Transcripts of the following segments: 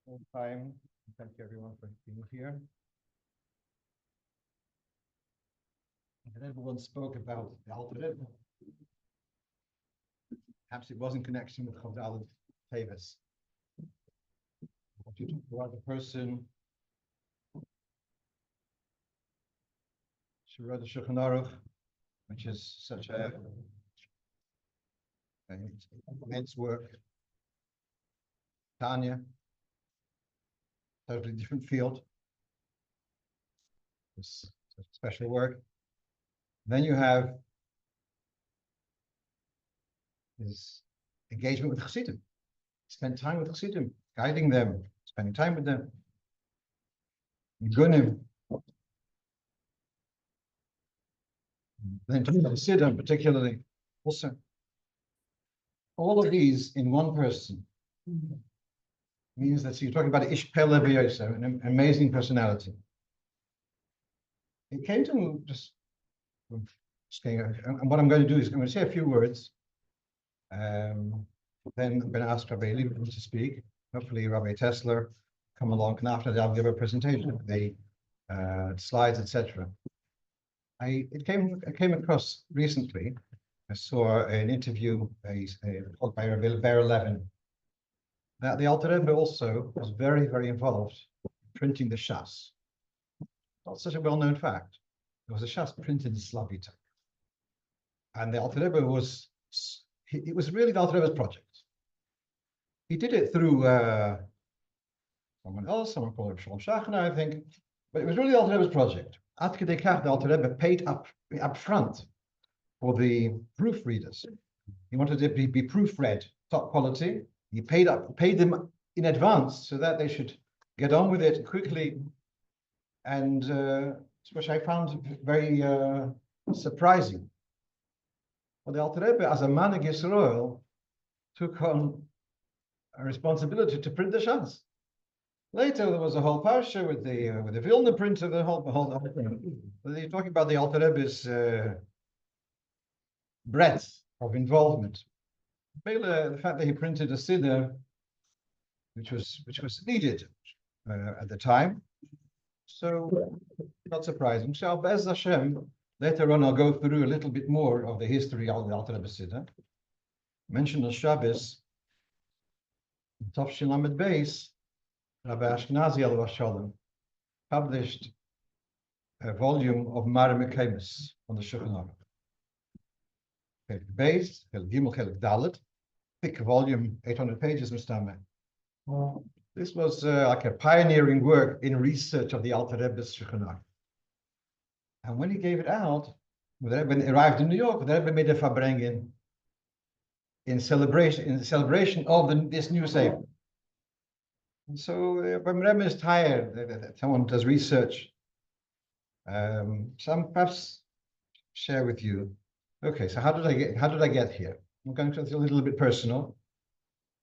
All time. Thank you everyone for being here. And everyone spoke about the Alter Rebbe. Perhaps it was in connection with Chazal Teves. I want you to talk about the person who wrote the Shulchan Aruch, which is such a immense work. Tanya, totally different field. It's a special work. Then you have his engagement with Chassidim. Spend time with Chassidim, guiding them, spending time with them. Gunim. Then talking about the Sidur particularly, also. All of these in one person means that you're talking about Ish Pele V'Yoser, an amazing personality. It came to me and what I'm going to do is I'm going to say a few words. Then I'm going to ask Rabeinu to speak. Hopefully, Rabbi Tesler come along, and after that, I'll give a presentation of the slides, etc. I came across recently. I saw an interview called by Rabbi Bear Levin that the Alter Rebbe also was very, very involved in printing the Shas. Not such a well-known fact. There was a Shas printed in Slavic, and the Alter Rebbe it was really the Alter Rebbe's project. He did it through someone else, someone called Shalom Shachna, I think, but it was really the Alter Rebbe's project. At Kedei Kach, the Alter Rebbe paid up front for the proofreaders. He wanted it to be proofread, top quality. He paid them in advance so that they should get on with it quickly, and which I found very surprising. Well, the Alter Rebbe, as a man of Yisrael, took on a responsibility to print the Shas. Later, there was a whole parsha with the Vilna printer, the whole thing. You're talking about the Alter Rebbe's breadth of involvement. The fact that he printed a Sidur, which was needed at the time, so not surprising. So Be'ez Hashem, later on I'll go through a little bit more of the history of the Alter Rebbe Sidur. Mentioned on Shabbos, Tov Lamed Beis, Rabbi Ashkenazi Alav Shalom published a volume of Mara Mekaymus on the Shulchan Aruch. Chelik Beis, Chelik Gimel, Chelik Dalet, thick volume, 800 pages, Mr. This was like a pioneering work in research of the Alter Rebbe's Shulchan Aruch. And when he gave it out, when it arrived in New York, the Rebbe made a farbrengen in celebration of this new Sefer. And so when Rebbe is tired, that someone does research, some perhaps share with you. Okay, so how did I get here? I'm going to be a little bit personal.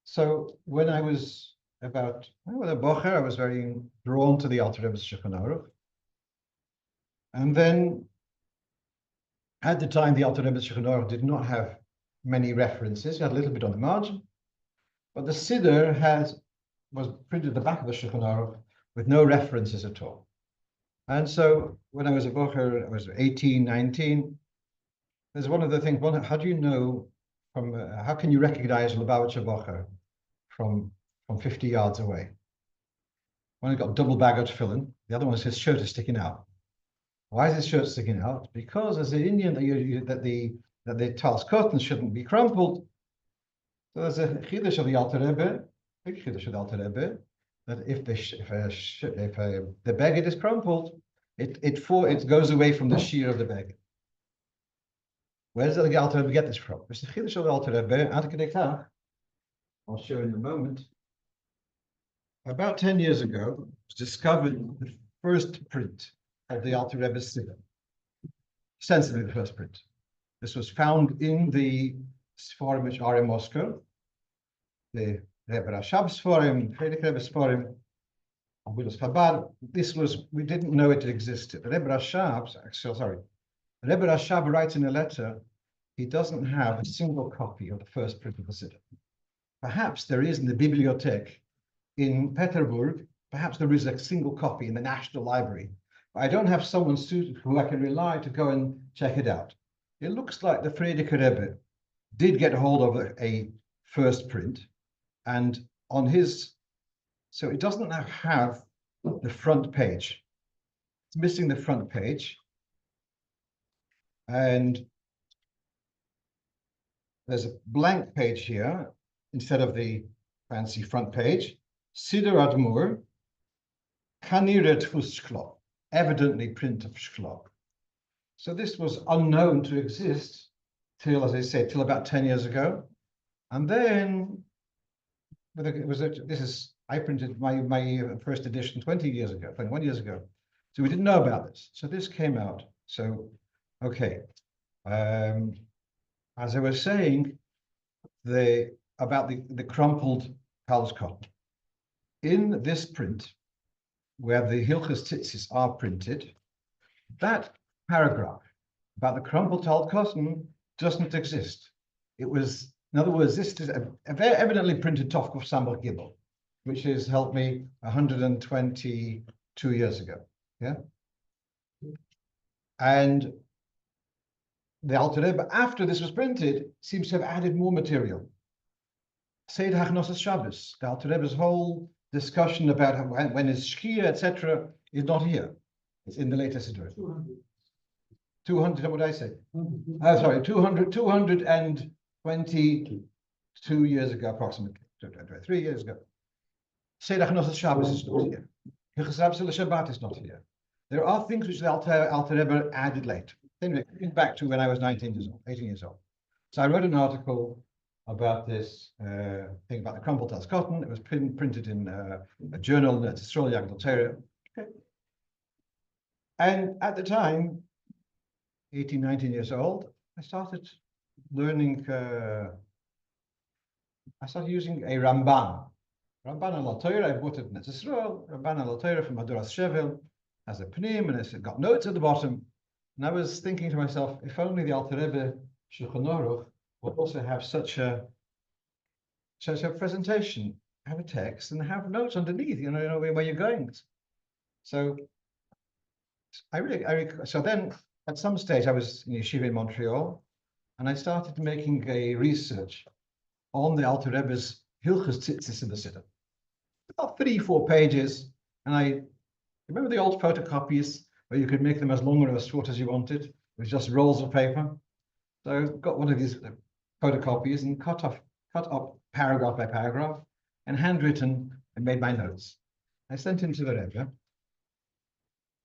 So when I was a bocher, I was very drawn to the Alter Rebbe's Shulchan Aruch. And then at the time, the Alter Rebbe's Shulchan Aruch did not have many references. He had a little bit on the margin, but the Sidur was printed at the back of the Shulchan Aruch with no references at all. And so when I was a bocher, I was 18, 19. There's one of the things, how do you know how can you recognize Lubavitcher bocher from 50 yards away? One has got a double bag of tefillin, the other one, his shirt is sticking out. Why is his shirt sticking out? Because as an Indian, that the Tal's curtains shouldn't be crumpled. So there's a chiddush of the Alter Rebbe, big chiddush of the Alter Rebbe, that if the beged is crumpled, it goes away from the shear of the beged. Where does the Alter Rebbe get this from? It's the chiddush of the Alter Rebbe, Ad Kedei Kach. I'll show in a moment. About 10 years ago, it was discovered the first print of the Alter Rebbe's Sidur. Ostensibly the first print. This was found in the Sforim which are in Moscow, the Rebbe Rashab Sforim, Chelik Rebbe Sforim, Abudas Chabad. We didn't know it existed. The Rebbe Rashab writes in a letter, he doesn't have a single copy of the first print of the Sidur. Perhaps there is in the bibliothèque in Petersburg. Perhaps there is a single copy in the National Library. I don't have someone suited who I can rely to go and check it out. It looks like the Frierdiker Rebbe did get hold of a first print, and on his, so it doesn't now have the front page. It's missing the front page. And there's a blank page here instead of the fancy front page. Sidur Admur, Kaniret Fusklo, evidently print of Shklo. So this was unknown to exist till, as I said, till about 10 years ago. And then I printed my first edition 20 years ago, 21 years ago. So we didn't know about this. So this came out. So, okay. As I was saying, about the crumpled Pals cotton. In this print, where the Hilchos Tzitzis are printed, that paragraph about the crumpled tall cotton doesn't exist. It was, in other words, this is a very evidently printed Tovkuf Samach Gimel, which has helped me 122 years ago. Yeah. And the Alter Rebbe, after this was printed, seems to have added more material. Seder Hachnosas Shabbos, the Alter Rebbe's whole discussion about when is Shkia, etc., is not here. It's in the latest Sidur. 200, what did I say? Sorry, 222 years ago, approximately, 3 years ago. Seder Hachnosas Shabbos is not here. Hilchos Rabbos Shabbat is not here. There are things which the Alter Rebbe added later. Anyway, back to when I was 18 years old. So I wrote an article about this thing about the crumpled Tals cotton. It was printed in a journal, Tzrol Yagdal Torah. Okay. And at the time, 18, 19 years old, I started learning, I started using a Ramban. Ramban al Torah, I bought it in Tzrol, Ramban al Torah from Maduras Shevel, has a pnim, and it's got notes at the bottom. And I was thinking to myself, if only the Alter Rebbe Shulchan Aruch would also have such a presentation, have a text, and have notes underneath. You know where you're going. So so then at some stage I was in Yeshiva in Montreal, and I started making a research on the Alter Rebbe's Hilchos Tzitzis in the Sidur. About 3-4 pages, and I remember the old photocopies where you could make them as long or as short as you wanted, with just rolls of paper. So I got one of these photocopies and cut up paragraph by paragraph and handwritten and made my notes. I sent him to the Rebbe.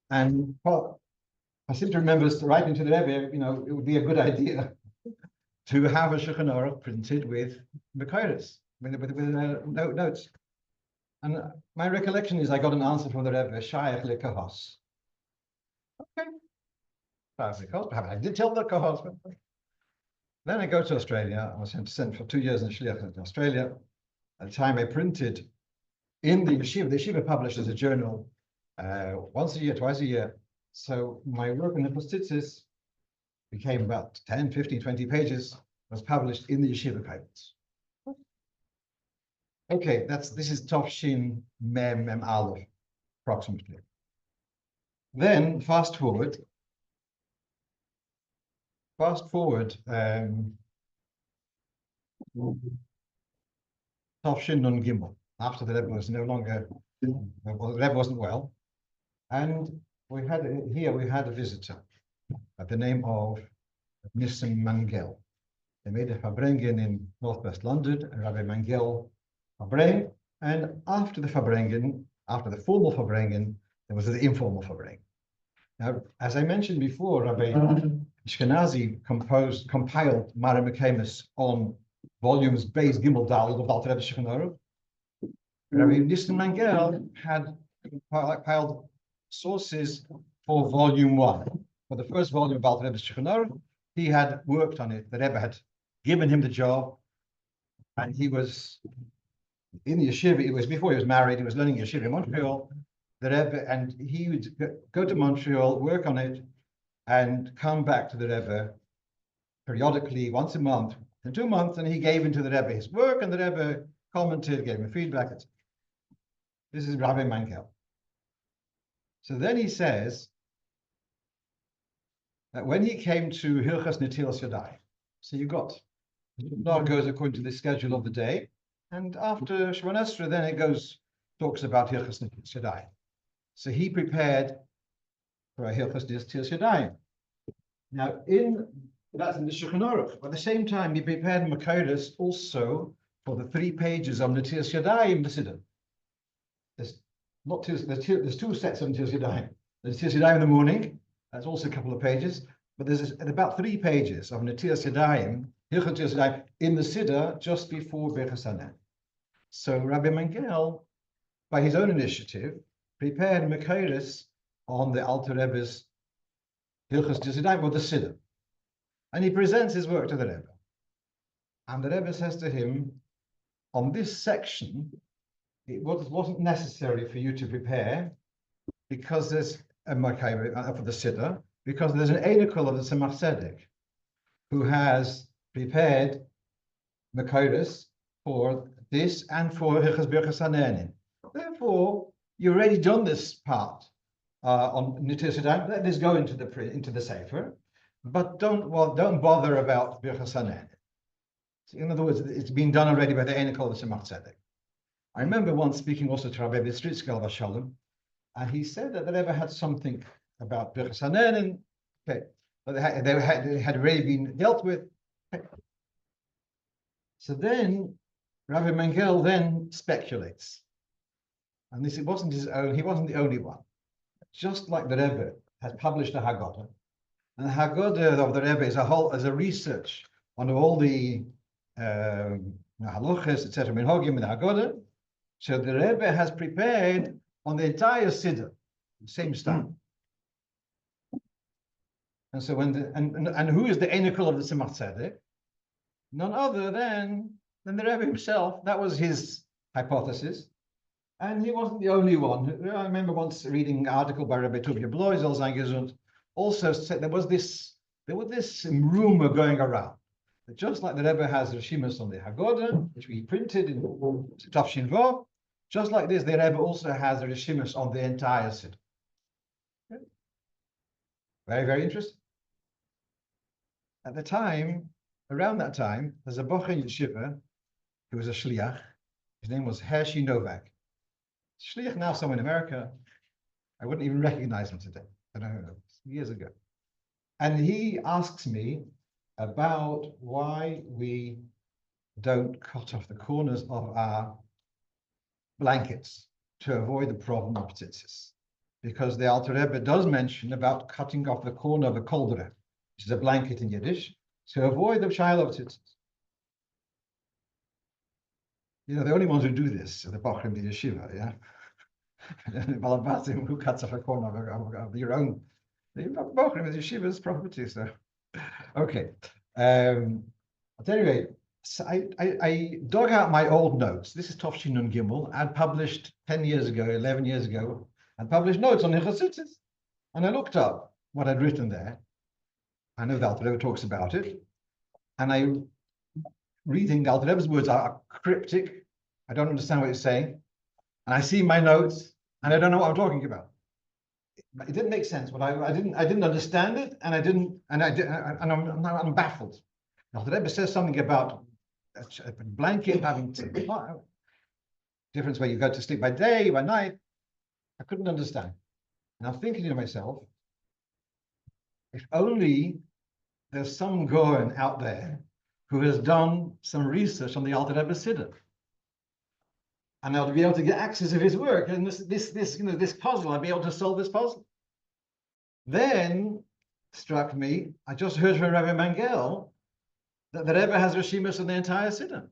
And I seem to remember writing to the Rebbe, it would be a good idea to have a Shulchan Aruch printed with Mekayres, with notes. And my recollection is I got an answer from the Rebbe, Shayach lekahos. Okay. I did tell the kahos. Then I go to Australia. I was sent for 2 years in Shliach in Australia. At the time I printed in the Yeshiva. The Yeshiva publishes a journal once a year, twice a year. So my work on the Tzitzis became about 10, 15, 20 pages, was published in the Yeshiva Kaibetz. Okay, this is Tovshin Mem Aleph, approximately. Then fast forward. Tovshin Nun Gimel. After the Rebbe was no longer, the Rebbe wasn't well, and we had a visitor by the name of Nissim Mangel. They made a Farbrengen in northwest London, Rabbi Mangel Farbrengen, and after the formal Farbrengen, there was the informal Farbrengen. Now, as I mentioned before, Rabbi Ashkenazi compiled Mara Mekhemis on volumes Beis Gimel Daled of Alter Rebbe Shulchan Aruch. Rabbi Nissim Mangel had compiled sources for volume 1. For the first volume of Alter Rebbe Shulchan Aruch, he had worked on it. The Rebbe had given him the job, and he was in the yeshiva. It was before he was married. He was learning yeshiva in Montreal. The Rebbe, and he would go to Montreal, work on it, and come back to the Rebbe periodically, once a month, in 2 months, and he gave into the Rebbe his work, and the Rebbe commented, gave him feedback, etc. This is Rabbi Mangel. So then he says that when he came to Hilchas Netilas Yadayim, so you got, now goes according to the schedule of the day, and after Shemona Esrei, then it talks about Hilchas Netilas Yadayim. So he prepared for a Hilchas Netilas Yadayim. Now, that's in the Shulchan Aruch. At the same time, he prepared Makoros also for the 3 pages of Netilas Yadayim, the Sidur. There's 2 sets of Netilas Yadayim. There's Netilas Yadayim in the morning. That's also a couple of pages. But there's about 3 pages of Netilas Yadayim, Hilchot Netilas Yadayim, in the Sidur just before Birchas Hanen. So Rabbi Mangel, by his own initiative, prepared Makoros on the Alter Rebbe's Hilchos Netilas Yadayim, or the Sidur. And he presents his work to the Rebbe. And the Rebbe says to him, on this section, it wasn't necessary for you to prepare because there's a Makayim for the Sidur, because there's an Einikel of the Tzemach Tzedek who has prepared Makoros for this and for Hilchos Birchas Hanenin. Therefore, you've already done this part on Netilas Yadayim. Let this go into the Sefer, but don't bother about Birchas Hanenin. So in other words, it's been done already by the Einikel of the Tzemach Tzedek. I remember once speaking also to Rabbi Bistritzky Alav Shalom, and he said that the Rebbe had something about Birchas Hanenin, okay, but they had already been dealt with. Okay. So then Rabbi Mangel then speculates, and this, it wasn't his own. He wasn't the only one. Just like the Rebbe has published a Haggadah, and the Haggadah of the Rebbe is a research on all the halachas, etc., minhagim, and the Haggadah. So the Rebbe has prepared on the entire Sidur, the same stuff. And so and who is the Einikel of the Tzemach Tzedek? None other than the Rebbe himself. That was his hypothesis. And he wasn't the only one. I remember once reading an article by Rabbi Tuvia Bloizel, Zangezund, also said there was this rumor going around. That just like the Rebbe has Rishimus on the Haggadah, which we printed in Tafshin Vav, just like this, the Rebbe also has a Rishimus on the entire Sidur. Okay. Very, very interesting. At the time, around that time, there's a Bocher in Yeshiva who was a Shliach. His name was Hershey Novak. Shliach now somewhere in America. I wouldn't even recognize him today. I don't know, years ago. And he asks me about why we don't cut off the corners of our blankets to avoid the problem of tzitzis. Because the Alter Rebbe does mention about cutting off the corner of a koldre, which is a blanket in Yiddish, to avoid the shaila of tzitzis. You know, the only ones who do this are the Bochrim, the yeshiva, yeah? Balabatim, who cuts off a corner of your own. The Bochrim is yeshiva's property, so. Okay. At any rate, so I dug out my old notes. This is Tofshin Nun Gimel. I'd published 10 years ago, 11 years ago, I'd published notes on Hilchos Tzitzis. And I looked up what I'd written there. I know the Alter Rebbe talks about it. And reading the Alter Rebbe's words are cryptic. I don't understand what he's saying. And I see my notes, and I don't know what I'm talking about. It didn't make sense, but I didn't understand it, and I'm baffled. Now, the Rebbe says something about a blanket having difference where you go to sleep by day, by night. I couldn't understand. And I'm thinking to myself, if only there's some Goen out there who has done some research on the Alter Rebbe Sidur, and I'll be able to get access of his work, and this puzzle, I'll be able to solve this puzzle. Then struck me, I just heard from Rabbi Mangel that the Rebbe has Rishimus on the entire Sidur.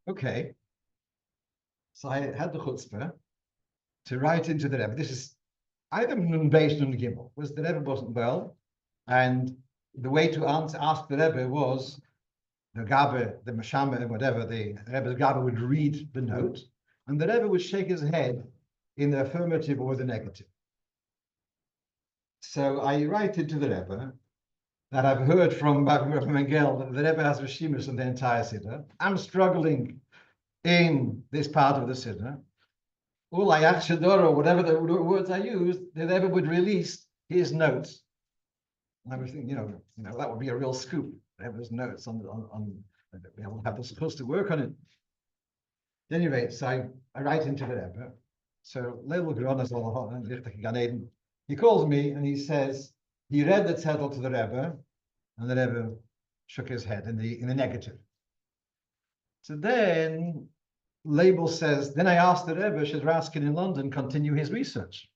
Okay. So I had the chutzpah to write into the Rebbe. This is either Nun Beis Nun Gimel, was the Rebbe wasn't well, and the way to ask the Rebbe was the Gabe, the Mashama, whatever, the Rebbe's Gabe would read the note, and the Rebbe would shake his head in the affirmative or the negative. So I write into the Rebbe that I've heard from Rabbi Mangel that the Rebbe has Rishimus on the entire Sidur. I'm struggling in this part of the Sidur. Sidur, or whatever the words I used, the Rebbe would release his notes. And I was thinking, that would be a real scoop. Rebbe's notes on be able to have the supposed to work on it. At any rate, so I write into the Rebbe. So he calls me and he says he read the tzedel to the Rebbe, and the Rebbe shook his head in the negative. So then Label says, then I asked the Rebbe, should Raskin in London continue his research?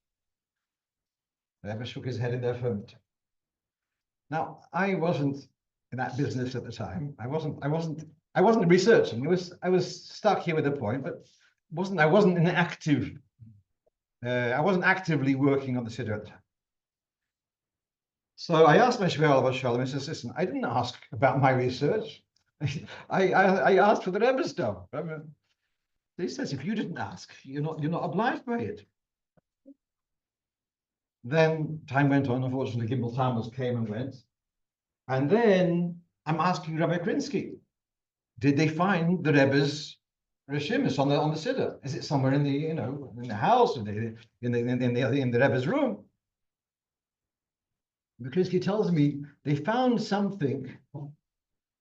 The Rebbe shook his head in the affirmative. Now, I wasn't in that business at the time. I wasn't researching. I was stuck here with a point, but I wasn't in active. I wasn't actively working on the Sidur at the time. So I asked my Shvel about Shalom. He says, listen, I didn't ask about my research. I asked for the Rebbe's stuff. He says, if you didn't ask, you're not obliged by it. Then time went on. Unfortunately, Gimel Tammuz came and went. And then I'm asking Rabbi Krinsky, did they find the Rebbe's Rishimis on the Siddur? Is it somewhere in the house, or in the Rebbe's room? Krinsky tells me they found something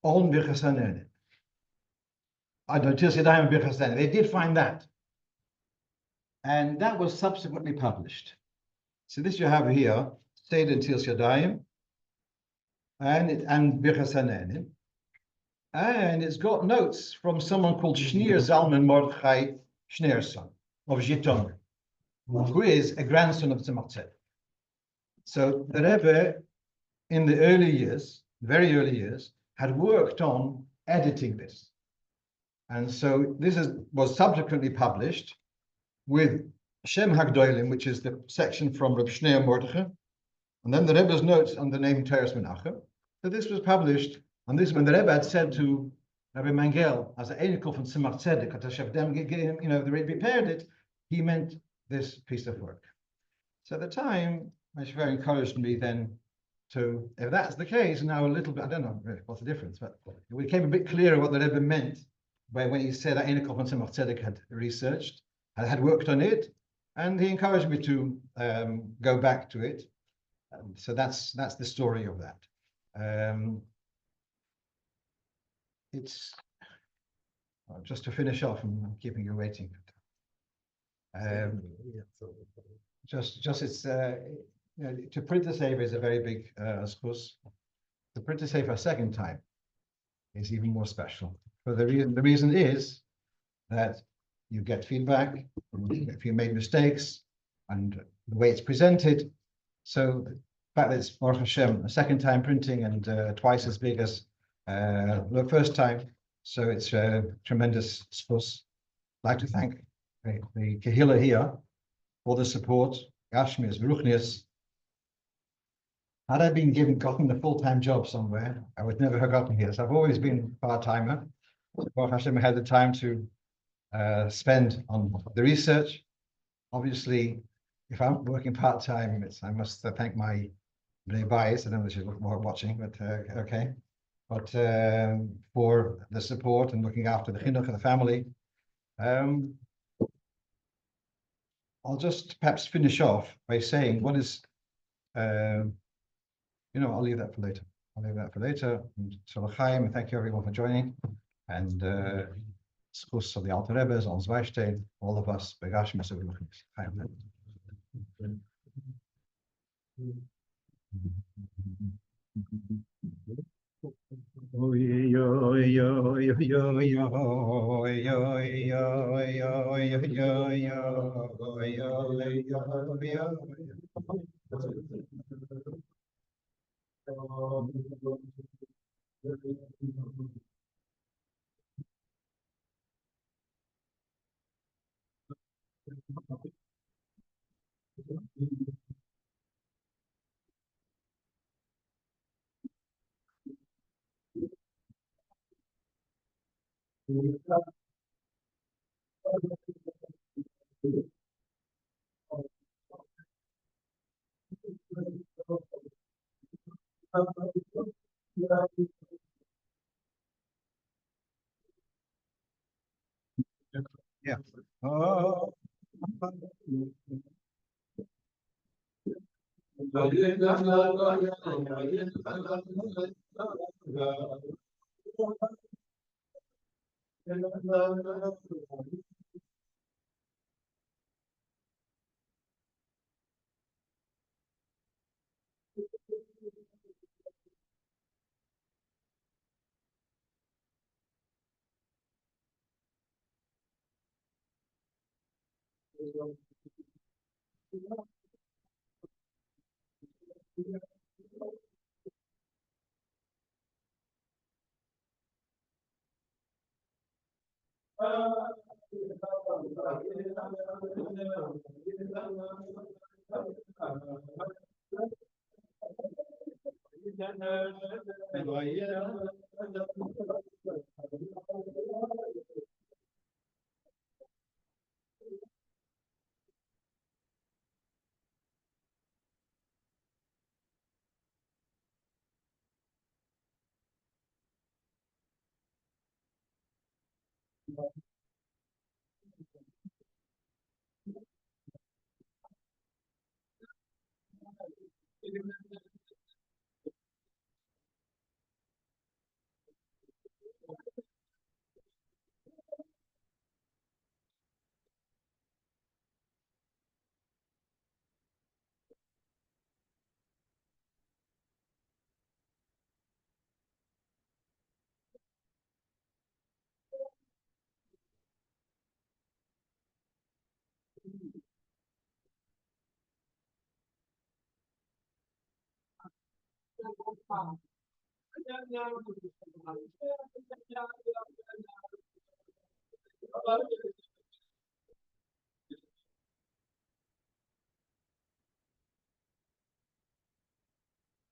on Birchas Hanenet. They did find that. And that was subsequently published. So this you have here, Seder Tirz Yadayim, and Birchas Hanenet. And it's got notes from someone called Shneer Zalman Mordechai Schneerson of Zhitomir, who is a grandson of Tzemach Tzedek. So the Rebbe, in the very early years, had worked on editing this. And so this was subsequently published with Shem Hagdoilim, which is the section from Reb Shneer Mordechai, and then the Rebbe's notes on the name Teres Menachem. So this was published, and this when the Rebbe had said to Rabbi Mangel, as an Einikel from Tzemach Tzedek, they prepared it, he meant this piece of work. So at the time, my Shver encouraged me then to, if that's the case, now a little bit, I don't know really what's the difference, but it became a bit clearer what the Rebbe meant when he said that Einikel from Tzemach Tzedek had researched, had worked on it, and he encouraged me to go back to it. So that's the story of that. It's just to finish off, and I'm keeping you waiting. Just it's to print the Sefer is a very big zchus. To print the Sefer a second time is even more special. For the reason is that you get feedback if you made mistakes and the way it's presented. So the fact that it's Baruch Hashem a second time printing and twice as big as the first time, so it's a tremendous zchus. I'd like to thank the Kehillah here for the support. Gashmias, Beruchnias. Had I gotten a full-time job somewhere, I would never have gotten here. So I've always been part-timer. Baruch Hashem, I had the time to spend on the research. Obviously, if I'm working part-time, I must thank my Bnei Bayis. I don't know if you're watching, but okay. But for the support and looking after the chinuch and the family. I'll just perhaps finish off by saying what is, I'll leave that for later. And Shalom Chaim, and thank you everyone for joining. And schus of the Alter Rebbe, on Zweistein, all of us, Begashim, Chaim. Yeah. Oh.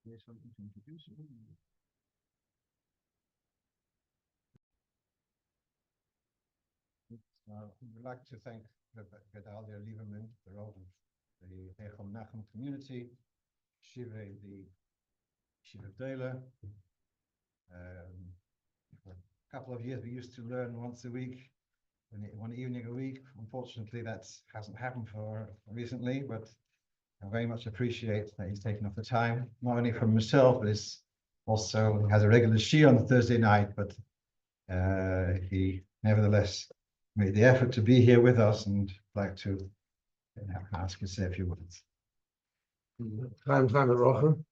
There's something to introduce. We'd like to thank Gedalia Lieberman, the role of the Hechel Nachum community, Shiva, the Shiva Dela. For a couple of years, we used to learn once a week, one evening a week. Unfortunately, that hasn't happened for recently, but I very much appreciate that he's taken off the time, not only for himself, but he's also has a regular shiur on Thursday night, but he nevertheless made the effort to be here with us, and I'd like to ask you to say a few words. Time Rochen.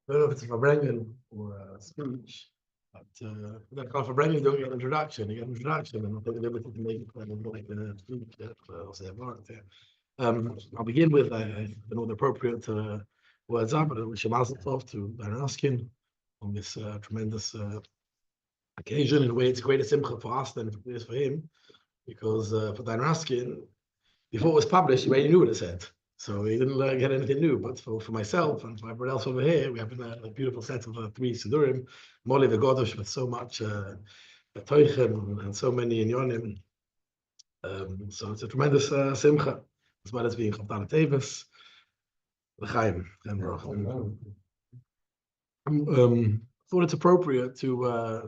I don't know if it's a verbrengen or a speech, but that call verbrengen, you don't get an introduction. You get an introduction, and I think they're able to make it kind of like a speech. I'll say about it. I'll begin with I don't know the appropriate words are, but I wish a mazel tov to Hazaken on this tremendous occasion. In a way, it's a greater simcha for us than it is for him, because for Hazaken, before it was published, he already knew what it said. So he didn't get anything new. But for myself and for everyone else over here, we have a beautiful set of 3 Sidurim, Moli V'Godosh, with so much Teuchen and so many inyonim. So it's a tremendous simcha, as well as being Chavdal Teves, L'chaim, and thought it's appropriate to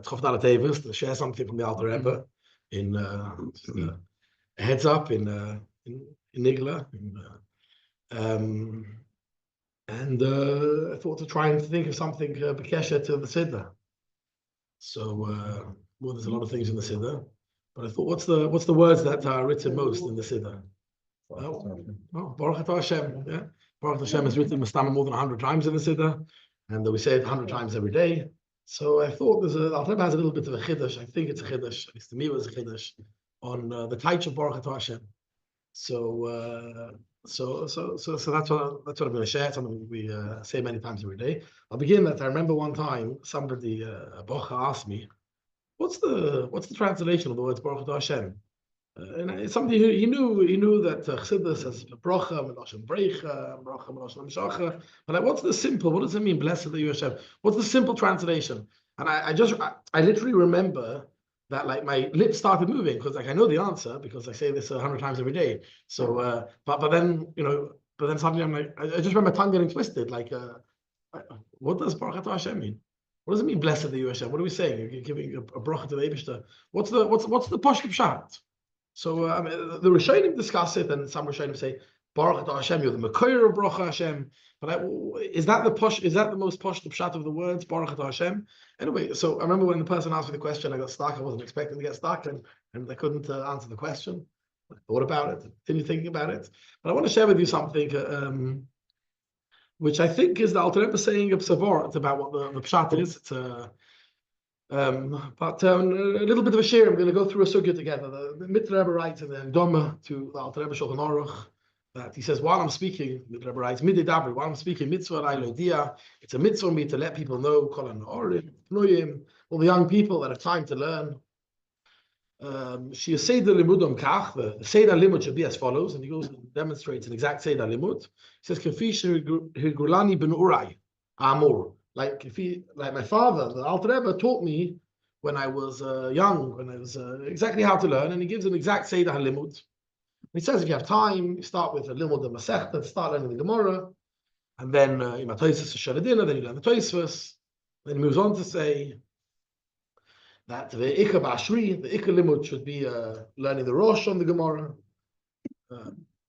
Chavdal Teves to share something from the Alter Rebbe in a heads up in Nigla. And I thought to try and think of something Bekesha to the Siddur. So, well, there's a lot of things in the Siddur, but I thought, what's the words that are written most in the Siddur? Baruch Atah Hashem. Yeah, Baruch Hashem is written more than 100 times in the Siddur, and we say it 100 times every day. So I thought Alter Rebbe has a little bit of a chiddush. I think it's a chiddush. At least to me, it was a chiddush on the Taich of Baruch Atah Hashem. So that's what I'm going to share. Something we say many times every day. I'll begin that I remember one time somebody a bocha asked me, what's the translation of the words Baruch Atah Hashem? And it's something he knew that Chassidus has bracha, meloshem breicha, bracha meloshem mishacha. But like, what's the simple? What does it mean? Blessed are you, Hashem. What's the simple translation? And I literally remember that like my lips started moving because like I know the answer because I say this 100 times every day. So but then suddenly I'm like I just remember my tongue getting twisted. Like what does Baruch Atah Hashem mean? What does it mean, blessed are you, Hashem? What are we saying? You're giving a bracha to the Eibishter. What's the Pashut Pshat? So the Rishonim discuss it, and some Rishonim say, Baruch Atah Hashem, you're the Mekoyer of Bracha Hashem. But is that the most Pashut Pshat of the words, Baruch Atah Hashem? Anyway, so I remember when the person asked me the question, I got stuck. I wasn't expecting to get stuck, and I couldn't answer the question. I thought about it, continued thinking about it. But I want to share with you something which I think is the Alter Rebbe saying of Savor. It's about what the Pshat is. It's but a little bit of a share. I'm going to go through a sugya together. The Mitzvah Rebbe writes in the Doma to the Alter Rebbe Shulchan Aruch that he says, while I'm speaking, Mitzvah Rebbe writes, while I'm speaking, mitzvah idea, it's a mitzvah for me to let people know, all the young people that have time to learn. She is Seder Limudum Kach, the Seder Limud should be as follows, and he goes and demonstrates an exact Seder Limud. He says, Kefish Higulani ben Urai, Amur. Like my father, the Alter Rebbe taught me when I was young, when I was exactly how to learn, and he gives an exact Seder Limud. He says, if you have time, you start with a Limud and Masechta, start learning the Gemara, and then you have Tosfos Shaladina, then you learn the Tosfos. Then he moves on to say that the Ikka Bashri, the Ikka Limud should be learning the Rosh on the Gemara.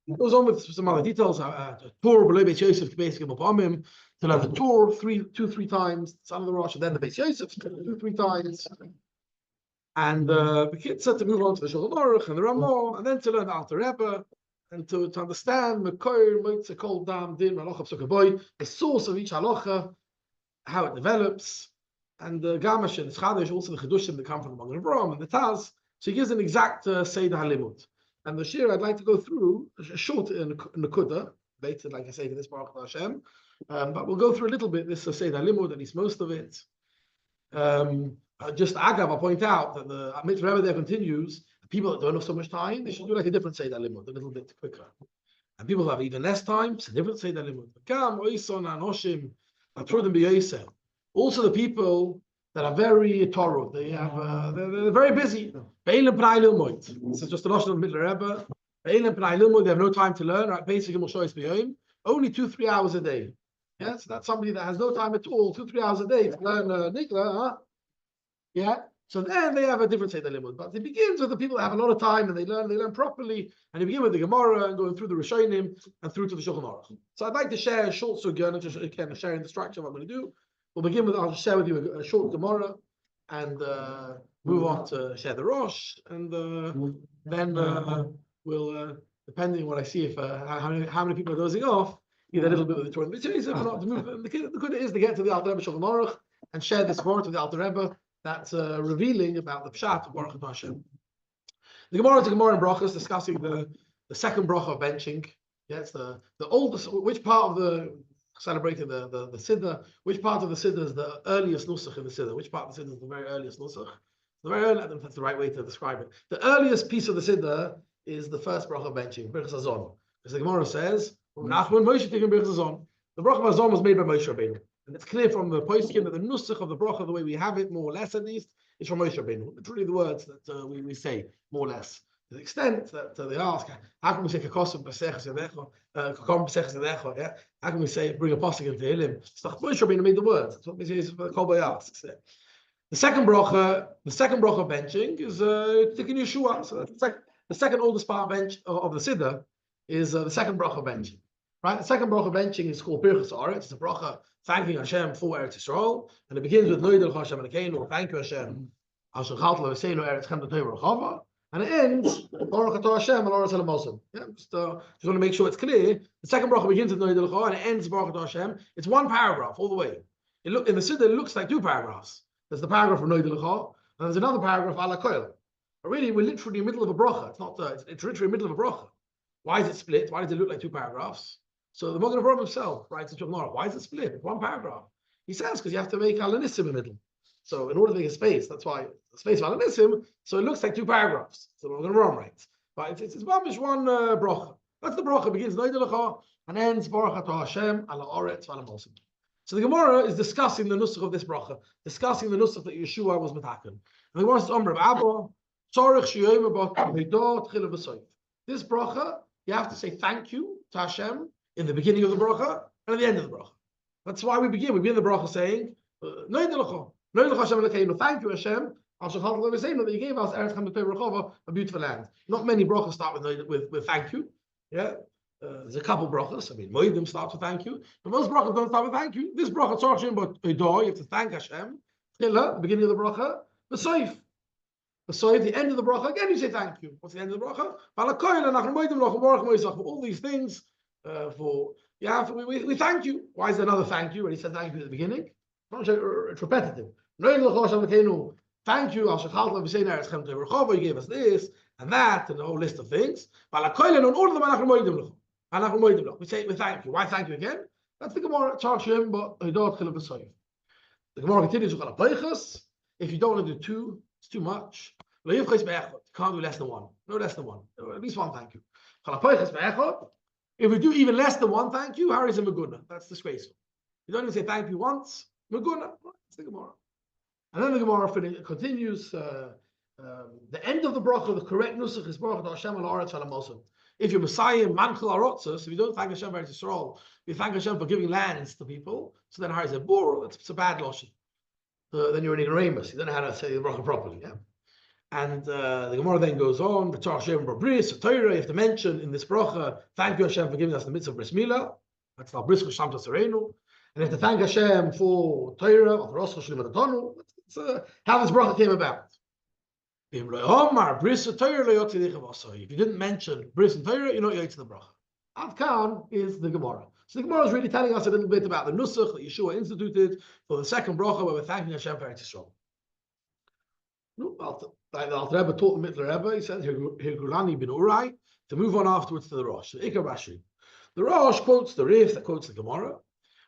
It goes on with some other details. Torah below Beis Yosef, basically to learn the Torah 2-3 times, son of the Rosh, and then the Beis Yosef 2-3 times. And the kids said to move on to the Shulchan Aruch and the Ramah, and then to learn the Alter Rebbe, and to understand Mekoyer, Moitze, Kol, Dam, Din, Halacha, Psuka, Boy, the source of each halacha, how it develops, and the Gamash and the Chadesh, also the Chedushim that come from the Magen Avraham and the Taz. So he gives an exact Seder HaLimud. And the shir I'd like to go through a short Nakuda, later, like I say, to this Baruch Hashem. But we'll go through a little bit this Seder HaLimud, at least most of it. Just Agav, I'll point out that the Mitzvah Rebbe there continues. The people that don't have so much time, they should do like a different Seder HaLimud, a little bit quicker. And people who have even less time, it's a different Seder HaLimud. Kam, Oison, Anoshim, Atrudim B'Yosef. Also the people that are very Torah, they're very busy. This is just a notion of the Mitzvah Rebbe. They have no time to learn. Right? Basically, only 2-3 hours a day. Yeah, so that's somebody that has no time at all, 2-3 hours a day to learn Nikla, huh? Yeah. So then they have a different Seder Limud. But it begins with the people that have a lot of time and they learn properly. And they begin with the Gemara and going through the Rishonim and through to the Shulchan Aruch. So I'd like to share a short sugya, just again sharing the structure of what I'm going to do. We'll begin with, I'll share with you a short Gemara and move on to share the Rosh. And then we'll, depending on what I see, if how many people are dozing off, either a little bit with the Torah and the Mitzvahs, if not to move. The good is to get to the Alter Rebbe Shulchan Aruch and share this word with the Alter Rebbe that's revealing about the Pshat of Baruch Atah Hashem. The Gemara is the Gemara in Brachos discussing the second bracha of benching. Yeah, it's the oldest. Which part of the celebrating the Sidur? Which part of the Sidur is the earliest nusach in the Sidur? Which part of the Sidur is the very earliest nusach? The very early, I don't know if that's the right way to describe it. The earliest piece of the Sidur is the first bracha of benching, Birchas Hazon. Because the Gemara says, Nachman Moshe taking Birchas Hazon. The bracha of Hazon was made by Moshe Rabeinu. And it's clear from the poskim that the nusach of the bracha, the way we have it, more or less at least, is from Moshe Rabeinu. Literally the words that we say, more or less. To the extent that they ask, how can we say kakosim b'seches yadecho, kakom b'seches yadecho? Yeah, how can we say bring a pasuk into Hilim? It's not Moshe Rabeinu made the words. That's what we say. Kolbay asks. The second bracha of benching is Tikkun Yeshua. So that's the second oldest part of the Sidur is the second bracha of benching. Right, the second bracha of benching is called Birchas Haaretz. It's a bracha thanking Hashem for Eretz Yisrael, and it begins with Noidel Hashem Elokeinu, thank you Hashem, Asher Chalta V'Seinu Eretz Chem Torah Chava, and it ends Baruch Atah Hashem Al Oretz Mosim. Yeah, just want to make sure it's clear. The second bracha begins with Noidel Chava and it ends Baruch Atah Hashem. It's one paragraph all the way. In the Sidur it looks like 2 paragraphs. There's the paragraph from Noidel Chava, and there's another paragraph Ala Koil. But really, we're literally in the middle of a bracha. It's not. It's literally in the middle of a bracha. Why is it split? Why does it look like 2 paragraphs? So the Magen Avraham himself writes in Shulchan Aruch, why is it split? It's 1 paragraph. He says because you have to make Alanissim in the middle. So in order to make a space, that's why the space of Alanissim, so it looks like 2 paragraphs. So the Magen Avraham writes. But it's one bracha. That's the bracha. Begins Noidel Chava and ends Baruch Atah Hashem Ala Oretz V'Ala Mosim. So the Gemara is discussing the nusach of this bracha, discussing the nusach that Yeshua was metaken. And the Gemara says, Amr Abba, Tzorich Sheyom B'At Midot Chila V'Soif. This bracha, you have to say thank you to Hashem in the beginning of the bracha and at the end of the bracha. That's why we begin. We begin the bracha saying, Thank you, Hashem. That you gave us a beautiful land. Not many brachas start with thank you. Yeah, there's a couple brachas. I mean, Moedim starts with thank you, but most brachas don't start with thank you. This bracha talks about Edah. You have to thank Hashem. The beginning of the bracha, the Seif. So at the end of the bracha, again you say thank you. What's the end of the bracha? For all these things, we thank you. Why is there another thank you? When he said thank you at the beginning, it's repetitive. Thank you. You gave us this and that and a whole list of things. On all of them, we say we thank you. Why thank you again? That's the Gemara. The Gemara continues. If you don't want to do two, it's too much. You can't do less than one. No less than one. At least one thank you. If we do even less than one thank you, Harry's a Meguna. That's disgraceful. You don't even say thank you once. Meguna. That's the Gemara. And then the Gemara continues. The end of the bracha, the correct nusach is bracha Hashem al Aretz Halamosim. If you're Messiah, Manchel Arotzos, if you don't thank Hashem for Yisrael, you thank Hashem for giving lands to people. So then Harry's a bur. It's a bad lotion. Then you're an ignoramus. You don't know how to say the bracha properly. Yeah. And the Gemara then goes on. You have to mention in this bracha, thank you Hashem for giving us the mitzvah of bris milah. That's our bris Hashem Tasareinu. And you have to thank Hashem for Torah, or for Rosh Hashanah. That's how this bracha came about. If you didn't mention bris and Torah, you're not yet to the bracha. Adkan is the Gemara. So the Gemara is really telling us a little bit about the nusach that Yeshua instituted for the second bracha, where we're thanking Hashem for Eretz Yisrael. Like the Alter Rebbe taught the Mittler Rebbe, he said, Hirgulani bin Urai, to move on afterwards to the Rosh, the Ikar Rashi. The Rosh quotes the Rif that quotes the Gemara,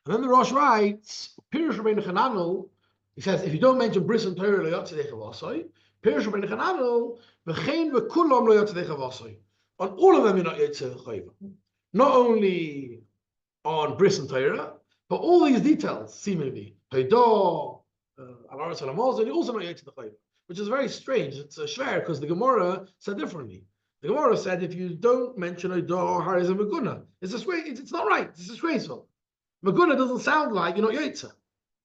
and then the Rosh writes, Pirush Rabeinu Chananel, he says, if you don't mention bris and Torah lo yotzei chavasoi, Pirush Rabeinu Chananel, v'chein v'kulam lo yotzei chavasoi. On all of them, you're not yotzei chayva. Not only on bris and Torah, but all these details, seemingly, Haidah, Alaris Alamaz, and you're also not yotzei chayva. Which is very strange. It's a shver because the Gemara said differently. The Gemara said if you don't mention Edah, Haris and Meguna, it's not right. It's disgraceful. Meguna doesn't sound like you're not Yotza,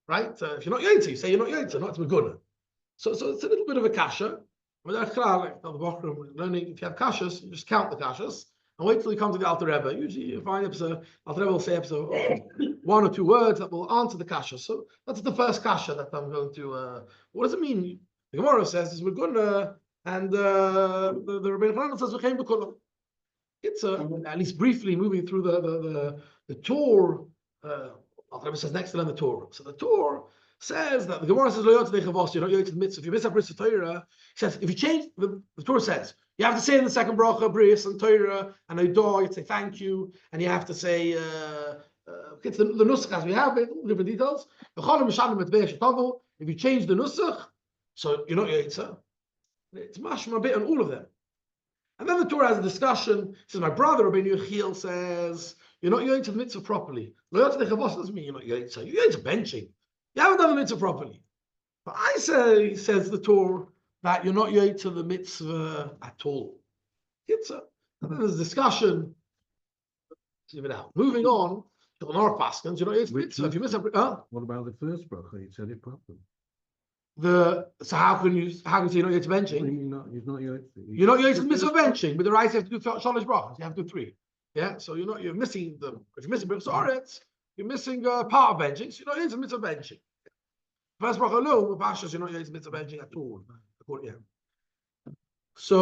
right? If you're not Yotza, you say you're not Yotza, not Meguna. So it's a little bit of a kasha. Like the Bochum learning, if you have kashas, you just count the kashas and wait till you come to the Alter Rebbe. Usually you find episode, Alter Rebbe will say one or two words that will answer the kasha. So that's the first kasha that I'm going to. What does it mean? The Gemara says it's Meguna, and the Rabeinu Chananel says V'chein b'kulam. It's at least briefly moving through the Torah. Alter Rebbe says next to them the Torah. So the Torah says that the Gemara says Lo yotzei chavos, you're not yotzei the mitzvah. If you miss a bris of Torah, he says if you change the Torah says you have to say in the second bracha bris and Torah and Edah, you say thank you, and you have to say it's the nusach as we have it, different details. If you change the nusach, so you're not Yotza. It's mashma a bit on all of them. And then the Torah has a discussion. It says, my brother, Rabeinu Yechiel, says, you're not Yotza the mitzvah properly. Lo yotzei chavos doesn't mean you're not Yotza. You're Yotza benching. You haven't done the mitzvah properly. But I say, says the Torah, that you're not Yotza the mitzvah at all. Yotza. And then there's discussion. Leave it out. Moving on, to the North Paskins, you're not Yotza the mitzvah. If you miss What about the first bracha? You said it properly. So how can you say you're not yet benching? You're not yet mitzvah benching, but the right you have to do shalosh brachas. You have to do 3. Yeah, so you're missing the if you're missing b'charetz, you're missing part of benching. So you're not yet mitzvah benching. First bracha alone, pashas you're not yet mitzvah benching at all. Yeah. So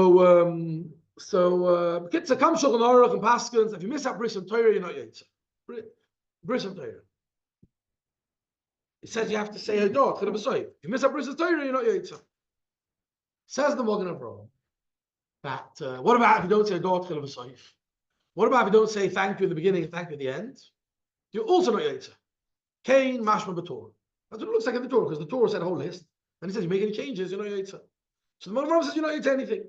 kitza kam shulchan aruch and paskins. If you miss out bris and Torah, you're not yet bris and Torah. It says you have to say Edah. If you miss a bris of Torah, you're not Yotza. Says the Magen Avraham that what about if you don't say Edah? What about if you don't say thank you in the beginning and thank you at the end? You're also not Yotza. Kain mashma b'Torah. That's what it looks like in the Torah because the Torah said a whole list. And he says you make any changes, you're not Yotza. So the Magen Avraham says you're not Yotza anything.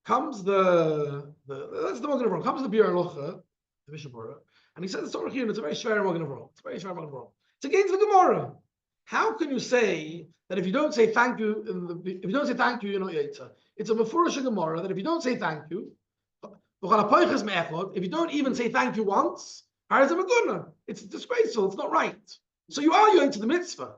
Comes that's the Magen Avraham. Comes the Bir Alocha, the Mishnah Berurah, and he says the Torah here, and it's a very shver Magen Avraham. It's a very shver Magen Avraham. It's against the Gemara. How can you say that if you don't say thank you, if you don't say thank you, you're not Yotza? It's a mefurish Gemara that if you don't say thank you, if you don't even say thank you once, it's disgraceful. It's not right. So you are Yotza the mitzvah.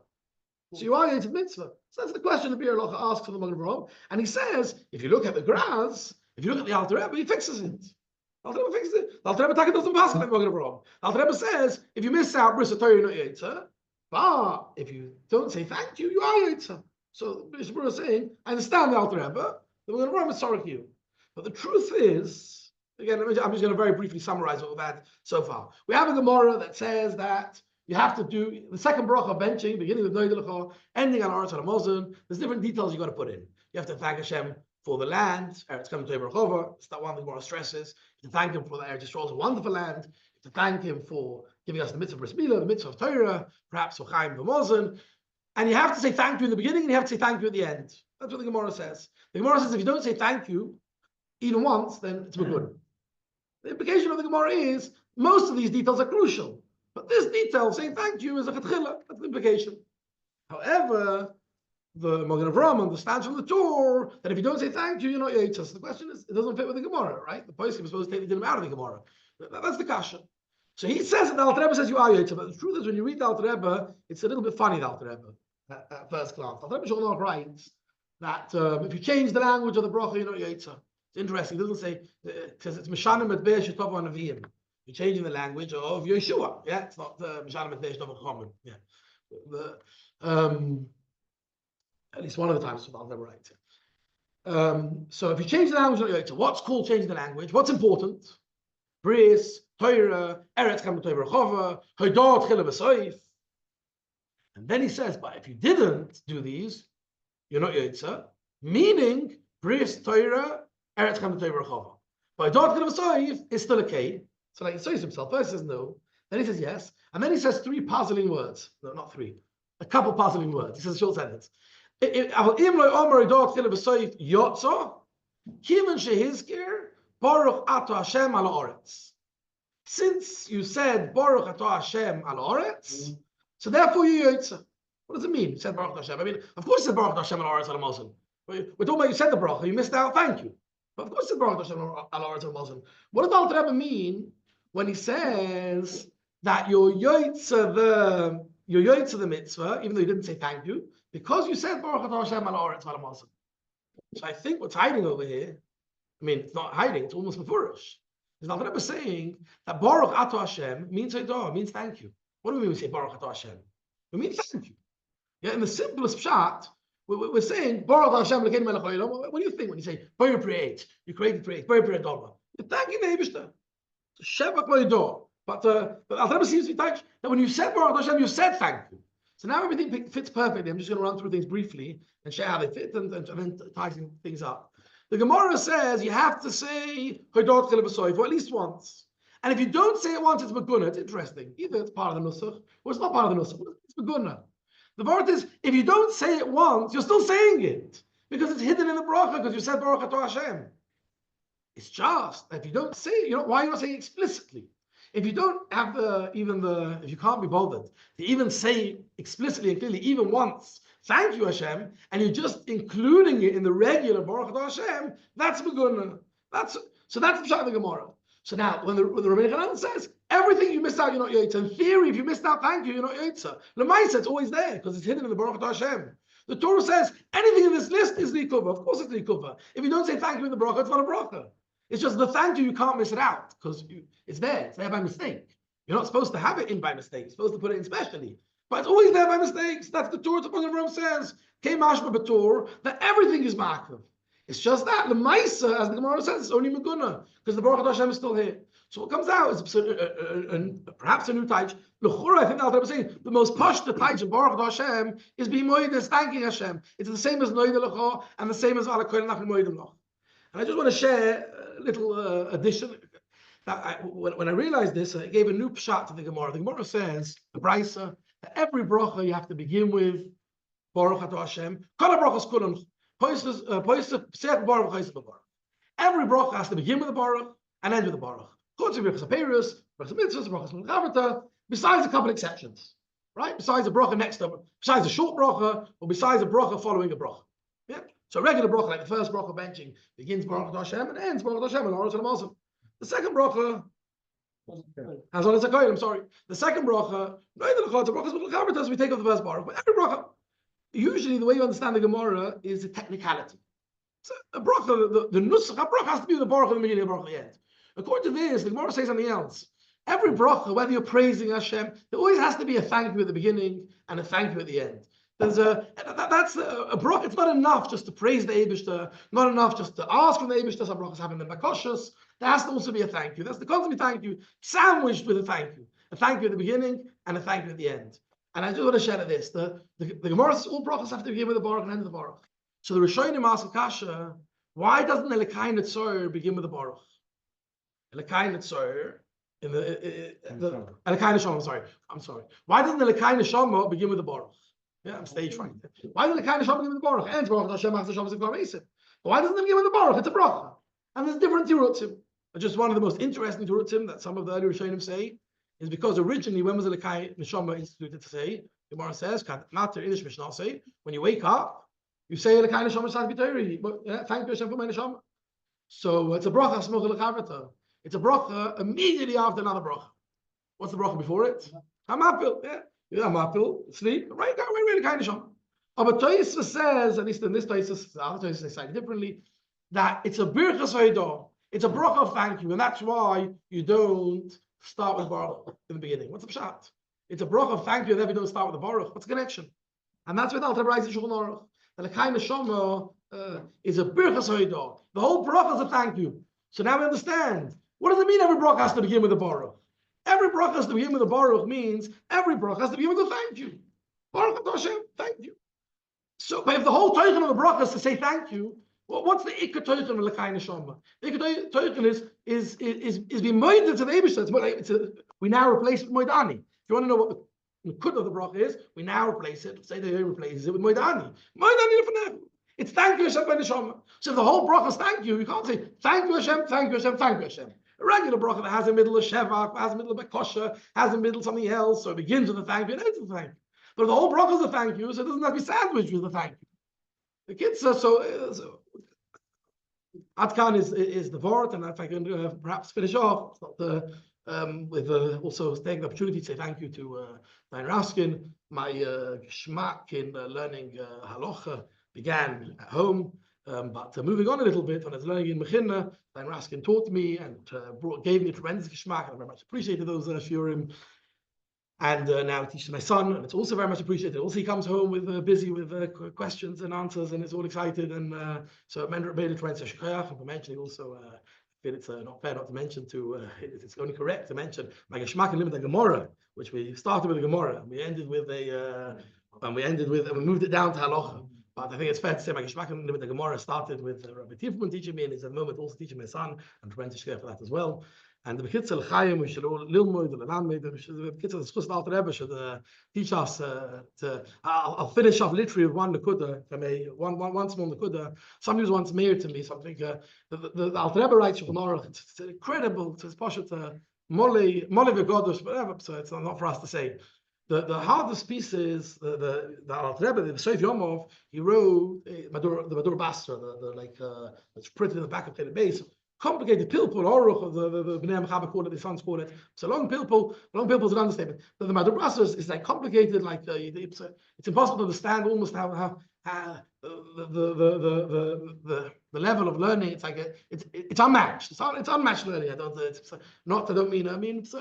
So you are Yotza mitzvah. So that's the question the Bir Halacha asks for the Magen Avraham. And he says, if you look at the Graz, if you look at the Alter Rebbe, he fixes it. The Alter Rebbe fixes it. The Alter Rebbe doesn't pass like Magen Avraham. The Alter Rebbe says, if you miss out Bris Torah, you're not Yotza. But if you don't say thank you, you are Yotza. So Bishop is saying, I understand the Alter Rebbe. The Magen Avraham is sorry for you. But the truth is, again, I'm just going to very briefly summarize what we've had so far. We have a Gemara that says that you have to do the second bracha benching, beginning with Noidel Lecha, ending on Aretz HaMazon. There's different details you got to put in. You have to thank Hashem for the land. Eretz coming to Eberachova. It's that one thing Gemara stresses. You have to thank him for the Eretz Yisrael's wonderful land. You have to thank him for giving us the mitzvah of Bris Milah, the mitzvah of Torah, perhaps for Chaim V'Mazon. And you have to say thank you in the beginning, and you have to say thank you at the end. That's what the Gemara says. The Gemara says if you don't say thank you even once, then it's good. The implication of the Gemara is most of these details are crucial. But this detail, saying thank you, is a chetchila. That's the implication. However, the Magen Avraham understands from the Torah that if you don't say thank you, you're not Yotza. So the question is, it doesn't fit with the Gemara, right? The poskim is supposed to take the dinim out of the Gemara. That's the kasha. So he says, and the Alter Rebbe says you are Yotza. But the truth is, when you read the Alter Rebbe, it's a little bit funny, the Alter Rebbe, at first glance. The Alter Rebbe Shulchan Aruch writes that if you change the language of the bracha, you're not Yotza. It's interesting. It doesn't say, it says it's Meshanim et Be'er Shetov Anaviyim. You're changing the language of Yeshua. Yeah, it's not Meshanim et Be'er Shetov Chomim. Yeah. At least one of the times I'll never write it. So if you change the language of Yeshua, what's called changing the language? What's important? Bris, Torah, Eretz Kam Torah Chova, Hodah Tchila V'Soif. And then he says, but if you didn't do these, you're not Yotza. Meaning, Bris, Torah, Eretz Kam Torah Chova. But Hodah Tchila V'Soif is still okay. So like he says himself, first he says no, then he says yes, and then he says three puzzling words. No, not three. A couple puzzling words. He says a short sentence. Since you said Baruch Atah Hashem al Oretz, so therefore you Yotza. What does it mean? You said Baruch Atah Hashem. I mean, of course you said Baruch Atah Hashem al Oretz al Mosem. We're talking about you said the bracha, you missed out, thank you. But of course you said Baruch Atah Hashem al Oretz al Mosem. What does the Alter Rebbe mean when he says that you're Yotza the mitzvah, even though you didn't say thank you, because you said Baruch Atah Hashem al Oretz al Mosem. So I think what's hiding over here, I mean, it's not hiding, it's almost mefurish. Is the Alter Rebbe saying that Baruch Atah Hashem means Hodah, means thank you. What do we mean when we say Baruch Atah Hashem? We mean thank you. Yeah, in the simplest pshat, we're saying Baruch Atah Hashem Elokeinu melech haolam. What do you think when you say Baruch you create, Baruch Adama? You're thanking the Eibishter. Shevach Hodah. But Alter Rebbe seems to be thankful that when you said Baruch Atah Hashem, you said thank you. So now everything fits perfectly. I'm just going to run through things briefly and share how they fit and then tighten things up. The Gemara says you have to say Hodah Tchila V'Soif for at least once. And if you don't say it once, it's Meguna. It's interesting. Either it's part of the Nusach or it's not part of the Nusach. It's Meguna. The word is, if you don't say it once, you're still saying it. Because it's hidden in the bracha, because you said Baruch Atah Hashem. It's just, if you don't say it, why are you not saying it explicitly? If you don't have if you can't be bothered to even say explicitly and clearly, even once, thank you Hashem, and you're just including it in the regular Baruch Atah Hashem, that's Meguna. That's the pshat of the Gemara. So now, when the Rabeinu Hanan says, everything you missed out, you're not Yotza. In theory, if you missed out, thank you, you're not Yotza. L'maisa, it's always there, because it's hidden in the Baruch Atah Hashem. The Torah says, anything in this list is Likuvah. Of course it's Likuvah. If you don't say thank you in the bracha, it's not a bracha. It's just the thank you can't miss it out, because it's there. It's there by mistake. You're not supposed to have it in by mistake. You're supposed to put it in specially. But it's always there by mistakes. That's the Torah. The Magen Avraham says, Mashma B'Tor, that everything is ma'akav. It's just that the Maisa, as the Gemara says, it's only Meguna, because the Baruch Atah Hashem is still here. So what comes out is perhaps a new taich. L'chura, I think the Alter Rebbe is saying the most pashta taich of Baruch Atah Hashem is being moedes, thanking Hashem. It's the same as Noida L'cha and the same as Alakoyin Nachim Moedim Loch. And I just want to share a little addition. That when I realized this, I gave a new pshat to the Gemara. The Gemara says, the Brisa, that every bracha you have to begin with Baruch Atah Hashem. Kol brachos kulam. Every bracha has to begin with the Baruch and end with the Baruch. Besides a couple exceptions, right? Besides a bracha next to, besides a short bracha, or besides a bracha following a bracha. Yeah. So a regular bracha, like the first bracha benching, begins Baruch Atah Hashem and ends Baruch Atah Hashem and Aretz HaMazon. The second bracha has on its Hazaken. I'm sorry. The second bracha, we take off the first Baruch, but every bracha usually the way you understand the Gemara is a technicality. So a bracha, the nusach, a bracha has to be the baruch at the beginning, the baruch at the end. According to this, the Gemara says something else. Every bracha, whether you're praising Hashem, there always has to be a thank you at the beginning and a thank you at the end. That's a bracha. It's not enough just to praise the Eibishter, not enough just to ask from the Eibishter. Some brachas happen in the Makoshas. There has to also be a thank you. That's the concept of thank you, sandwiched with a thank you. A thank you at the beginning and a thank you at the end. And I just want to share this. The Gemara says all brachas have to begin with the baruch and end with the baruch. So the Rishonim ask Kasha, why doesn't Elekai Netzor begin with the baruch? Elekai Netzor in the Elekai Neshama. I'm sorry. Why doesn't Elekai Neshama begin with the baruch? Yeah, I'm stage right. Why doesn't Elekai Neshama begin with the baruch? And baruch Hashem Hashem Zikvar. Why doesn't it begin with the baruch? It's a bracha, and there's different tirutzim. Just one of the most interesting tirutzim that some of the early Rishonim say is because originally, when was Elekai Neshama instituted to say? The Gemara says, "Matter Inish Mishnah say, when you wake up, you say Elekai Neshama Shad B'Torah. Thank you Hashem for my neshama." So it's a bracha smoch lechavata. It's a bracha immediately after another bracha. What's the bracha before it? Hamapil. Yeah, hamapil. Sleep. Right now, we're Elekai Neshama. But Teves says, at least in this Teves, the other Teves say slightly differently, that it's a birchas haidah. It's a bracha of thank you, and that's why you don't start with baruch in the beginning. What's the pshat? It's a bracha of thank you, and then you don't start with the baruch. What's the connection? And that's what Alter Rebbe writes in Shulchan Aruch. The Elekai Neshama is a birchas haidah. The whole bracha is a thank you. So now we understand. What does it mean every bracha has to begin with a baruch? Every bracha has to begin with a baruch means every bracha has to begin with a thank you. Baruch Hashem, thank you. So, but if the whole toichen of the bracha is to say thank you, well, what's the ikar toichen of Elekai Neshama? The ikar toichen is being moided to the Eibishter. We now replace it with moidani. If you want to know what the kud of the bracha is, we now replace it. Say they replaces it with moidani. Moidani lefanach. It's thank you Hashem by Neshama. So if the whole bracha is thank you can't say thank you Hashem, thank you Hashem, thank you Hashem. A regular bracha that has a middle of shevach, has a middle of bekosha, has a middle of something else, so it begins with a thank you and ends with a thank you. But the whole bracha is a thank you, so it doesn't have to be sandwiched with a thank you. The kids are so Adkan is the word, and if I can perhaps finish off with also taking the opportunity to say thank you to Dein Raskin. My geschmack in learning halacha began at home, but moving on a little bit, when I was learning in Mechinna, Dein Raskin taught me and gave me a tremendous geschmack, and I very much appreciated those shiurim. And now I teach to my son, and it's also very much appreciated. Also, he comes home with busy with questions and answers, and is all excited. And so Rabeinu tries to shkoyach, and mentioning also, I feel it's not fair not to mention it's only correct to mention my geschmack and limit the Gemara, which we started with the Gemara, and we ended with and we moved it down to halacha. But I think it's fair to say my geschmack and limit the Gemara started with Rabbi Tifman teaching me, and he's at the moment also teaching my son, and tremendous shkoyach for that as well. And the Bekitzel Chaim, we should all lilmoid, the Bekitzel Schus Alter Rebbe should teach us to. I'll finish off literally with one nekuda, if I may, one small nekuda. Somebody was once mayor to me something. The Alter Rebbe writes Shulchan Aruch. It's incredible. It's poshet mole v'godos, whatever. So it's not for us to say. The hardest piece is the Alter Rebbe, the Soif Yomov. He wrote the Madur Basra, it's printed in the back of the base. Complicated pilpul oruch of the Bnei Mechaber call it, the sons call it. So long pilpul is an understatement. The Madur Basra is like complicated, like it's impossible to understand almost how the level of learning. It's like it's unmatched. It's unmatched learning. I don't mean it's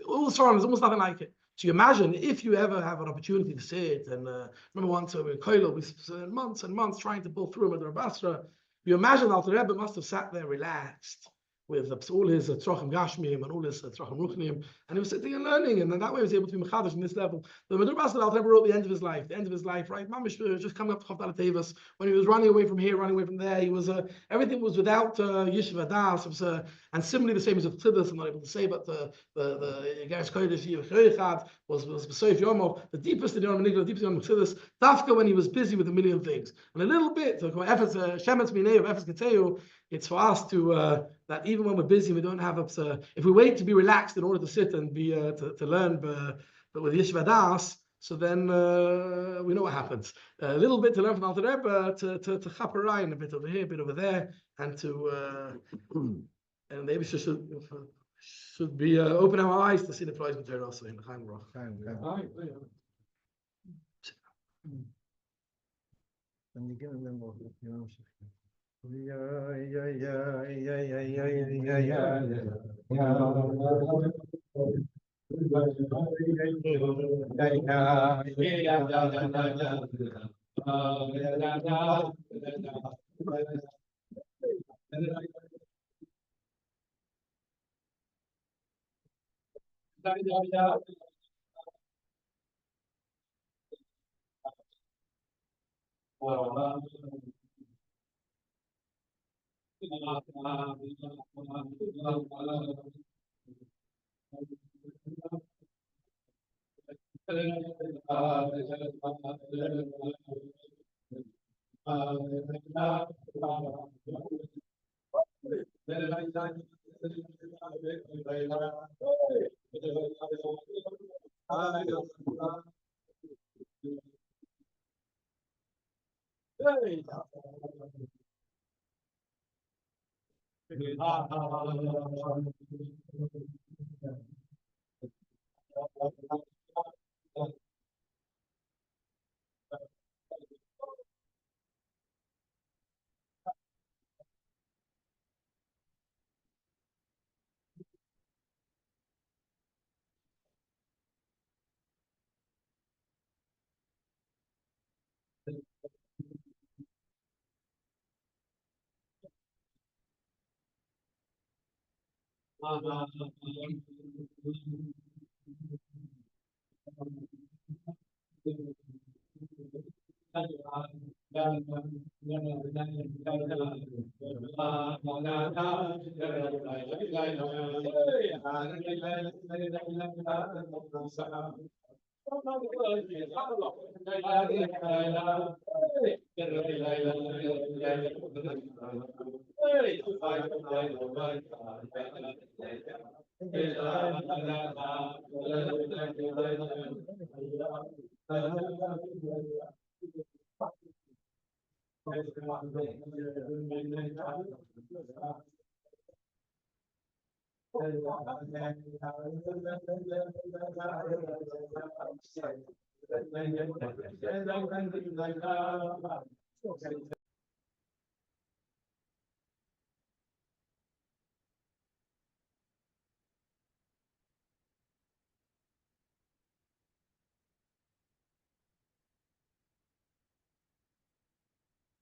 all strong. There's almost nothing like it. So you imagine if you ever have an opportunity to sit and remember once we in Koilo, we spent months and months trying to pull through Madur Basra. You imagine Alter Rebbe must have sat there relaxed with all his Tzrochim Gashmim and all his Tzrochim Ruchnim, and he was sitting and learning, and then that way he was able to be Mechadish in this level. The Madur Basra Alter Rebbe wrote the end of his life, right? Mamish just coming up to Chavdal Teves, when he was running away from here, running away from there, he was everything was without Yeshiva Das. And similarly the same as with Teves, I'm not able to say, but the Geras Kodesh Yichad was B'Soif Yomov, the deepest in Yom Nigla, the deepest in Yom Teves, Dafka when he was busy with a million things, and a little bit of Shemetz Minei of Efes Keteu. It's for us to that even when we're busy, we don't have if we wait to be relaxed in order to sit and be to learn, but with Yeshiva Das, so then we know what happens. A little bit to learn from Alter Rebbe, to chaperai, a bit over here, a bit over there, and to and maybe should be open our eyes to see the prize material also in the Chaim Roch.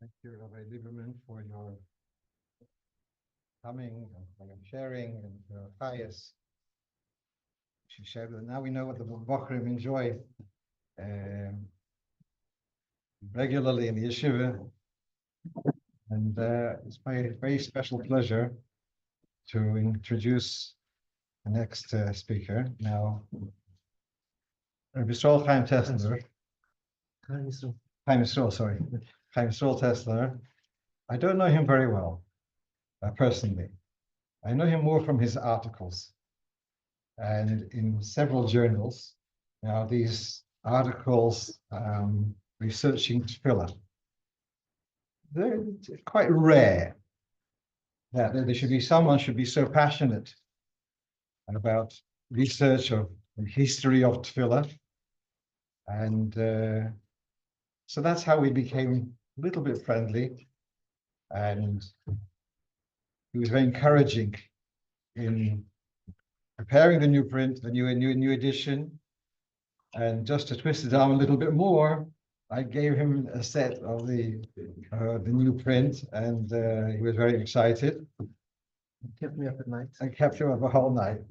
Thank you, Rabbi Lieberman, for your coming and for your sharing and your chayas. Now we know what the Bochrim enjoy regularly in the yeshiva, and it's my very special pleasure to introduce the next speaker. Now, Rabbi Yisrael Chaim Tessler. Chaim Yisrael, sorry. Chaim Yisrael Tessler. I don't know him very well, personally. I know him more from his articles and in several journals. Now, these articles researching tefillah, they're quite rare that there should be someone should be so passionate about research of the history of tefillah. And so that's how we became a little bit friendly. And he was very encouraging in preparing the new print, the new edition. And just to twist it arm a little bit more, I gave him a set of the new print, and he was very excited. Kept me up at night. And kept him up the whole night.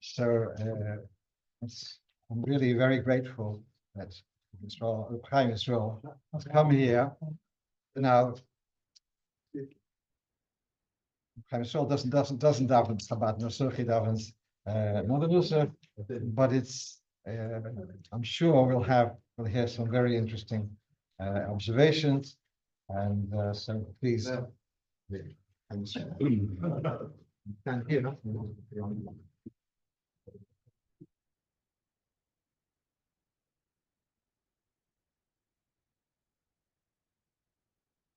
So I'm really very grateful that Chaim Yisrael has come here. Now, Chaim Yisrael doesn't daven Chabad Nusach, davens another Nusach, but it's I'm sure we'll hear some very interesting observations, and so please. Stand here.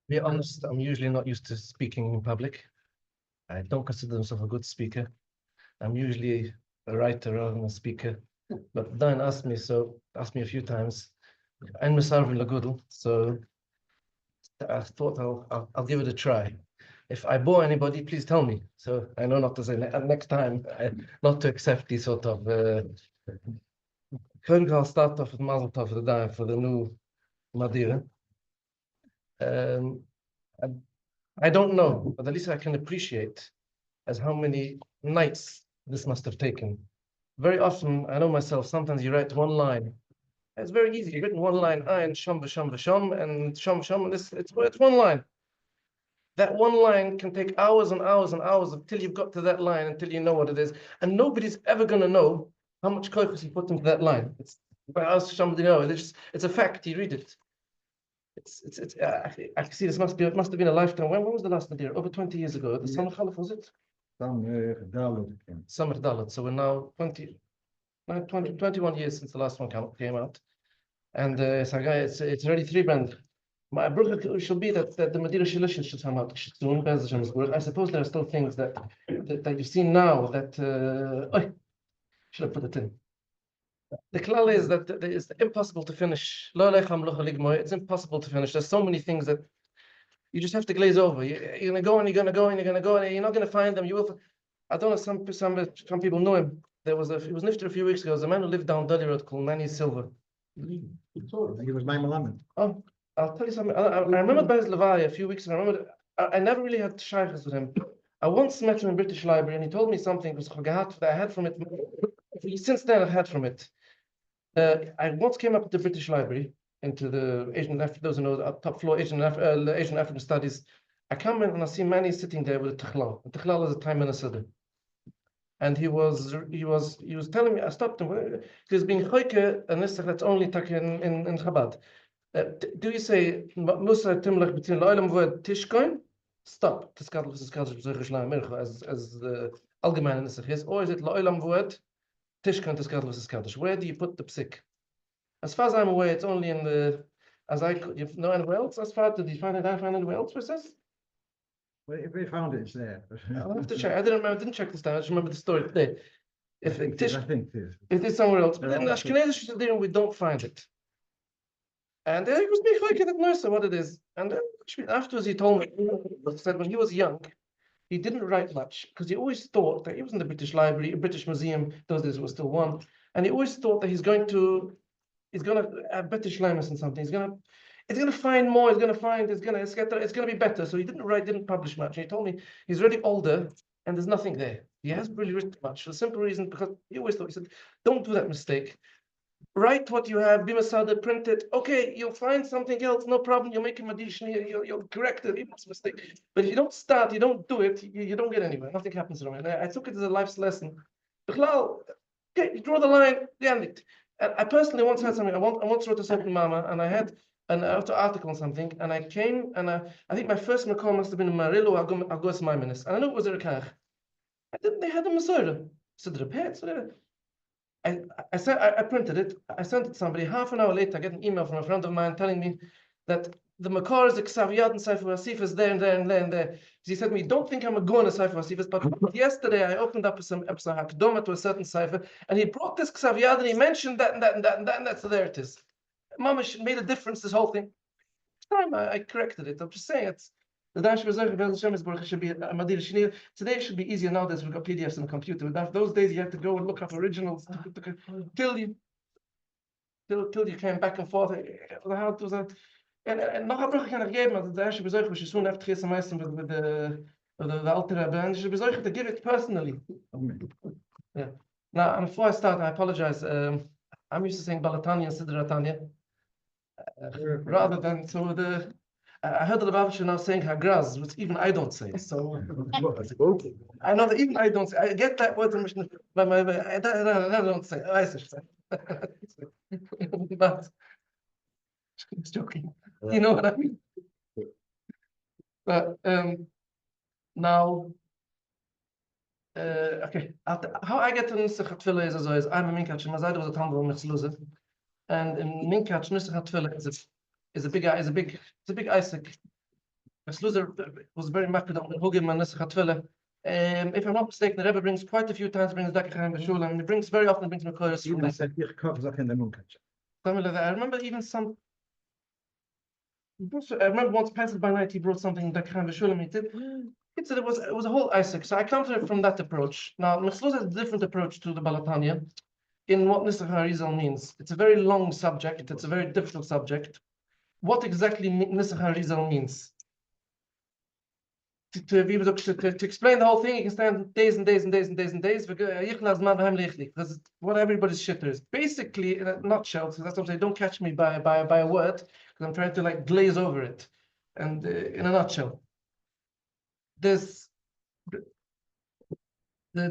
Be honest, I'm usually not used to speaking in public. I don't consider myself a good speaker. I'm usually a writer rather than a speaker. But Dan asked me a few times. I'm Misarvin Lagudel, so that I thought I'll give it a try. If I bore anybody, please tell me. So I know not to say next time, not to accept these sort of. I'll start off with Mazel Tov for the new Madeira. I don't know, but at least I can appreciate as how many nights this must have taken. Very often, I know myself, sometimes you write one line. It's very easy. You've written one line, Ein, Shom, V'Shom, V'Shom, and Shom, Shom, and it's one line. That one line can take hours and hours and hours until you've got to that line, until you know what it is. And nobody's ever going to know how much koichus he put into that line. It's ask somebody know. It's a fact. You read it. I can see this it must have been a lifetime. When was the last Nadir? Over 20 years ago. The Summer Khalif, was it? Summer Dalit. So we're now 21 years since the last one came out. And it's already 3 brand. My brother should be that the Madeira Shalish should come out soon. I suppose there are still things that you've seen now that should have put it in. The klal is that it's impossible to finish. It's impossible to finish. There's so many things that you just have to glaze over. You're gonna go and you're gonna go and you're gonna go and you're not gonna find them. You will. I don't know. Some people know him. He was nifter a few weeks ago. There's a man who lived down Dudley Road called Manny Silver. He was my Malamed. Oh, I'll tell you something. I remember by his Levaya a few weeks ago. I never really had shaykhs with him. I once met him in British Library and he told me something was that I had from it. Since then, I've had from it. I once came up to the British Library into the Asian African, those who know the top floor Asian African studies. I come in and I see Manny sitting there with a Techlal. The Techlal is a time minister. And he was telling me, I stopped him. He's being choike and this that's only in Chabad. Do you say Musa Timlach between Loilam word Tishkoin? Stop. As the allgemeine Nissach is, or is it Loilam word Tishkoin Tiskadl Tiskadish? Where do you put the psik? As far as I'm aware, it's only in the you know anywhere else. As far did you find it? I find anywhere else where it says? Well, if we found it, it's there. I'll have to check. I didn't check this down. I just remember the story today. I think it is somewhere else, but in Ashkenazi Sidur we don't find it. And he was being like that nurse what it is. And afterwards he told me, he said when he was young, he didn't write much because he always thought that he was in the British Library, British Museum. Those days was still one, and he always thought that he's going to have British Limus and something. He's gonna find more. It's gonna be better. So he didn't publish much. And he told me he's already older and there's nothing there. He hasn't really written much for the simple reason because he always thought, he said, don't do that mistake. Write what you have, be masada, print it. Okay, you'll find something else, no problem. You'll make a addition, you'll correct it. It's a mistake. But if you don't start, you don't do it, you don't get anywhere. Nothing happens to him. I took it as a life's lesson. Okay, you draw the line, the end. And I personally once had something. I once wrote a certain mama, and I had an article on something, and I came, and I think my first makom must have been in Marilu Agos Maimenis. And I knew it was a Rekach. They had a Masorah. So the repaired. I printed it. I sent it to somebody. Half an hour later, I get an email from a friend of mine telling me that the Makar is the Ksaviyad and Sefer Asif is there and there and there and there. He said to me, don't think I'm a goon of Sefer Asif, but yesterday I opened up some episode Hakdoma to a certain Sefer, and he brought this Ksaviyad and he mentioned that and that and that and that, and that, so there it is. Mama made a difference, this whole thing. Time I corrected it. I'm just saying it's the Dash should be a Madeira Shnir. Today it should be easier nowadays. We've got PDFs on the computer. But those days you had to go and look up originals till you came back and forth. How it was that? And noch a Brüche kann ich geben, also der erste Besuch, was ich soon after his semester with the alter Rebbe, and the Besuch to give it personally. Yeah. Now, and before I start, I apologize. I'm used to saying Balatanya and Sidur rather than I heard the Lubavitcher now saying Hagraz, which even I don't say. So I know that even I don't say. I get that word in Mishnah, but I don't say. I say. But I'm joking. You know what I mean? But now, okay. How I get to Nisach Tefillah is I'm a Minkach. My side was a Tambo Mitzluze, and in Minkach Nisach Tefillah is a big Isaac. Mitzluze was very maked on Hugim and Nisach Tefillah. If I'm not mistaken, the Rebbe brings quite a few times brings Dakachayim B'Shul, and he brings very often brings Mekoros from that. I remember even some. I remember once passing by night, he brought something that kind of showed me. It said it was a whole Isaac. So I come to it from that approach. Now, Mechlos has a different approach to the Balatanya in what Nisach Harizal means. It's a very long subject. It's a very difficult subject. What exactly Nisach Harizal means? To be able to explain the whole thing, you can stand days and days and days and days and days. Because what everybody's shitter is. Basically, in a nutshell, so that's what I'm saying. Don't catch me by a word, because I'm trying to like glaze over it. And in a nutshell, there's the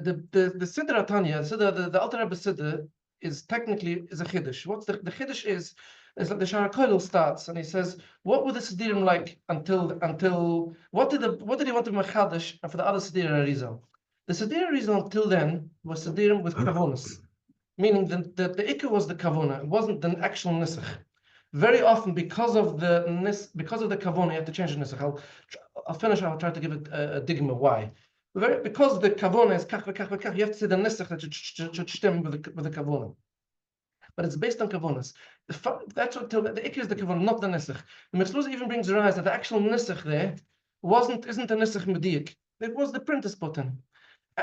Sidur Atanya, the Alter Rebbe Sidur is technically a chiddush. What's the chiddush is that the Shara Koilel starts and he says, what were the Sidurim like until what did he want to machadash and for the other Sidur Arizal? The Sidur Arizal until then was Sidurim with kavonas, meaning that the Ikka was the kavona, it wasn't the actual nisach. Very often, because of the kavona, you have to change the nisach. I'll finish. I'll try to give it a digma why. Because the kavona is kach v'kach v'kach, you have to say the nisach that should stem with the kavona. But it's based on kavonas. That's what the ikka is the kavona, not the nisach. The Mechlos even brings the rise that the actual nisach there isn't a nisach mediyik. It was the printer's button.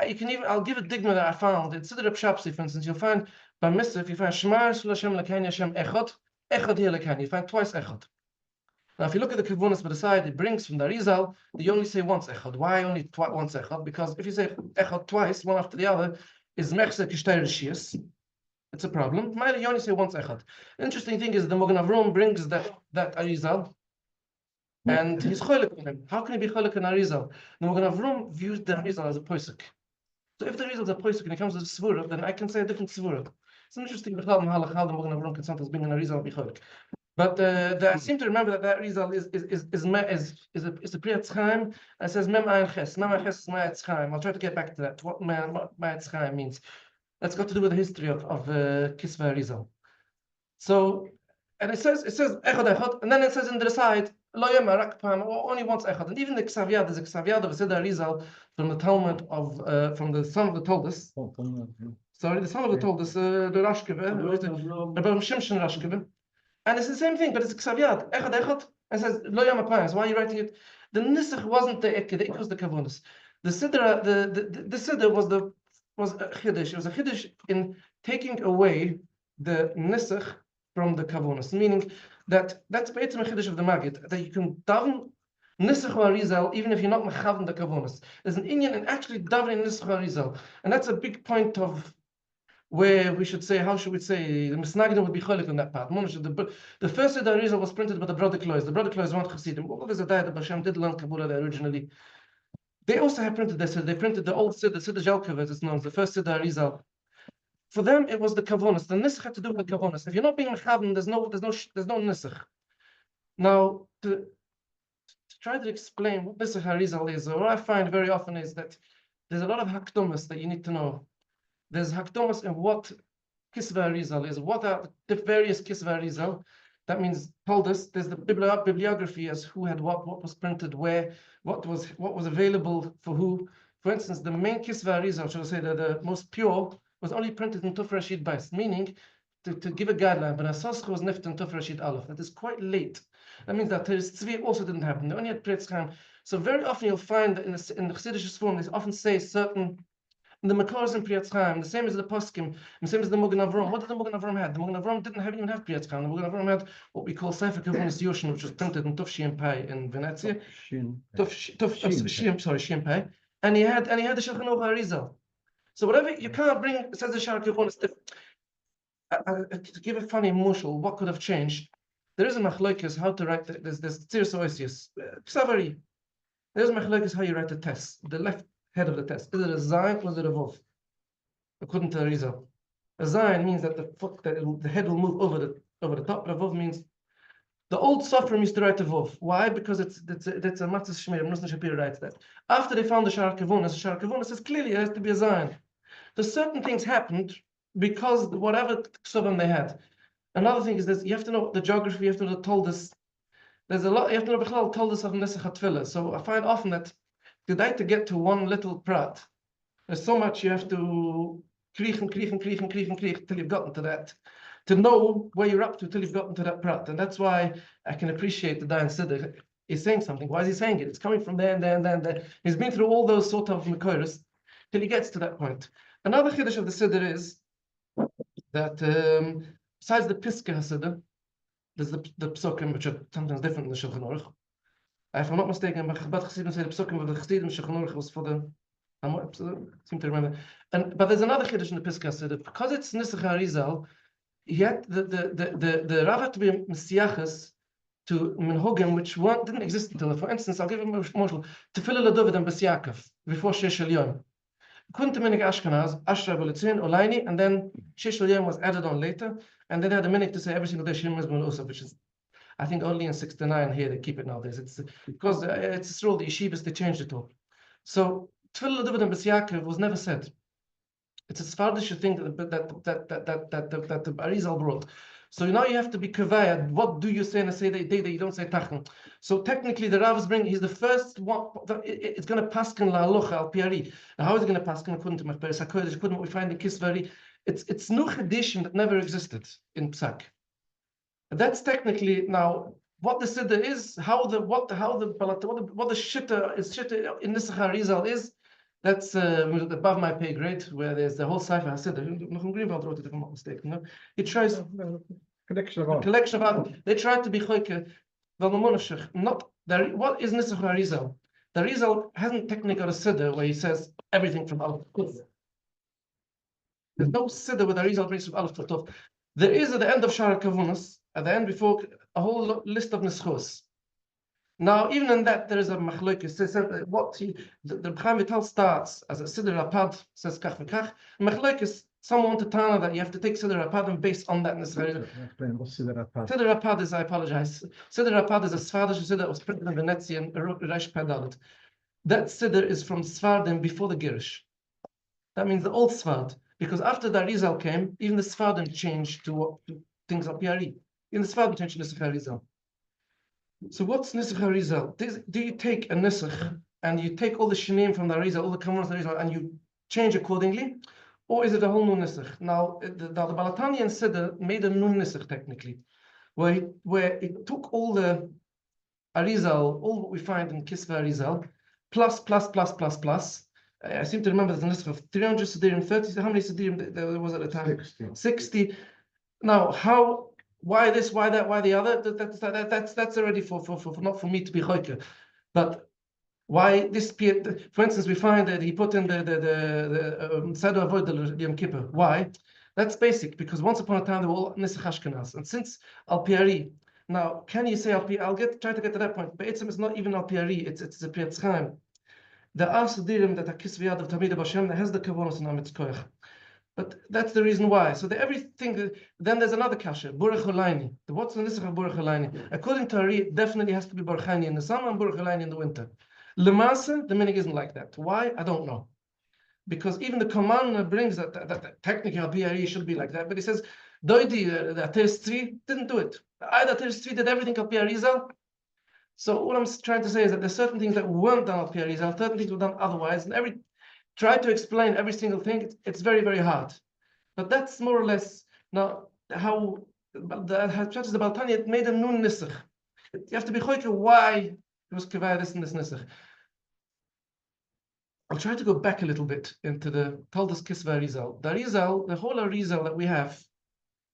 You can even, I'll give a digma that I found. It's Sidur Shapsi, for instance. You'll find by Misr, you find Shema Yisrael Hashem Lekani Hashem Echad, Echad here Lekani. You find twice Echad. Now, if you look at the Kavunas by the side, it brings from the Arizal, you only say once Echad. Why only once Echad? Because if you say Echad twice, one after the other, is Mechse Kishtayr Shias. It's a problem. You only say once Echad. Interesting thing is the Mogen Avrom brings that Arizal, and he's cholik on him. How can he be cholik on Arizal? The Mogen Avrom views the Arizal as a posuk. So if the Arizal is a posuk and it comes to the Svura, then I can say a different Svura. It's interesting how the Mogen Avrom can sometimes bring an Arizal and be cholik. But I seem to remember that Arizal is a Priyat Chaim. It says Mem Ayin Ches. Mem Ayin Ches is Ma'at Chaim. I'll try to get back to that. What Ma'at Chaim means. That's got to do with the history of Kisva Arizal. So, and it says Echad Echad, and then it says in the side Lo Yema Rak Pam, only once Echad. And even the Ksaviyad, there's a Ksaviyad of Sidur Arizal from the Talmud from the son of the Toldus. Sorry, the son of the Toldus, the Rashkeve, Rabbi Shimshon Rashkeve. And it's the same thing, but it's Ksaviyad. Echad Echad, and it says Lo Yema Pam. So why are you writing it? The Nisach wasn't the Ikka was the Kavunas. The Sidur, the Sidur was a chiddush. It was a chiddush in taking away the nisach from the kavunas, meaning that's basically a chiddush of the Maggid, that you can daven nisach Arizal even if you're not mechaven the kavunas. There's an inyan in actually davening nisach Arizal, and that's a big point of where we should say, how should we say, the Misnagdim would be cholik on that part. The first Sidur Arizal was printed by the brother Klois. The brother Klois weren't Chassidim. Well, there's a day that Hashem did learn Kabbalah there originally. They also have printed this. So they printed the old Sidur Jalkov, as it's known, the first Sidur Arizal. For them, it was the kavonas. The nisach had to do with the kavonas. If you're not being mechaven, there's no nisach. Now, to try to explain what nisach Harizal is, or what I find very often is that there's a lot of hakdomas that you need to know. There's hakdomas in what Kisva Harizal is. What are the various Kisva Harizal? That means told us there's the bibliography as who had what was printed where, what was available for who. For instance, the main Kisva Harizal, should I say that the most pure, was only printed in Tuf Rashid Bais, meaning to give a guideline, but Asascha was nift in Tuf Rashid Aleph. That is quite late. That means that Teres Tzvi also didn't happen. They only had Priyat Chaim. So very often you'll find that in the Chassidish form, they often say certain, in the Makars and Priyat Chaim, the same as the Poskim, the same as the Mogen Avrom. What did the Mogen Avrom have? The Mogen Avrom didn't even have Priyat Chaim. The Mogen Avrom had what we call Sefer Kavunas Yoshin, which was printed in Tuf Shim Pai in Venezia. Shim Pai. And he had the Shulchan Aruch Arizal. So whatever you can't bring, says the Shara Kavunas. To give a funny mushal, what could have changed? There is a machlokes how to write. There's Tziris Oisius, Ksavari. There's a machlokes how you write the test. The left head of the test. Is it a zayin or is it a vov? According to the Arizal, a zayin means that the head will move over the top. A vov means the old Sofrim used to write a vov. Why? Because it's a matzah shmeir. Muslim Shapir writes that. After they found the Shara Kavunas says clearly it has to be a zayin. The certain things happened because whatever ksubim they had. Another thing is this: you have to know the geography. You have to know the toldus. There's a lot. You have to know the toldus of Nesach HaTfilah. So I find often that to get to one little prat, there's so much you have to kriegen till you've gotten to that. to know where you're up to till you've gotten to that prat. And that's why I can appreciate the Dayan Sidur is saying something. Why is he saying it? It's coming from there and there and there and there. He's been through all those sort of Mekoros till he gets to that point. Another Chiddush of the Sidur is that besides the Piska Hasidah, there's the Psukim, which are sometimes different in the Shulchan Aruch. If I'm not mistaken, but Chabad Chassidim say the Psukim of the Chassidim Shulchan Aruch was for the. I seem to remember. But there's another Chiddush in the Piska Hasidah, because it's Nisach Arizal. Yet the Rav had to be Messiachas to Minhogim, which didn't exist until. For instance, I'll give him a model. Tefillah LaDavid and B'Yakov before Sheish Elyon. Couldn't minig Ashkenaz, Ashra Belitzin, Olaini, and then Sheish Elyon was added on later, and then they had a minig to say every single day Shim Mizmun Usaf, which is, I think, only in 69 here they keep it nowadays. It's because it's through the yeshivas they changed it all. So Tefillah LaDavid and B'Yakov was never said. It's a Sephardic thing that the Arizal brought. So now you have to be kavayad. What do you say in a day that you don't say tachon? So technically, the Rav is bringing. He's the first one. It's going to paskin la alocha al piari. Now, how is it going to paskin according to Machperes Hakodesh? According to what we find in Kisvari, it's new tradition that never existed in Psak. That's technically now what the Siddur is. How the shitta is shitta in Nisach Arizal is. That's above my pay grade, where there's the whole Sefer Hasidah. Nachum Greenwald wrote it, if I'm not mistaken. No? He tries Collection of a art. collection of art. They try to be choike. Not there. What is Nisach Arizal? The Arizal hasn't technically got a Siddur where he says everything from Aleph to Tov. There's no Siddur where the Arizal brings from Aleph to Tov. There is at the end of Shara Kavunas, at the end before a whole list of Nischos. Now, even in that, there is a machlokes. The Chaim Vital starts as a Sidur Rapad, says kach v'kach. Machlokes, someone to Tana that you have to take Sidur Rapad and based on that necessarily. Explain what's Sidur Rapad. Sidur Rapad is, I apologize. Sidur Rapad is a Sephardic Sidur that was printed in Venezia and Reish Pedalit. That Sidur is from Sfardim before the Girish. That means the old Sfard. Because after the Arizal came, even the Sfardim changed to things of Piari. Even the Sfardim changed to Nisach Arizal. So what's Nisach Arizal? Do you take a Nisach and you take all the Shinim from the Arizal, all the Kavanahs of the Arizal, and you change accordingly? Or is it a whole new Nisach? Now, the Balatani and Sidur made a new Nisach technically, where it took all the Arizal, all what we find in Kisva Arizal, plus. I seem to remember there's a Nisach of 300 Sidirim, 30, how many Sidirim there was at the time? 60. Now, why this, why that, why the other? That's already for not for me to be choker. But why this? For instance, we find that he put in the Sidur avoid the Yom Kippur. Why? That's basic because once upon a time they were all Nisach Ashkenaz, and since Al Piari. Now, can you say Al Piari? Try to get to that point. But it's not even Al Piari. It's a Pietz Chaim. There are Sidirim that are Kisviyad of Tamid Hashem that has the Kavonos in Amitz Koyach. But that's the reason why. So everything. Then there's another kasha, Burach Holaini. What's the Nisach of Burach Holaini? According to Ari, it definitely has to be Burach Holaini in the summer and Burach Holaini in the winter. Lemasa, the minig isn't like that. Why? I don't know. Because even the command brings that technically BRE should be like that. But he says, Doidi, the Teves 3 didn't do it. Either Teves 3 did everything of Arizal. So what I'm trying to say is that there's certain things that weren't done of Arizal, certain things were done otherwise, and try to explain every single thing. It's very, very hard. But that's more or less now how the churches of Baltani it made a nun nisach. You have to be choike why it was kavaya this and this nisach. I'll try to go back a little bit into the Taldas Kisva Arizal. The whole Arizal that we have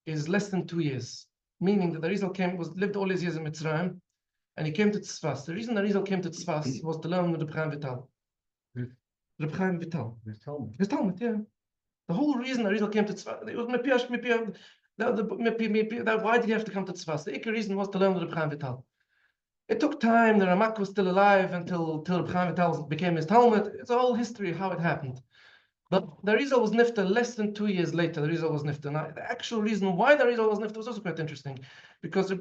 is less than 2 years, meaning that the Arizal lived all his years in Mitzrayim, and he came to Tzfas. The reason the Arizal came to Tzfas was to learn with the Chaim Vital. Reb Chaim Vital. His Talmud, yeah. The whole reason Arizal came to Tzfas, it was why did he have to come to Tzfas? The Iker reason was to learn with Reb Chaim Vital. It took time. The Ramak was still alive until Reb Chaim Vital became his Talmud. It's a whole history of how it happened. But the Arizal was nifta less than 2 years later. The Arizal was nifta. Now, the actual reason why the Arizal was nifta was also quite interesting, because the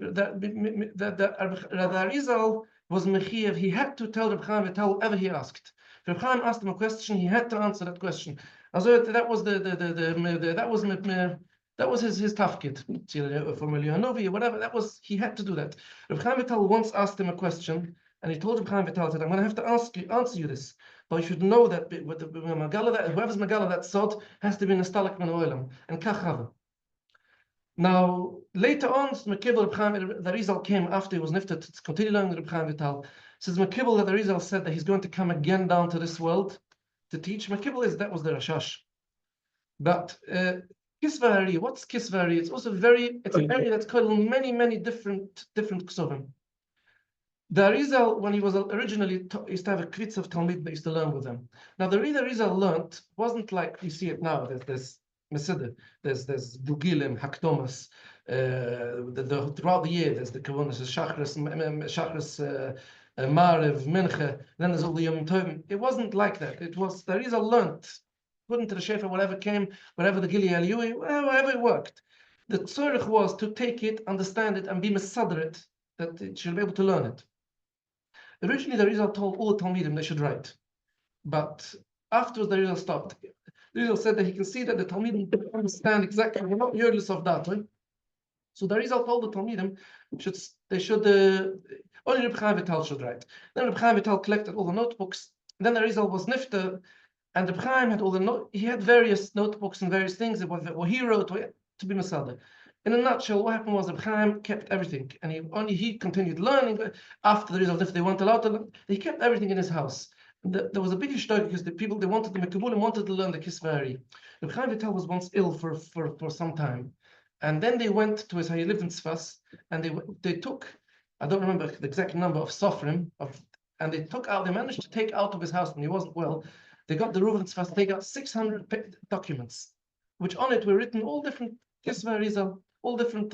Arizal was mechiyev. He had to tell Reb Chaim Vital whatever he asked. If Reb Chaim asked him a question, he had to answer that question. Also, that was that was his tafkid from Elianovi or whatever. He had to do that. Reb Chaim Vital once asked him a question, and he told Reb Chaim Vital, "I'm going to have to answer you this. But you should know that with the Megala, whoever's Megala that sod has to be Nastalik min Oilam and Kachava." Now, later on, Mekibel the Rizal came after he was nifted to continue learning the Reb Chaim Vital. Says Mekibel that the Rizal said that he's going to come again down to this world to teach. Mekibel is that was the Rashash. But Kisvari, what's Kisvari? It's also it's an area that's called many different ksuvim. The Rizal, when he was originally used to have a kvitz of Talmud that used to learn with him. Now the Rizal learned wasn't like you see it now. There's Sidur, there's Bugilim, Haktomas. Throughout the year, there's the Kavonas, Shachris, Marev, Mincha. Then there's all the Yom Tovim. It wasn't like that. It was the Rizal learned. According to the Shefer, whatever came, whatever the Gili Aliyui, wherever it worked. The tzorich was to take it, understand it, and be mesadret, that it should be able to learn it. Originally, the Rizal told all the Talmidim they should write. But afterwards, the Rizal stopped. The Rizal said that he can see that the Talmidim don't understand exactly, they're not yearless of that. Right? So the Rizal told the Talmidim only Reb Chaim Vital should write. Then Reb Chaim Vital collected all the notebooks. Then the Rizal was nifter, and Reb Chaim had he had various notebooks and various things that what he wrote to be Masada. In a nutshell, what happened was Reb Chaim kept everything, and he continued learning after the Rizal. If they weren't allowed to learn, he kept everything in his house. There was a big story because the Mekabulim wanted to learn the Kisvari. Reb Chaim Vital was once ill for some time, and then they went to he lived in Tzfas, and they took, I don't remember the exact number of sofrim and they managed to take out of his house when he wasn't well. They got the Reuven Tzfas, they got 600 documents, which on it were written all different Kisvari, all different.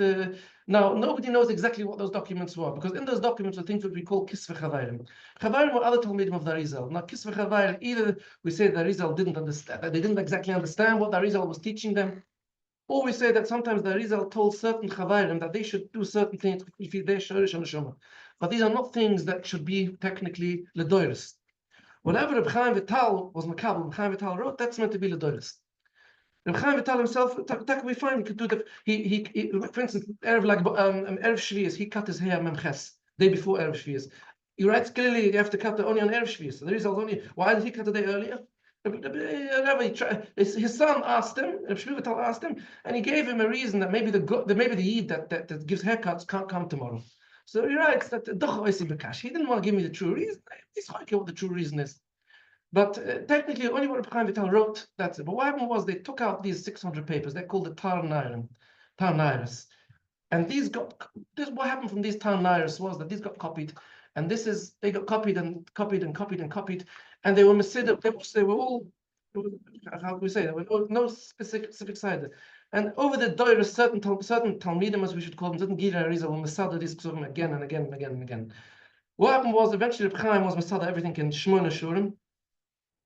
Now, nobody knows exactly what those documents were, because in those documents are things that we call Kisve Chavayrim. Chavayrim were other Talmidim of the Rizal. Now, Kisve Chavayrim, either we say the Rizal didn't understand, they didn't exactly understand what the Rizal was teaching them, or we say that sometimes the Rizal told certain Chavayrim that they should do certain things if they shorish and neshama. But these are not things that should be technically ledoiris. Whatever Reb Chaim Vital was makabel, Reb Chaim Vital wrote, that's meant to be ledoiris. Reb Chaim Vital himself, we find he could do that. He for instance, Erev Shvius, he cut his hair Memches, day before Erev Shvius. He writes clearly you have to cut it only on Erev Shvius. The result only, why did he cut the day earlier? His son asked him, Reb Shvi Vital asked him, and he gave him a reason that maybe the Yid that gives haircuts can't come tomorrow. So he writes that he didn't want to give me the true reason. He's not what the true reason is. But technically, only what Reb Chaim Vital wrote, that's it. But what happened was they took out these 600 papers. They're called the Tar Nairis. And what happened from these Tar Nairis was that these got copied. And they got copied and copied and copied and copied. And they were Mesidah. They were all, how can we say, there were no specific side. And over the Doir, certain Talmidim, as we should call them, certain Gira Rizal, were Masada these Ksuvim again and again and again and again. What happened was eventually Reb Chaim was Masada everything in Shmona Shurim,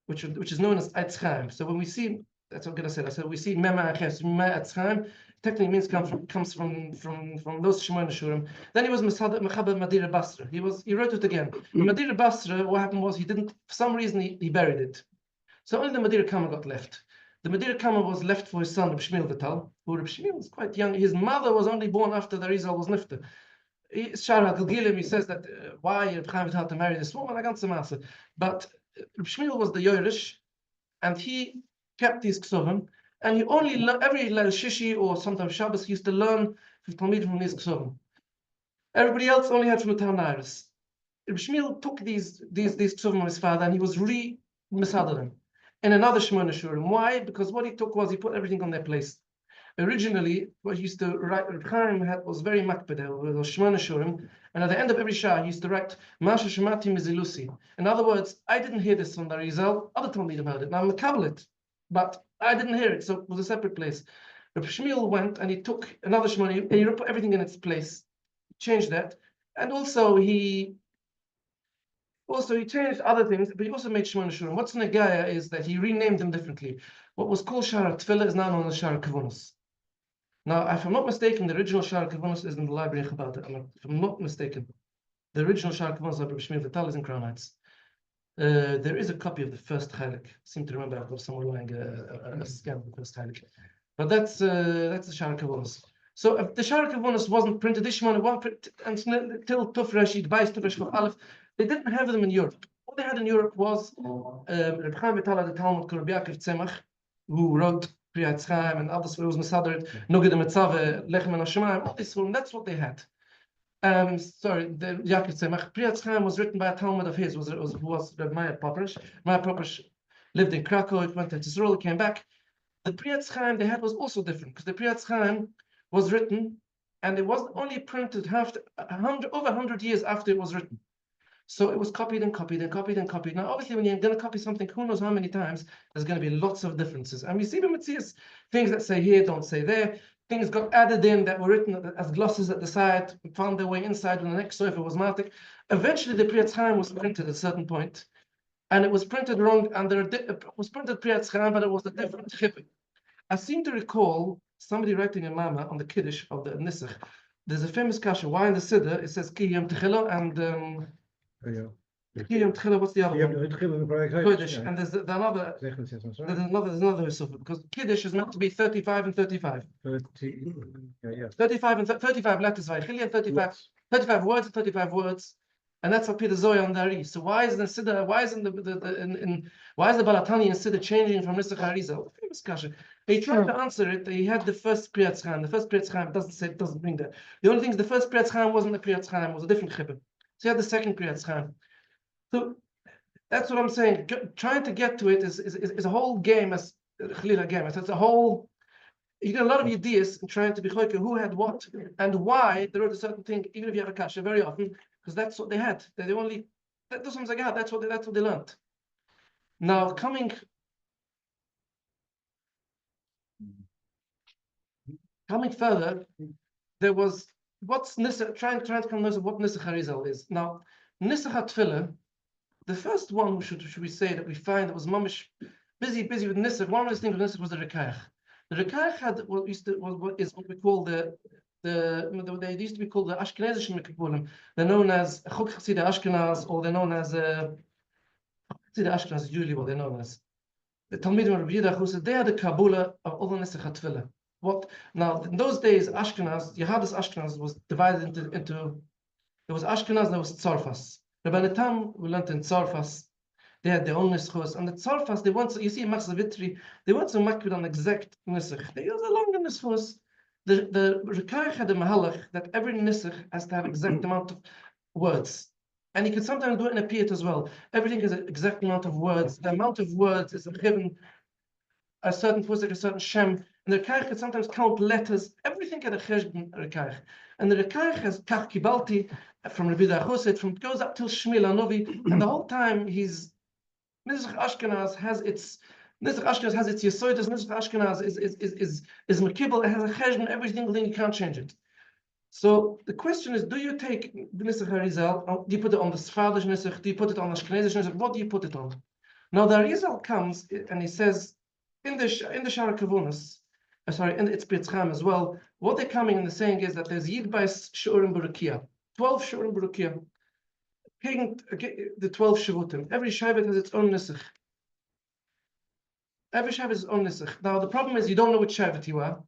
which is known as Eitz Chaim. So when we see, that's what I'm gonna say. I said we see Mema Aches, Mema Eitz Chaim, technically means comes from those Shemona Shurim. Then he was Mechaber Madira Basra. He wrote it again. Madira Basra, what happened was for some reason he buried it. So only the Madira Kama got left. The Madira Kama was left for his son Reb Shmuel Vital, who Reb Shmuel was quite young. His mother was only born after the Rizal was nifter. Shara Gilgilim, he says that why Reb Chaim Vital to marry this woman? I can't say master. But Reb Shmuel was the Yoirish, and he kept these ksuvim, and he only learned every Shishi or sometimes Shabbos he used to learn from these ksuvim. Everybody else only had from the Tanairis. Reb Shmuel took these ksuvim of his father, and he was re-misada them in another Shemona Shurim. Why? Because what he took was he put everything on their place. Originally, what he used to write, Reb Chaim was very makbed with those Shemona Shurim, and at the end of every Shah, he used to write, Masha Shemati Mizilusi. In other words, I didn't hear this from the Rizal, other Talmidim heard it, now I'm makabel it, but I didn't hear it, so it was a separate place. Reb Shmuel went and he took another Shemona, and he put everything in its place, changed that, and also he changed other things, but he also made Shemona Shurim. What's Negaya is that he renamed them differently. What was called Shara Tefillah is now known as Shara Kavunus. Now, if I'm not mistaken, the original Shara Kavunus is in the library in Chabad. If I'm not mistaken, the original Shara Kavunus of Reb Shmuel Vital is in Crown Heights. There is a copy of the first Chalik. I seem to remember I've got somewhere lying a scan of the first Chalik. But that's the Shara Kavunus. So if the Shara Kavunus wasn't printed, this one wasn't printed until Tuf Rashid, Bais Tuf Rashid Aleph, they didn't have them in Europe. What they had in Europe was Reb Chaim Vital had a Talmud called Reb Yaakov Tzemach, who wrote Priyat Chaim, and others, it was Mesader, Nuged Metzave, Lechem and Hashemayim, all this, that's what they had. Sorry, the Yaakov Tzemach. Priyat Chaim was written by a Talmud of his, was Maya Poprish. Maya Poprish lived in Krakow, he went to Israel, he came back. The Priyat Chaim they had was also different, because the Priyat Chaim was written, and it wasn't only printed over 100 years after it was written. So it was copied and copied and copied and copied. Now, obviously, when you're going to copy something, who knows how many times, there's going to be lots of differences. And we see the Metzias, things that say here, don't say there. Things got added in that were written as glosses at the side, found their way inside when the next sofer was Matik. Eventually, the Priyat Chaim was printed at a certain point, and it was printed wrong, and it was printed Priyat Chaim, but it was a different chipping. I seem to recall somebody writing a mama on the Kiddush of the Nisach. There's a famous kasha. Why in the Sidur it says Ki Yom Techila and Ki Yom Techila. What's the other one? Kiddush. And there's another. There's another Sufa, because Kiddush is meant to be 35 and 35. 35 and 35 letters. 35 words and 35 words. And that's what Peter Zoya on Dari. So why is the Sidur? Why is why is the Balatani in Sidur changing from Nisach Harizal? Famous kasha. He tried to answer it. He had the first Priyat Chaim. The first Priyat Chaim doesn't bring that. The only thing is the first Priyat Chaim wasn't the Priyat Chaim, it was a different chippah. So he had the second Priyat Chaim. So that's what I'm saying. Trying to get to it is a whole game, as Chalila game. It's a whole. You get a lot of ideas in trying to be choker who had what and why they wrote a certain thing, even if you have a kasha very often, because that's what they had. They only that's what they learned. Now coming further, there was what's Nisach, trying to come to what Nisach Harizal is. Now, Nisach HaTfilah, the first one should we say that we find that was mamish busy with Nisach. One of those things with Nisach was the Rekayach. The Rekayach had what we call they used to be called the Ashkenazish Mekabbulim. They're known as Chok Chassida Ashkenaz, or they're known as Chassida Ashkenaz is usually what they're known as. The Talmidim of Rabbi Yehuda who said they are the Kabbalah of all the Nisach HaTfilah. What now? In those days, Ashkenaz, Yehadis Ashkenaz was divided into there was Ashkenaz, and there was Tzarfas. Rabbi Tam we learned in Tzarfas, they had their own nischos, and the Tzarfas they want. You see in Machzor Vitri, they want to make with an exact nisach. They use a longer nischos. The Rekayach had a mahalach that every nisach has to have exact amount of words, and you can sometimes do it in a piyut as well. Everything is an exact amount of words. The amount of words is given a certain pusik, a certain shem. And the Rekayach can sometimes count letters. Everything at a cheshbon Rekayach. And the Rekayach has kach kibalti from Rabbi Yehuda from goes up till Shmuel Anovi, and the whole time he's Nisach Ashkenaz has its yesoides. Nisach Ashkenaz is mekibel. It has a cheshbon. Every single thing you can't change it. So the question is: do you take the Nisach Harizal? Do you put it on the Sfardish Nisach? Do you put it on the Ashkenazish Nisach? What do you put it on? Now the Harizal comes and he says in the Shara Kavunas, in its Priyat Chaim as well. What they're coming and saying is that there's Yid Bais Shurim Berukia, 12 Shurim Berukia. The 12 Shavutim. Every Shabbat has its own Nisach. Every Shabbat has its own Nisach. Now the problem is you don't know which Shabbat you are.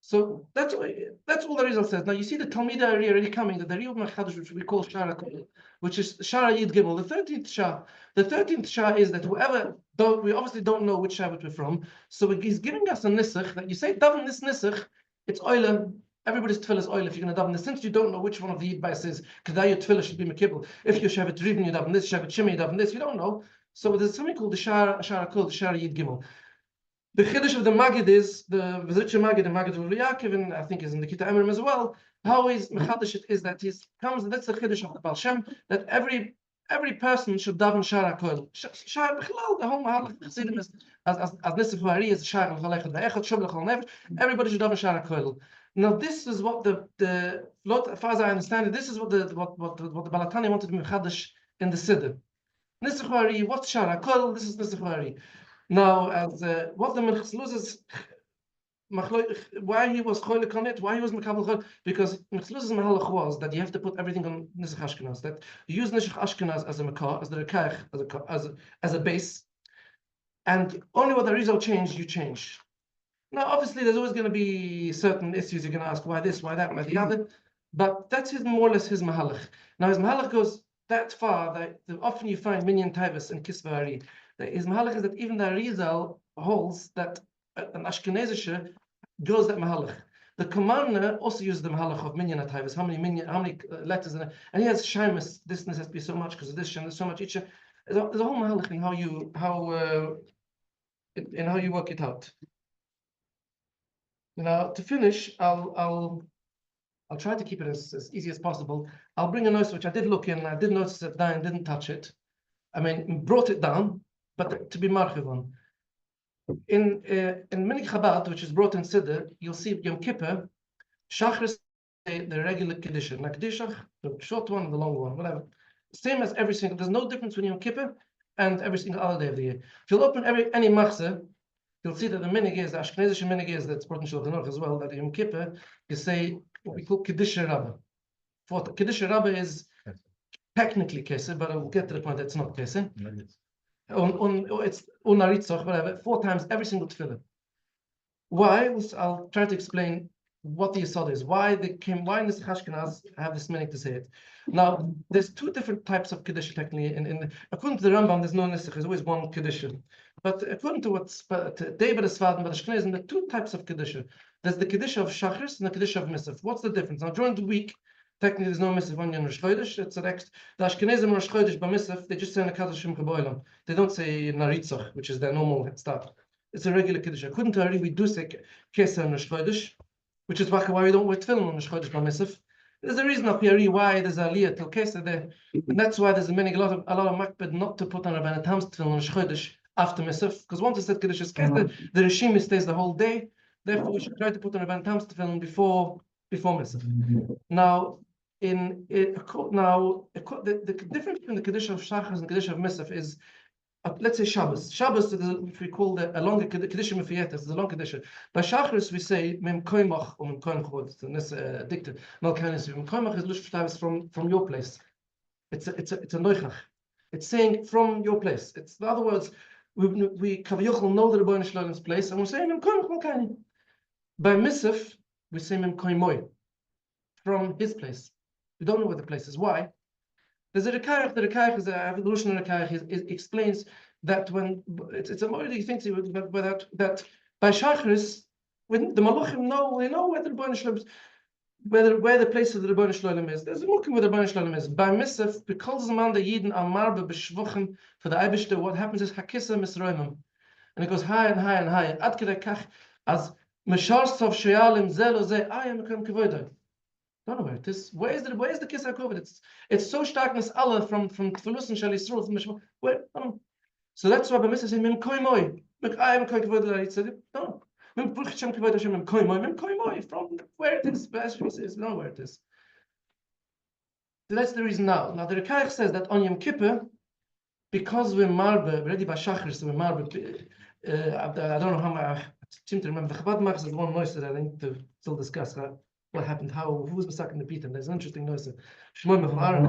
So that's all the result says. Now you see the Talmida already coming, the Riyud Machadash, which we call Shara Kol, which is Shara Yid Gimel, the 13th Shah. The 13th Shah is that we obviously don't know which Shabbat we're from, so he's giving us a Nisach that you say, daven this Nisach, it's Oila. Everybody's tefillah is oil if you're going to daven this. Since you don't know which one of the Yid Bais is, because your tefillah should be mekibel. If you're Shabbat Rivin, you daven this, Shabbat Shimei, you daven this, you don't know. So there's something called the Shara Kol, the Shara Yid Gimel. The Chiddush of the Magid is, the Magid of Yaakov, and I think is in the Kita Emrim as well, how is Mechadash is that he comes, and that's the Chiddush of the Baal Shem, that every person should daven Shara Kol. Shara B'chlal, the whole Mahalach Chassidim is, as Nisach Hari is Shara L'Chalechad Ve'echad, Shub L'Chal Nefesh, everybody should daven Shara Kol. Now this is what as far as I understand it, this is what the Balatani wanted to Mechadash in the Sidur. Nisach Hari, what's Shara Kol? This is Nisach Hari. Now, as what the Mechzluz is, why he was cholik on it, why he was mekabel chol, because Mechzluz's mahalach was that you have to put everything on Nisach Ashkenaz. That you use Nisach Ashkenaz as a makar, as the Rekayach, as a base, and only what the result change, you change. Now, obviously, there's always going to be certain issues you're going to ask, why this, why that, why the other, but that's more or less his mahalach. Now, his mahalach goes that far that often you find minyan Teves and Kisva Hari. His mahalach is that even the Arizal holds that an Ashkenazische goes that mahalach. The commander also used the mahalach of minyan at Teves. How many letters in it? And he has shaimus. This has to be so much because of this, and there's so much each. There's a whole mahalach in how you work it out. Now to finish, I'll try to keep it as easy as possible. I'll bring a note which I did look in. I did notice that Diane didn't touch it. I mean, brought it down, but to be marchiv on. In Minik Chabad, which is brought in Sidur, you'll see Yom Kippur, Shachris, the regular Kedusha. Now Kedusha, the short one and the long one, whatever. Same as every single, there's no difference between Yom Kippur and every single other day of the year. If you'll open any machzeh, you'll see that the minig is, the Ashkenazish minig is, that's brought in Shulchan Aruch as well, that Yom Kippur, you say what we call Kedusha Rabbah. Kedusha Rabbah is technically Keseh, but I will get to the point that it's not Keseh. It's unaritzach, whatever, 4 times every single tefillah. Why? I'll try to explain what the yesod is. Why in this Ashkenaz have this meaning to say it. Now, there's 2 different types of kedusha technically. According to the Rambam, there's no nesach. There's always one kedusha. But according to what's David is Sfadim, but Ashkenazim, there are 2 types of kedusha. There's the kedusha of shachris and the kedusha of misaf. What's the difference? Now, during the week, technically, there's no misaf on Rosh Chodesh. It's an extra. The Ashkenazim Rosh Chodesh by misaf, they just say Nekadosh Shem Kaboilam. They don't say Naritzach, which is their normal start. It's a regular kedusha. According to Ari, we do say Keseh on Rosh Chodesh, which is why we don't wear tefillin on Rosh Chodesh by misaf. There's a reason up here why there's aliyah till Keseh there, and that's why there's a lot of makbid not to put on Rabeinu Tam's tefillin on Rosh Chodesh after misaf, because once it's said kedusha is Keseh, the regime stays the whole day. Therefore, we should try to put on Rabeinu Tam's tefillin before misaf. Now, the difference between the kedusha of shachas and kedusha of misaf is, let's say Shabbos. Shabbos, if we call a longer kedusha mefiyetes, is a long kedusha. By shachris we say mem koimach or mem koimach. In this dicta, malkanis mem koimach is lush from your place. It's a noichach. It's saying from your place. It's in other words, we kaviyuchel know the Rabeinu Shalom's place, and we're saying mem koimach malkani. By misaf we say mem koimoy, from his place. We don't know where the place is. Why? There's a Rekayach. The Rekayach is a evolutionary Rekayach. It explains that when it's a more things that by Shachris, when the Malachim know, they know where the Rabeinu Shalom, where the place of the Rabeinu Shalom is. There's a looking where the Rabeinu Shalom is. By Misaf, because the man the Yidden Amarbe b'shvuchen for the Eibishter, what happens is Hakissa Misroimim, and it goes higher and higher and higher. Ad kedei kach as Meshar Sov Sheyalim Zelo Ze Ayam Mekom Kevodah. Don't know where it is. Where is the kiss COVID? It's so starkness Allah from Tfilus and Shali Srul from where? So that's why the Messiah says Mem Koimoy. I am going to say no. Mem Bruchchem Kavod Hashem Mem Koimoy. Mem Koimoy from where it is. Basically says no where it is. So that's the reason now. Now the Rekayach says that on Yom Kippur, because we're marbe already by Shachar, so we're marbe. I don't know how I seem to remember. The Chabad Machs is one noise that I think to still discuss. What happened? Who was stuck in the pit? And there's an interesting noise. Shmuel from Aaron,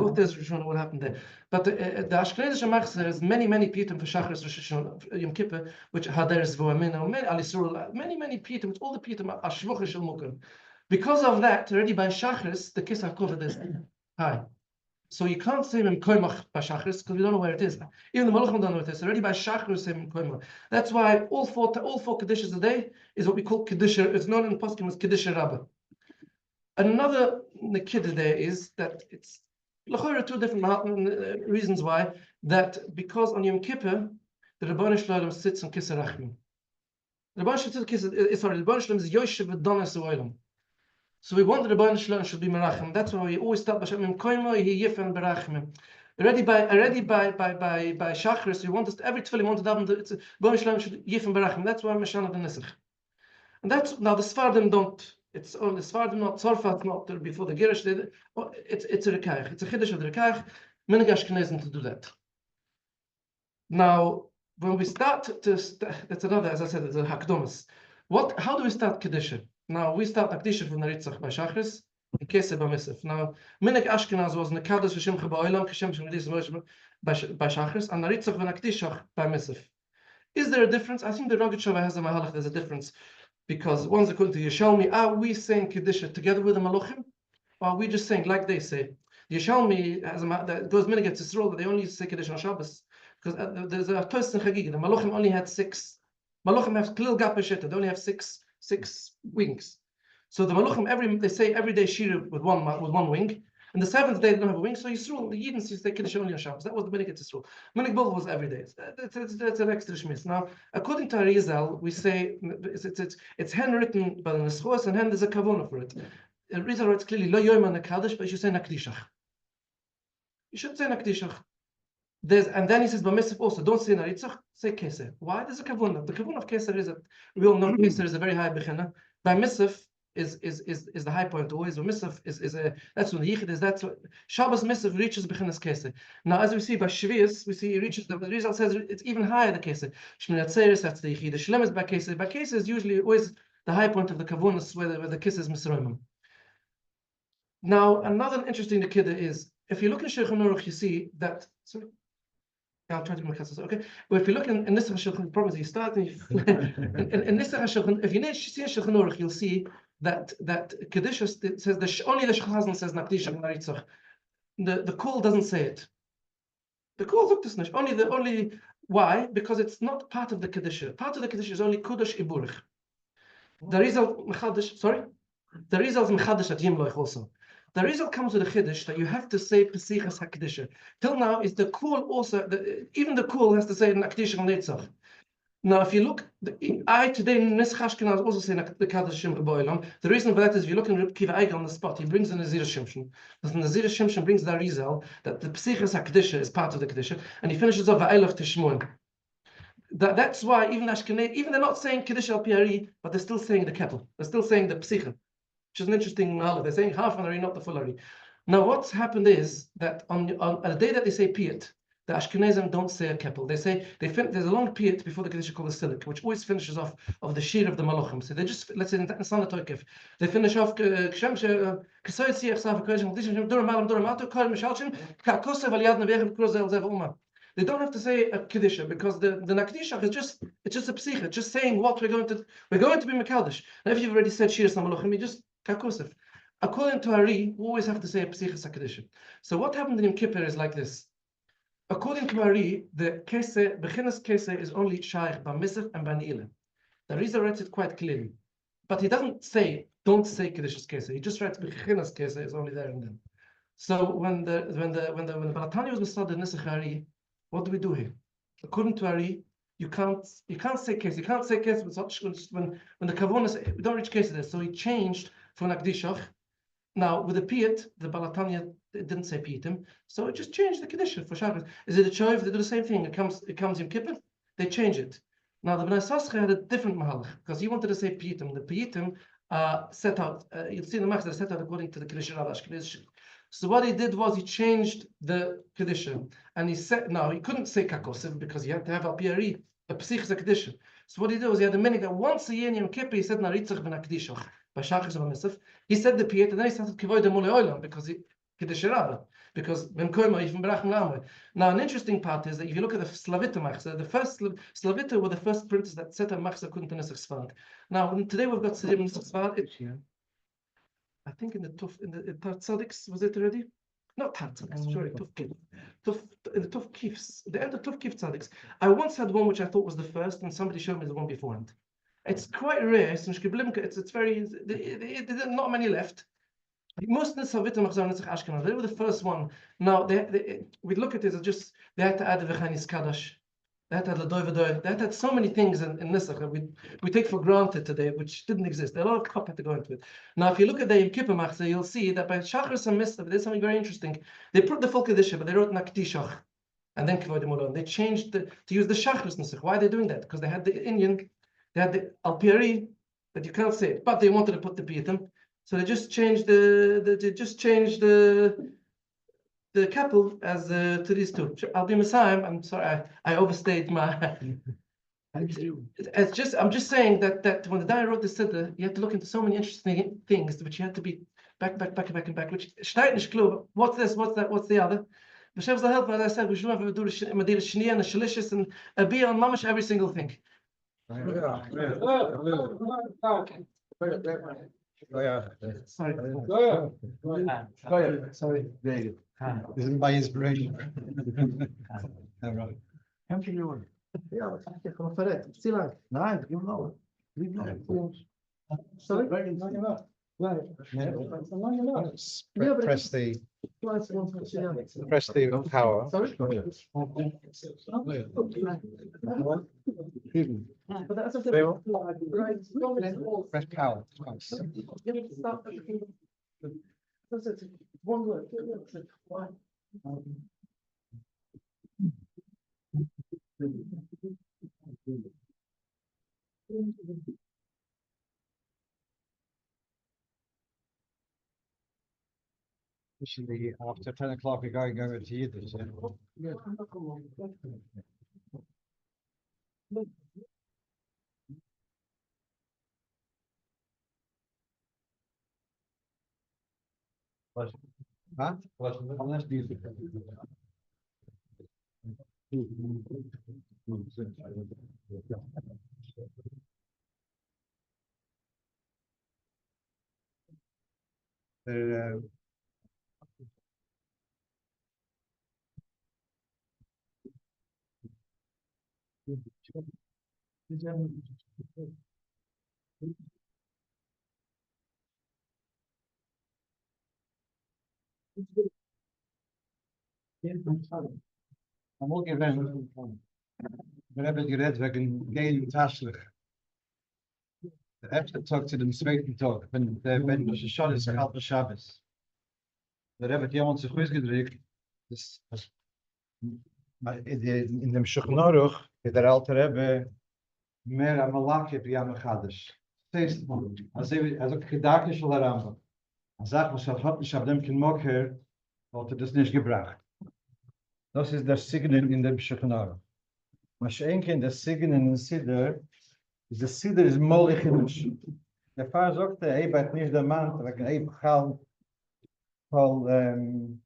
what happened there? But the Ashkenazish Machzor, there's many pitim for Shachris Yom Kippur, which Haderes Voamina, many Alisur, many pitim. All the pitim are Shvuchish Mukim. Because of that, already by Shachris, the Kiss HaKoved is high. So you can't say Mem Koimach by Shachris because we don't know where it is. Even the Malachim don't know where it is. Already by Shachris, say Mem Koimach. That's why all four Kedushas a day is what we call Kedusha. It's known in the Poskim as Kedusha Rabbah. Another Nikida there is that it's L'chora 2 different reasons why. That because on Yom Kippur, the Rabeinu Shalom sits on Kisar Rachmim. The Rabeinu Shalom is Yoshev V'Donas Oilam. So we want the Rabeinu Shalom should be Merachim. That's why we always start by Shem Koimo Hi Yifen Berachim. Already by Shachris, we want us every tefillah we want to have the Rabeinu Shalom should Yifen Berachim. That's why Meshana the Nesach. And that's now the Sfardim don't. It's only Sfardim, not Tzorfat, not before the Girish. It's a Rekayach. It's a Chiddush of the Rekayach. Many Ashkenazim to do that. Now, when we start that's another, as I said, it's a Hakdomas. How do we start Kedusha? Now, we start Akdisha from Naritzach by Shachris, and Keseh by Misaf. Now, Minik Ashkenaz was Nekadosh Hashem Chabaolam, Hashem Shem Nidis by Shachris, and Naritzach and Akdishach by Misaf. Is there a difference? I think the Rogatshova has a Mahalach, there's a difference. Because one's according to Yeshalmi, are we saying Kedusha together with the Malachim? Or are we just saying, like they say, Yeshalmi has that goes many gets Yisrael, that they only say Kedusha on Shabbos. Because there's a Toast in Chagigi, the Malachim only had 6 Malachim have klil gap b'shita. They only have six wings. So the Malachim they say every day shira with one wing. And the seventh day they don't have a wing. So Yisrael, the Yidden say Kiddush only on Shabbos. That was the minhag at Yisrael. Minhag Bov was every day. That's an extra shmiss. Now, according to Arizal, we say it's handwritten by the Neschos, and hand there's a kavona for it. Arizal writes clearly Lo Yoyman Nekadosh, but you should say Nakdishach. You should say Nakdishach. And then he says, B'Mesef also, don't say Naritzach, say Keser. Why? There's a kavuna. The kavuna of Keser is we all know Keser is a very high bechina. B'Mesef is the high point always. B'Mesef is a that's when the Yichid is. That's what Shabbos Mesef reaches bechinas Keser. Now, as we see by Shvius, we see it reaches. The result says it's even higher the Keser. Shmini Atzeres, that's the Yichid. The Shlem is by Keser. By Keser is usually always the high point of the kavunas where the kiss is Misroimim. Now, another interesting Nikida is if you look in Shulchan Aruch, you see that. Sorry. I'll try to make it okay. Well, if you look in this Shulchan, the problem is you start and in this Shulchan, if you see in Shulchan Aruch, you'll see that Kedusha says only the Shulchan says Nakdish and Naritzach. The Kol doesn't say it. The Kol looked this only why? Because it's not part of the Kedusha. Part of the Kedusha is only Kudosh Iburich. The result Mechadish, sorry, the result is Mechadish at Yimloich also. The result comes with a chiddush that you have to say Pesichas HaKedusha. Till now, is the Kul also, even the Kul has to say Nakdish Netzach. Now, if you look, today in Neschashkin, I was also saying the Kaddish Shem Boilam. The reason for that is if you look in Reb Kiva Eiger on the spot, he brings in the Nazir Shimshon. Because the Nazir Shimshon brings the Arizal that the Pesichas HaKedusha is part of the Kedusha, and he finishes off Va'elach Tishmun. That's why even Ashkenaz, even they're not saying Kedusha al Piari, but they're still saying the Ketel. They're still saying the Pesicha. Which is an interesting halach. They're saying half an Ari, not the full Ari. Now, what's happened is that on the day that they say Piyat, the Ashkenazim don't say a keppel. They say there's a long Piyat before the Kedusha called the Silik, which always finishes off of the Shir of the Malachim. So they just, let's say in Sana Toikif, they finish off they don't have to say a Kedusha because the Nakdishach is just a psicha, just saying what we're going to be Mekaldish. Now, if you've already said Shir Malachim, you just Kakosef. According to Ari, we always have to say a Pesichas HaKedusha. So what happened in Yom Kippur is like this. According to Ari, the Kese, Bechinas Kese is only Shaykh B'Misach and B'Ni'ila. The Rizal writes it quite clearly. But he doesn't say, don't say Kedushas Kese. He just writes Bechinas Kese is only there and then. So when the Balatani was Mustad in Nisach Ari, what do we do here? According to Ari, you can't say Kese. You can't say Kese when the Kavonas, we don't reach Kese there. So he changed for Nakdishach. Now, with the Piyat, the Balatanya didn't say Piyatim, so it just changed the Kedusha for Shabbos. Is it a Choiv? They do the same thing. It comes in Kippur, they change it. Now, the Bnei Sascha had a different Mahalach, because he wanted to say Piyatim. The Piyatim set out, you'll see in the Machzor, they're set out according to the Kedusha Radash. So what he did was he changed the Kedusha, and he said, now, he couldn't say Kakosiv, because he had to have a Piari, a Pesichas Kedusha. So what he did was he had a minhag that once a year in Yom Kippur, he said Naritzach ben HaKedishach. He said the Piyat, and then he started Kivoy de Mole Oilam because he Kiddush Rabbah, because Ben Koima even Berachim Lamwe. Now, an interesting part is that if you look at the Slavita Machzor, the first Slavita were the first printers that set up Machzor according to Nesach Sfarad. Now, today we've got Sidur Nesach Sfarad. I think in the Tzadiks, was it already? Not Tzadiks, sorry, in the Tuf Kifs, the end of Tuf Kif Tzadiks. I once had one which I thought was the first, and somebody showed me the one beforehand. It's quite rare. It's very. There's not many left. Most of the Slavita Machzor Netzach Ashkenaz, they were the first one. Now we look at it as just they had to add the V'chanis Kadash. They had to add the Doivadoy. They had to add so many things in Netzach that we take for granted today, which didn't exist. A lot of cup had to go into it. Now, if you look at the Yom Kippur Machzor, you'll see that by Shachris and Mistav, there's something very interesting. They put the full Kedusha, but they wrote Nakdishach, and then Kavod Molon. They changed to use the Shachris Netzach. Why are they doing that? Because they had the Indian. They had the Al Piari, but you can't say it. But they wanted to put the Piyatim, so they just changed the capital as to these two. I'll be Messiah. I'm sorry, I overstayed my. It's just I'm just saying that when the Dai wrote the Siddur, you had to look into so many interesting things, which you had to be back, and back. Which Steinish clue. What's this? What's that? What's the other? B'Shev's the help. As I said, we should have a do Madira Shnia and a Shalishis and a beer on Mamash every single thing. Sorry. Sorry. This is my inspiration. All right. Ja, wat heb je gewoon verrekt? Zie lang. Nee, ik heb nog. Sorry? Press the power. Sorry? But that's a Veel. right. Press power. That's it. One word. Usually after 10 o'clock we're going over to Yiddish. Yeah? Huh? Unless music. I'm all given. We hebben gered wegen geen tastlich. De eerste tag to the zweiten Tag, wenn Rosh Hashanah is halbe Shabbos. Daar hebben het iemand zich uitgedrukt. Dus in dem Shulchan Aruch, der Alter Rebbe mehr amalake b'yam echadish. Steeds als ook gedachte shel Rambam. Als zag was hat nicht auf dem kein Mocker, hat das nicht gebracht. Das ist der Signen in dem Shulchan Aruch. Maschenke in der Signen in Sidur, is der Sidur is molig chidush. Der Pfarrer sagte, bet nicht der Mann, wegen Bechal, Rosh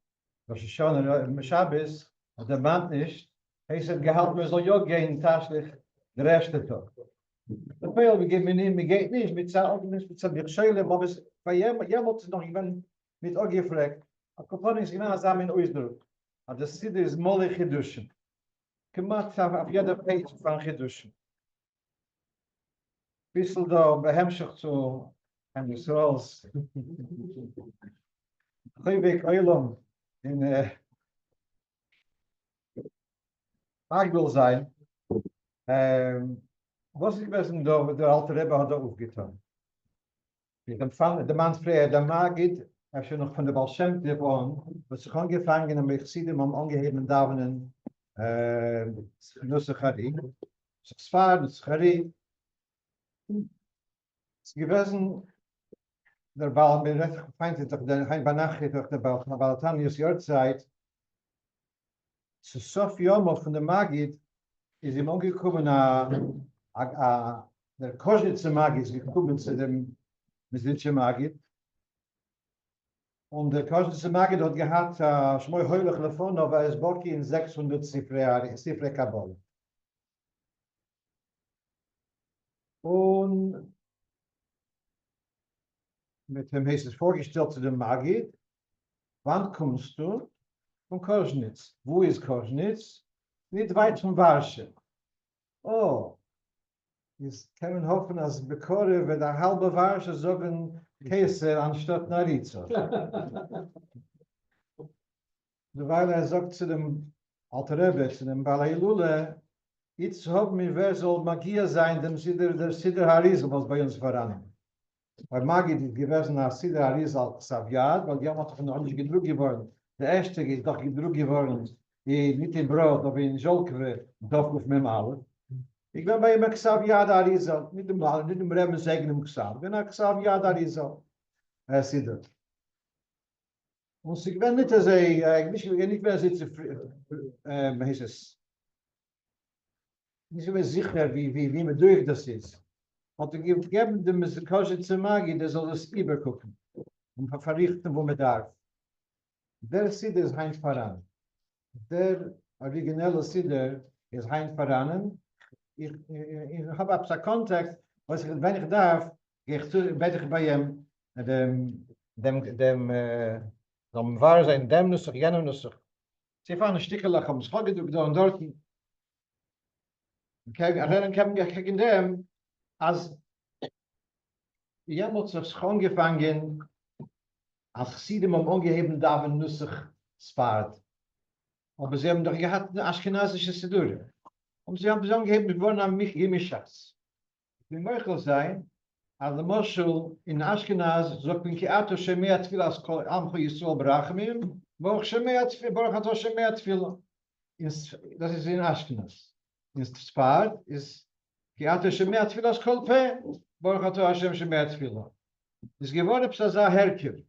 Hashanah, Shabbos, der Mann nicht, hat gehalten, wir soll ja gehen, taschlich, der erste Tag. Dat veel, we geht nicht, mit der Schöle, aber es bei jemand noch, ich bin mit auch gefragt, aber Kopon ist genau zusammen in Ausdruck. Aber das Sidur ist molig chidush. Gemacht auf jeder Page von Chidush. Bissel da behemschig zu en Israels. Goeie Eilom in Agwil zijn. Was ik wissen, der Alte Rebbe hat da aufgetan. De man vrij, der Magid, als je nog van de Baal Shem Tov aan, was zich angefangen en met Sidur om angeheben davenen, Nussachari, Sfar, Nussachari. Es gewesen, der Baal, mir recht gefeind, der Hein Banach, der Baal Tanius Jordzeit, zu Sof Yomov von der Magid, ist ihm angekommen, der Koschnitzer Magid ist gekommen zu dem Meslinsche Magid. Und der Koschnitzer Magid hat gehabt, Schmoi Heulich Lefon, aber es borki in 600 Zifre Kabol. Und mit dem heißt es vorgestellt zu dem Magid, wann kommst du? Von Koschnitz. Wo ist Koschnitz? Nicht weit von Warsche. Oh, jetzt können wir hoffen, als Bekore wird der halbe Warsche sagen Käse anstatt Narizo. Weil sagt zu dem Alter Rebbe, zu dem Balai Lule, jetzt haben wir, wer soll Magier sein, der Sidur Harizal, was bei uns voran. Weil Magid ist gewesen als Sidur Harizal Xaviad, weil die haben doch noch nicht gedruckt geworden. Der erste ist doch gedruckt geworden, nicht in Brot, aber in Jolkwe, doch mit dem Alle. Ich bin bei ihm Xaviad Harizal, nicht im Alle, nicht im Rebbe sagen im Xav, ich bin Xaviad Harizal, Sidur. Und ich bin nicht, nicht mehr so heißt es, nicht so sicher, wie man durch das ist. Und ich gebe dem Koschnitzer Magid, der soll das übergucken und verrichten, wo man darf. Der Sidur ist Hein Faran. Der originelle Sidur ist Hein Faranen. Ich habe ab der Kontext, was ich, wenn ich darf, gehe ich zu, bete ich bei ihm, dem wahr sein, dem Nussach, jenem Nussach. Sie fahren ein Stückchen, haben es vorgedrückt da und dort. Kijk, kijk in dem, als jemand sich schon gefangen, als Chassidim am ungeheben Daven Nussach spart. Aber sie haben doch gehabt eine aschkenazische Sidur. Und sie haben angeheben, wir wollen an mich Gemischas. Wie möglich sein, als der Moschel in Aschkenaz sagt, wenn Kiato Shemea Tfilas Kol Amcho Yisrael Berachmim, Baruch Shemea Tfilah, Baruch Ato Shemea Tfilah. Das ist in Aschkenaz. In Sfard ist Kiato Shemea Tfilas Kol Pe, Baruch Ato Hashem Shemea Tfilah. Es geworden Psaza Herkiv.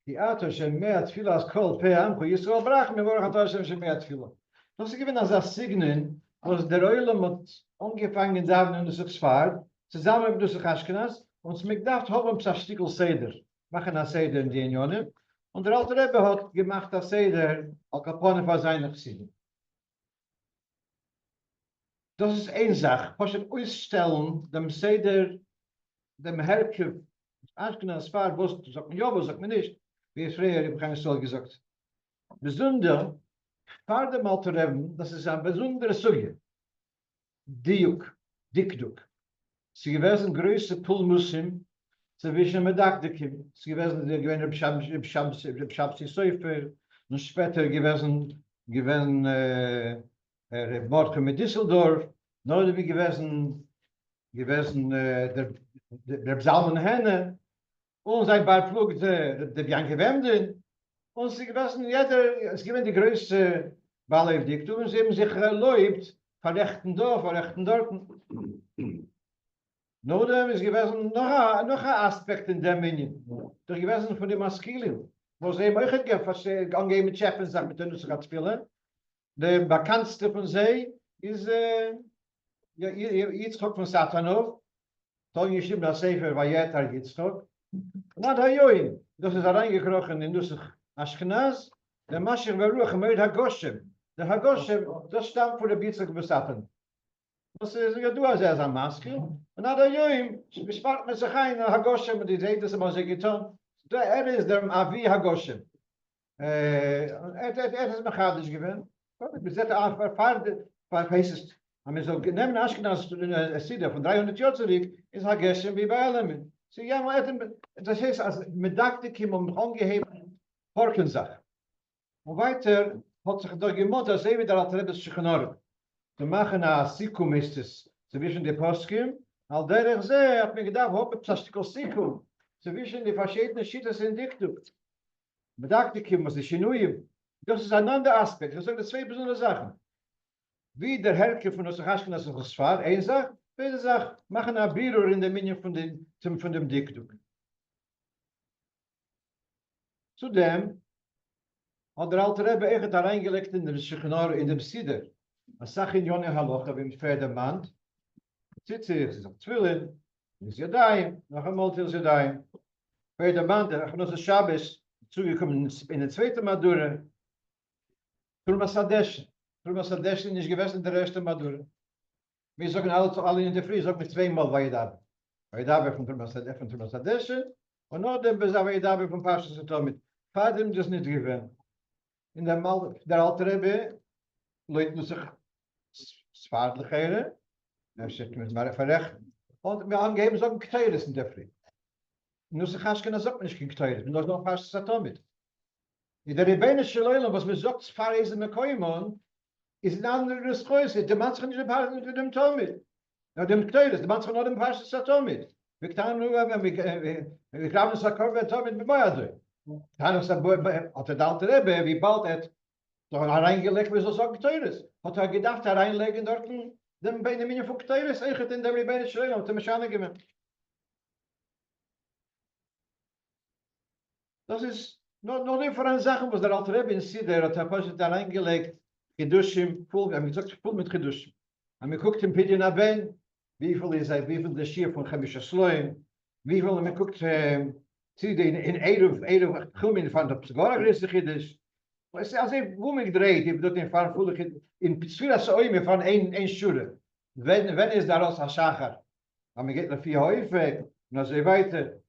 Kiato Shemea Tfilas Kol Pe, Amcho Yisrael Berachmim, Baruch Ato Hashem Shemea Tfilah. Das ist gewesen als das Signen, was der Eulam hat angefangen da in das Sfard, zusammen mit das Aschkenaz, und es mir gedacht, haben wir ein Stickel Seder. Machen ein Seder in die Unionen. Und der alte Rebbe hat gemacht das Seder, al Kapone von seiner Gesicht. Das ist eine Sache. Was ich ausstellen, dem Seder, dem Herkev, Aschkenaz, Sfard, was sagt man ja, was sagt man nicht. Wie es früher, ich habe keine Stelle gesagt. Besonder, Vor dem Alter Rebbe, das ist eine besondere Suche. Dikduk. Sie gewesen größte Pulmusim, zwischen Medakdikim. Sie gewesen der gewähne B'Shabsi Seufer, und später gewesen Mordke mit Düsseldorf, noch wie gewesen der Psalmen Henne, und sein Barflug der Bianca Wemden, und sie gewesen, es gewesen die größte Balev Diktum, und sie haben sich erlaubt, verrechten da, verrechten dort. Nodem ist gewesen noch ein Aspekt in dem Minion. Der gewesen von dem Maskilin, wo sie immer angehen mit Chef und sagt, mit denen sie gerade spielen. Der bekannteste von sie ist Yitzchok von Satanov. Toll geschrieben, das Sefer Vayetar Yitzchok. Na da Joim, das ist reingekrochen in Nusach Ashkenaz. Der Mashiach Baruch mit Hagoshem. Der Hagoshem, das stammt von der Yitzchok von Satan. Das ist ja du als ein Maske. Und na da Joim, bespart mit sich ein Hagoshem, die sieht das immer so getan. Ist der Avi Hagoshem. Ist mechadisch gewesen. Wir setzen auf heißt es, wenn wir so nehmen Aschkenaz Sidur von 300 Jahren zurück, ist Hagoshem wie bei allem. Sie ja mal das heißt, als mit Daktikim angeheben Horkensach. Und weiter hat sich da gemacht, dass wieder als Rebbe Shechanor. Zu machen a Sikum ist es zwischen die Poskim, al derech ze, hat mir gedacht, hoppe Psastikol Sikum, zwischen die verschiedenen Schittes in Diktuk. Bedaktikim, was die Shinuyim. Das ist ein anderer Aspekt, das sind zwei besondere Sachen. Wie der Herke von uns Aschkenaz und Sfard, eine Sache, zweite Sache, machen a Birur in der Minion von dem Diktuk. Zudem hat der alte Rebbe echt da reingelegt in der Shechanor, in dem Sidur. Als zag in Jonne Halocha, wie mit verder Mand, zit zich, ze zegt Twillen, is Yadayim, nog eenmaal til Yadayim. Verder Mand, der Genosse Shabbos, zugekommen in der zweite Madure, Turma Sadesh nicht gewesen in der erste Madure. Wir sagen alle in der Früh, sagen wir zweimal Vaydabe. Vaydabe von Turma Sadesh, und noch dem Vaydabe von Parshas Satomit. Vater das nicht gewesen. In der alte Rebbe, Leute muss sich Zwaardligheden, er zegt met maar verrechten. Want we angeben zo'n Teves in der Früh. Nur sich Aschkenaz sagt nicht gegen Teves, nur noch fast Satomit. In der Rabeinu Shalom, was mir sagt, Pfarrer mit Koimon, ist ein anderes Größe. Der Mann nicht mit dem Tomit. Ja, dem Teves, der Mann noch dem Parshas Satomit. Wir können nur, wir glauben, es hat Korban Tomit mit Moyadoi. Dann ist der alte Rebbe, wie bald doch reingelegt, wie so sagen Teures. Hat gedacht, reinlegen dort dem Benjamin von Teures, eigentlich in der Rabeinu Shalom, dem Meshane gemacht. Das ist noch nicht für eine Sache, was der alte Rebbe in Sidur hat da reingelegt, Chidushim, wir haben gesagt, voll mit Chidushim. Und wir guckt im Pidyon Aben, wie viel der Schier von Chemisha Sloim, wie viel, man guckt, in Erev, Chumin von der Psagora größte Chiddush. Als wo mich dreht, ich dort in Fahrfulig in Psfira Soime von ein Schule. Wenn es daraus Hashachar, aber geht nach 4 häufig, und so weiter.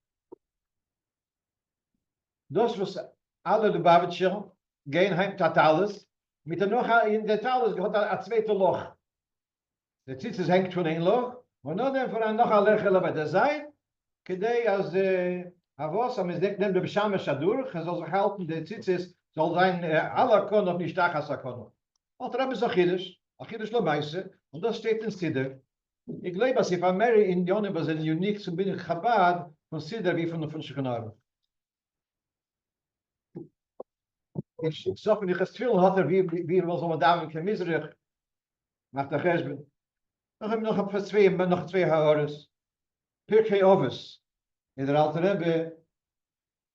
Das was alle die Babetscher gehen heim tat alles, mit der noch in der Talis hat ein zweite Loch. Der Zitzes hängt von ein Loch, und dann für ein noch ein Lerchel bei der Seite, kidei als Avos am Zedek nem besham Sidur, soll sich halten, der Zitzes soll sein aller kon noch nicht stachas kon. Und da ist Achilles lo meise, und das steht in Sidur. Ich glaube, dass if Mary in Jonne was ein unique zum bin Chabad von Sidur wie von Shekhanah. Ich sag mir, ich viel hat wie was um da mit Misrach nach der Gesben. Noch zwei Haares. Pirkei Ovis. In der alte Rebbe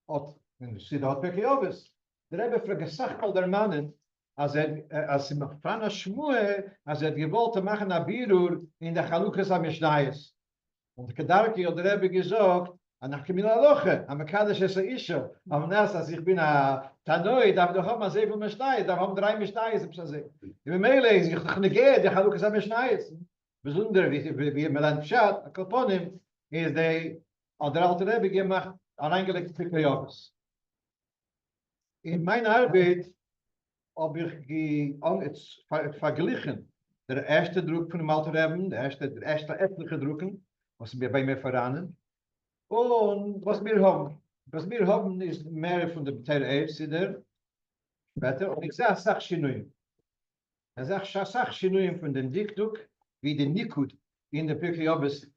hat in Sidur Pirkei Ovis. Der Rebbe vergesagt all der Mannen als sie noch Frana Shmue, als gewollt machen a Birur in der Chalukas am Mishnayis. Und Kedarki hat der Rebbe gesagt, nach Kamila Loche, am Kadesh es Isha, am Nas, als ich bin a Tanoi, darf doch auch mal 7 Mishnayis, darf haben 3 Mishnayis, ich sage. Im Meile, ich doch nicht gehe, der Chalukas am Mishnayis. Besonders, wie Melan Pshat, a Kalponim, ist der alte Rebbe gemacht, aneingelegt Pikayovas. In meiner Arbeit habe ich verglichen der erste Druck von dem Alten Rebbe, der erste etliche Drucken, was wir bei mir verraten, und was wir haben. Was wir haben ist mehr von der Teves, später, und ich sage Sach-Shinuim. Er sagt Sach-Shinuim von dem Diktuk, wie der Nikud in der Pirkei-Obes,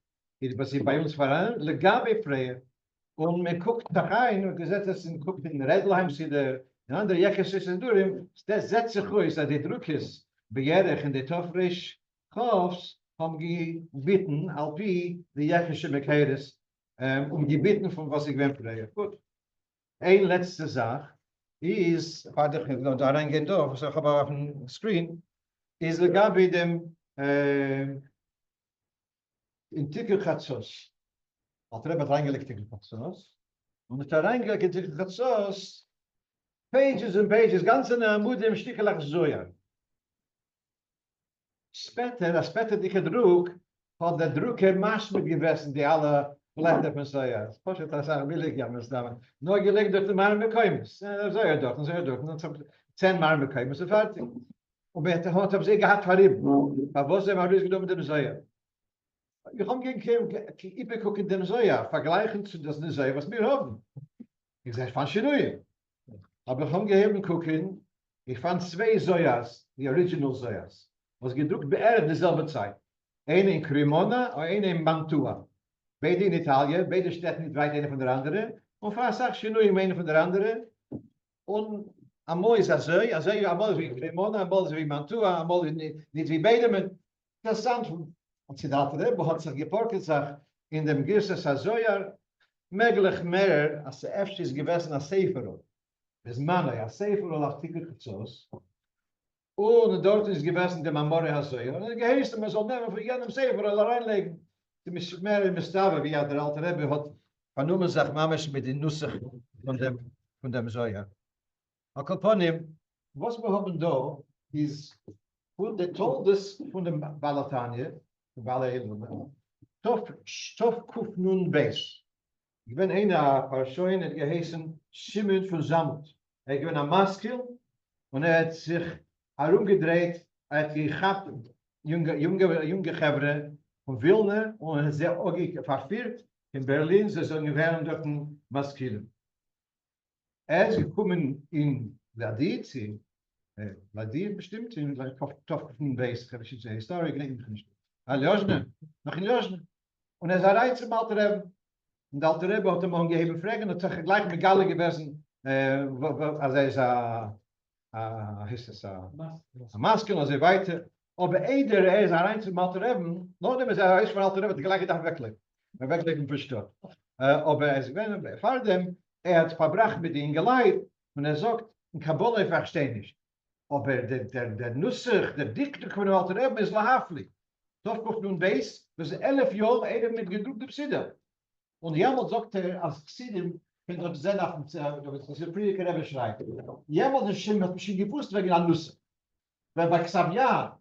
was sie bei uns verraten, legabe Freie. Und man guckt da rein und gesagt, dass man guckt in Redleheim, in andere Jekes ist in Durim, das setzt sich aus, dass die Druck ist, bejerich in der Tofrisch, Chofs, haben gebeten, alpi, die Jekische Mekeres, gebeten von was ich wempfreie. Gut. Ein letzte Sache ist, warte, ich noch da reingehen darf, was ich aber auf dem Screen, ist legabe dem in Tikel Chatzos. Hat Rebbe reingelegt Tikel Chatzos. Und da reingelegt Tikel Chatzos, pages and pages, ganz in der Mut im Stichelach Zoya. Später die Druck, hat der Drucker Maschme gewesen, die alle Blätter von Zoya. Poshet das sagen, will ich ja mit Namen. Nur gelegt durch die Marme Kaimus. Zoya dort, und 10 Marme Kaimus, fertig. Und wir haben sie gehabt verrieben. Aber was haben wir genommen mit dem Zoya? Ich habe gegen gucken dem Zoya, vergleichen zu das Zoya, was wir haben. Ich sage, fand Shinuim. Aber ich habe gegeben gucken, ich fand 2 Zoyas, die Original Zoyas, was gedruckt beerdigt dieselbe Zeit. Eine in Cremona und eine in Mantua. Beide in Italien, beide Städte nicht weit eine von der anderen. Und fast auch Shinuim eine von der anderen. Und einmal ist das einmal ist wie Cremona, einmal ist wie Mantua, einmal nicht wie beide. Interessant. Und sie dachte, hat sich geporket, sagt, in dem Girses Zoyar, möglich mehr, als der Efsch ist gewesen als Seferot. Das Mann, ja, Sefer und Artikel Chatzos. Und dort ist gewesen der Mamore Hazoya. Und er geheißt, man soll nehmen von jedem Sefer oder reinlegen. Die ist mehr in Mestave, wie der alte Rebbe hat vernommen, sagt Mamesh mit den Nussach von dem Zoya. Akoponim, was wir haben da, ist von der Toldes von dem Balatanje, der Balael, Stoff Kuf Nun Beis. Ich bin einer Person, der geheißen Shimon von Samt. Ich bin ein Maskil und hat sich herumgedreht, hat gehabt junge Gevre von Wilna und hat sich auch verführt in Berlin, sie sind gewähren dort ein Maskil. Er ist gekommen in Ladid bestimmt, in Toften Base, habe ich jetzt eine Historie gelesen. Noch in Losne. Und er ist ein Reiz im Alter. Und der alte Rebbe hat ihm angeheben fragen, und hat gleich mit Galle gewesen, als ist ein Maskel, und so weiter. Aber er ist rein zum alten Rebbe, noch nicht mehr, er ist von alten Rebbe, die gleiche Tag weglegt. Er weglegt und verstört. Aber er ist vor dem, hat verbracht mit ihm geleit, und sagt, in Kabul ich verstehe nicht. Aber der Nussach, der Diktuk von dem alten Rebbe ist lahafli. Doch nun weiß, dass 11 Jahre mit gedrucktem Sidur. Und jemand sagt als Xidem, könnt ihr sehen, was der Friedrich Rebbe schreibt. Jemand hat mich gewusst wegen der Nusse. Weil bei Xavier,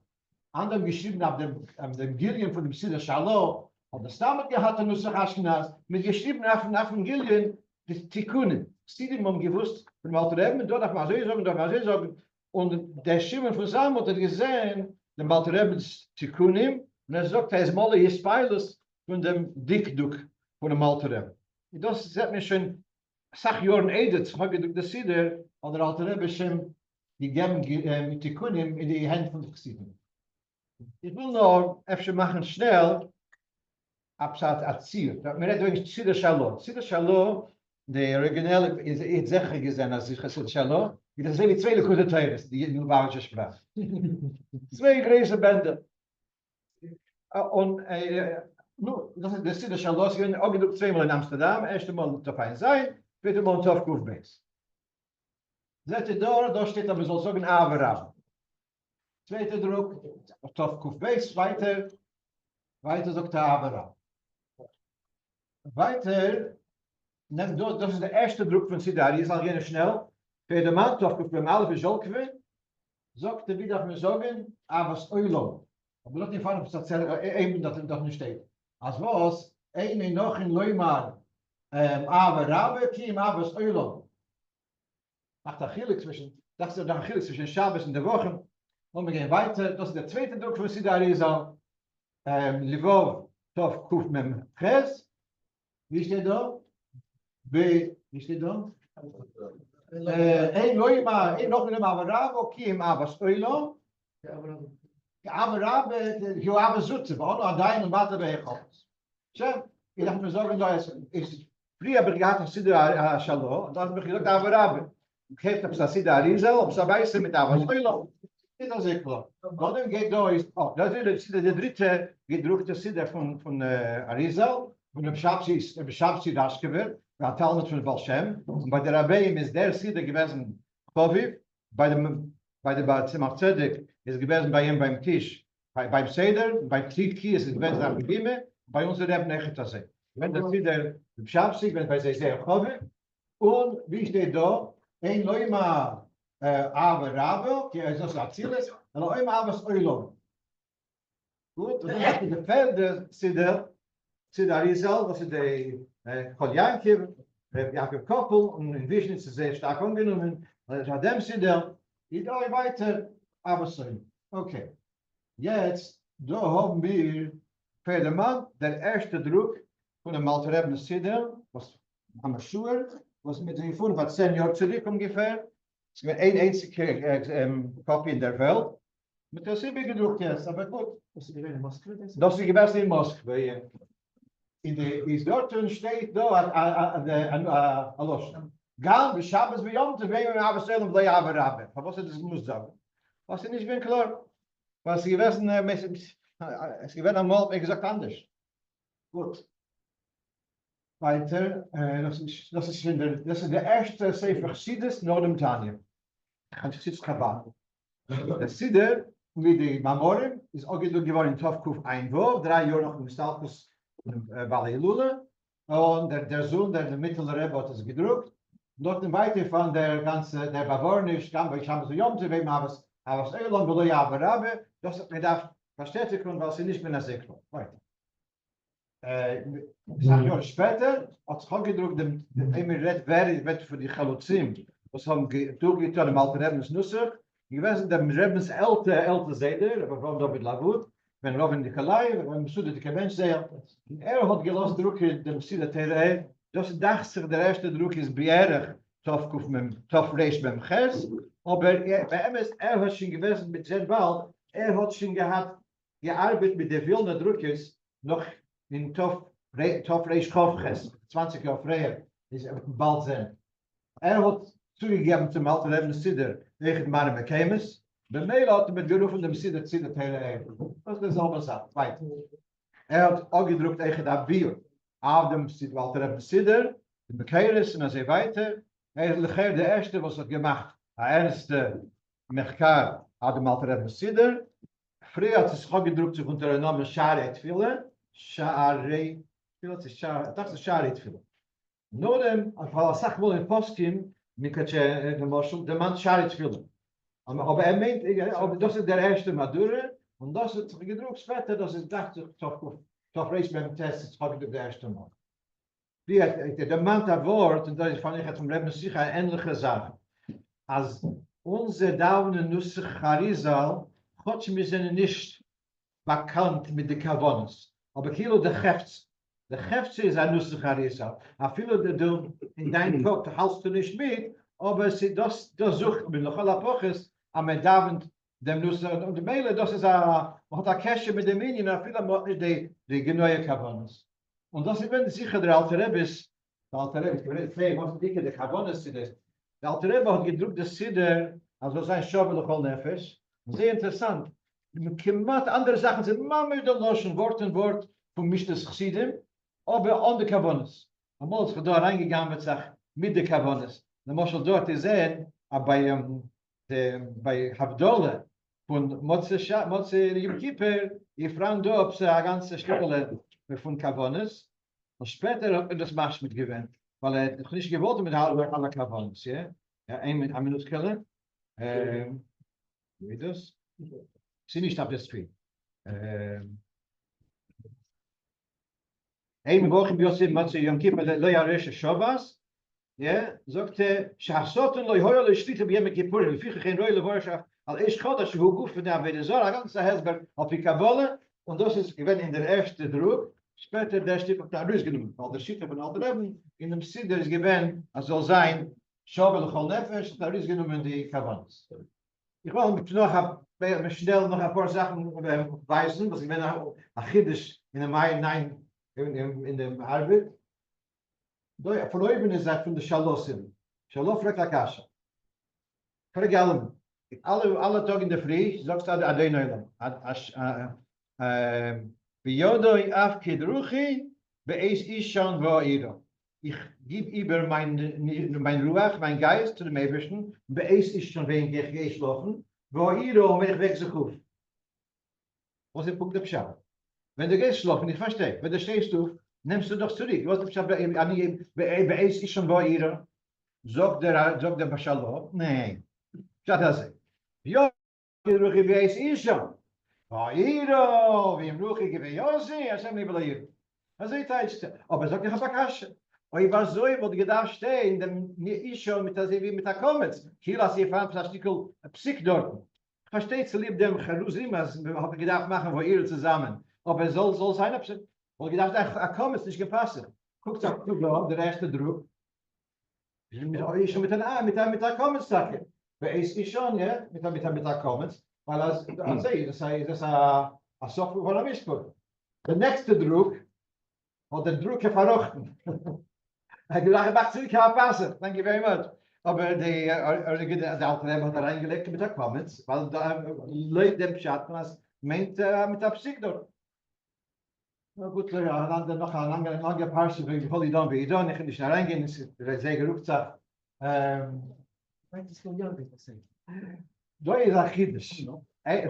anderen geschrieben auf dem Gilien von dem Sidur Shalom, hat das damit gehabt, der Nusse Aschkenaz, mit geschrieben auf dem Gilien, die Tikkunen. Xidem haben gewusst, von dem Alter Rebbe, dort mal so sagen, und der Schimmer von Sam hat gesehen, dem Alter Rebbe's Tikkunim, Und sagt, ist mal hier Speiles von dem Dickduk von dem Alter. Das sagt mir schon, sag Jahren Edet, habe ich das Sider, oder Alter Rebbe schon gegeben mit Tikunim in die Hände von den Chassidim. Ich will noch öfter machen schnell, absat Azir. Mir redt wegen Sidur Shalom. Sidur Shalom, der Original ist sicher gesehen, als ich Sidur Shalom. Das sind die zwei gute Teves, die in Lubavitcher Sprache. Zwei große Bände. Und das ist das Sidur Shalom, sie werden auch gedruckt zweimal in Amsterdam, erste Mal auf ein Sein, zweite Mal auf Kufbeis. Seht ihr da steht aber so sagen Abraham. Zweite Druck, auf Kufbeis, weiter sagt Abraham. Weiter, das ist der erste Druck von Sidur, ich sage schnell, für den Mann, auf dem Alpha Jolkwe, sagt er wieder, wir sagen, aber es Eulom. Aber das nicht fahren, ob es erzählen, das nicht steht. Als was, eine noch in Leumar, aber Rabbe, Kim, aber es Eulom. Nach der Chilik zwischen Shabbos und der Woche, und wir gehen weiter, das ist der zweite Druck von Sidur, Livov, Tov, Kuf, Mem, Ches, wie steht da? Wie steht da? Ein Leuma, noch nicht mal Rabo, Kim, aber Stoilo. Aber Rabbe, ich habe Sutze, aber auch dein und Vater bei Gott. Schön, ich dachte mir sagen, da ist früher begann das Sidur Shalom, und dann habe ich gesagt, aber Rabbe, ich habe das Sidur Arizal, ob es dabei ist mit aber Stoilo. Das ist klar. Dann geht da ist, das ist der dritte gedruckte Sidur von Arizal. Und der Beschabsi das gewählt, der Talmud von Baal Shem. Und bei der Rabeinu ist der Sider gewesen, Choviv, bei der Tzemach Tzedek ist gewesen bei ihm beim Tisch, beim Seder, beim Tiki ist es gewesen am Gebime, bei uns der Reb Nechetase. Wenn der Sider Beschabsi, wenn bei sich sehr Choviv, und wie steht da, ein Leuma aber Rabo, die ist das Aziles, und ein aber Oilom. Gut, und dann hat der Feld Sider, Sidur Arizal, was ist der Koljankiv, Jakob Koppel, und in Wiesnitz ist sehr stark angenommen. Dem Sidur, geht auch weiter, aber so. Okay. Jetzt, da haben wir für den Mann der erste Druck von dem Alter Rebbe Sidur, was am Schur, was mit den 5 von 10 Jahren zurück ungefähr. Es gibt eine einzige Kopie in der Welt. Mit der Sibbe gedruckt jetzt, aber gut. Das ist gewesen in Moskau. Is dort steht da Alosh. Gal Shabbos beyond the way we have selling play Rabbe. Was ist das muss sagen? Was ist nicht bin klar. Was sie wissen es gewesen einmal gesagt anders. Gut. Weiter, das ist der erste Sefer Chassidus nach dem Tanya. Chassidus Chabad. Der Sidur mit die Mamorim ist auch geworden in Tovkuf ein Wurf, 3 Jahre nach dem Stalkus Balilule, und der Sohn, der mittlere Rebbe hat es gedruckt. Dort im Weite von der Bavornisch, ich habe so Jomte, wem habe es Eulon, will ja aber Rabbe, das hat mir da verstetigen, weil sie nicht mehr sehr klar. Weiter. 6 Jahre später hat es auch gedruckt, immer wird für die Chaluzim, was haben durchgetan im Alten Rebens Nusser, gewesen der Rebens älter Seder, aber warum da mit Lavut, wenn Robin die Kalai, wenn Besude die Kabench sehr, hat gelost drucken dem Sidur Terei, das dachte der erste Druck ist beerdig, Tofkuf mit Tofreis beim Ches, aber bei ihm ist hat schon gewesen mit Zerbal, hat schon gearbeitet mit der Wilner Druckes noch in Tofreis Ches, 20 Jahre früher, ist bald sein. Hat zugegeben zum Alten Rebbe Sidur, wegen Mare Mekemes, der Mail hat mit gerufen dem Sidur Terei. Das ist alles Sache. Weiter. Hat auch gedruckt eigen Abir. Auf dem Alter Rebbe Sidur, in Bekeres und so weiter. Ist der erste, was hat gemacht. Der erste Mechkar hat dem Alter Rebbe Sidur. Früher hat es auch gedruckt sich unter dem Namen Sharet Fille. Sharet Fille, das ist Sharet Fille. Nur dem, als sagt wohl in Poskim, der Mann Sharet Fille. Aber meint, das ist der erste Madure, und das ist gedruckt später, das ist dachte Tofreis beim Test, das habe ich der erste Mal. Der Mann der Wort, und das fand ich jetzt vom Rebbe sicher eine ähnliche Sache. Als unsere Daunen Nusser Charizal, Gott wir sind nicht bekannt mit den Kavonis. Aber Kilo der Hefts. Der Hefts ist ein Nusach Harisa. A viele, du in deinem Kopf halst du nicht mit, aber das sucht mit noch aller Poches, am Davend dem Nusach und Meile, das ist hat eine Kesche mit dem Minion, a viele machen die genaue Kavonis. Und das ist, wenn sicher der Alte Rebbe ist, der Alte Rebbe, ich will nicht was dicke der Kavonis ist. Der Alte Rebbe hat gedruckt das Sidur, also sein Schobel Chol Nefesh. Sehr interessant. Kemat andere Sachen sind Mama der Loschen Wort und Wort von Mishtas Chsidim, aber an der Kavonis. Einmal ist da reingegangen mit Sach mit der Kavonis. Da muss man dort sehen, bei Havdolah von Motze Yom Kippur, die Frauen da ob sie eine ganze Stücke von Kavonis. Und später hat man das Marsch mitgewöhnt, weil noch nicht gewollt mit aller Kavonis, ja? Ja, ein Minute killen. Wie das? Sie nicht ab das viel. Ein Woche bi Yosef Motze Yom Kippur lo yaresh Shabbos, ja, sagt Shachsot lo yoyol shtite bi Yom Kippur, wie viel kein roile Warschach, al ist Gott das wo gut für da wieder so eine ganze Hesberg auf die Kabole und das ist gewesen in der erste Druck, später der Stück auf der Rüs genommen, weil der Schiff von Alter Rebbe in dem Sidur ist gewesen, soll sein Shabel Chol Nefesh, der Rüs genommen die Kavanos. Ich will mit schnell noch ein paar Sachen weisen, was ich bin Achiddisch in der Mai 9 in dem Arbeit. Von oben ist das von der Shalosim. Shalof Rekakasha. Vergelten. Alle Tage in der Früh, sagst du Adenoilam. Biyodoi af kidruchi, beis ishon va'ira. Ich gebe über mein Ruach, mein Geist zu dem Ebersten, beis ishon, wenn ich geschlafen, va'ira, wenn ich weg so gut. Was ist Punkt der Pschat? Wenn du gehst schlafen, ich verstehe, wenn du stehst du, nimmst du doch zurück. Was der Pschat, beis ishon va'ira, sagt der Bashalot, nein. Pschat das. Ja, kidruchi beis ishon. Va'ira, v'im ruchi geveyosi, Hashem niblayir. Also ich teile, aber sagt ich habe Kasche. Und was so, wo du gedacht stehen, dem Isho mit der Komets. Hier hast du erfahren, Plastikel Psych dort. Ich verstehe zu lieb dem Jerusalem, als habe gedacht machen, wo ihr zusammen. Aber soll sein, wo gedacht, Komets nicht gepasst. Guckt auf der erste Druck. Isho mit der Komets-Sache. Wer ist Isho, ja, mit der Komets. Weil das ist ein Software von der Mischpur. Der nächste Druck, oder der Druck verrochten. Ich macht sich kein Passen. Thank you very much. Aber der Alte Rebbe hat da reingelegt mit der Comments, weil da Leute dem Schatten was meint mit der Psych dort. Na gut, noch ein langer Parse, bevor die dann wieder dann nicht reingehen, ist sehr gerufen. Da ist Achiddisch. Ich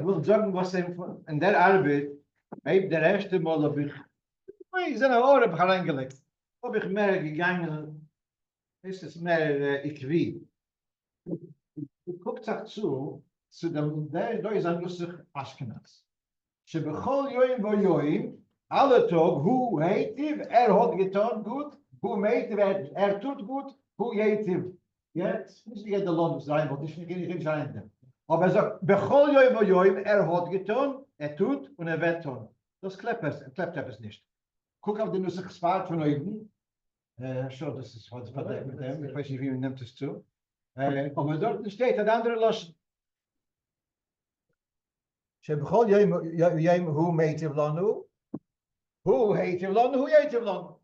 will sagen, was in der Arbeit, der erste Mal habe ich seine Ohren reingelegt. Habe ich mehr gegangen, ist es mehr Ikvi. Ich gucke zu dem, da ist ein Nusach Ashkenaz. Shebechol Yoim vo Yoim, alle Tag, hu heitiv, hat getan gut, hu meitiv, tut gut, hu heitiv. Jetzt, nicht jeder Land sein, weil ich nicht rein. Aber er sagt, Bechol Yoim vo Yoim, hat getan, tut und wird tun. Das klappt es nicht. Guck auf den Nusach Sfat von oben. Schon, das ist was verdeckt mit dem. Ich weiß nicht, wie man nimmt es zu. Aber dort steht ein anderer Loschen. Shebechol Yoim hu meitiv lanu. Hu heitiv lanu, hu heitiv lanu.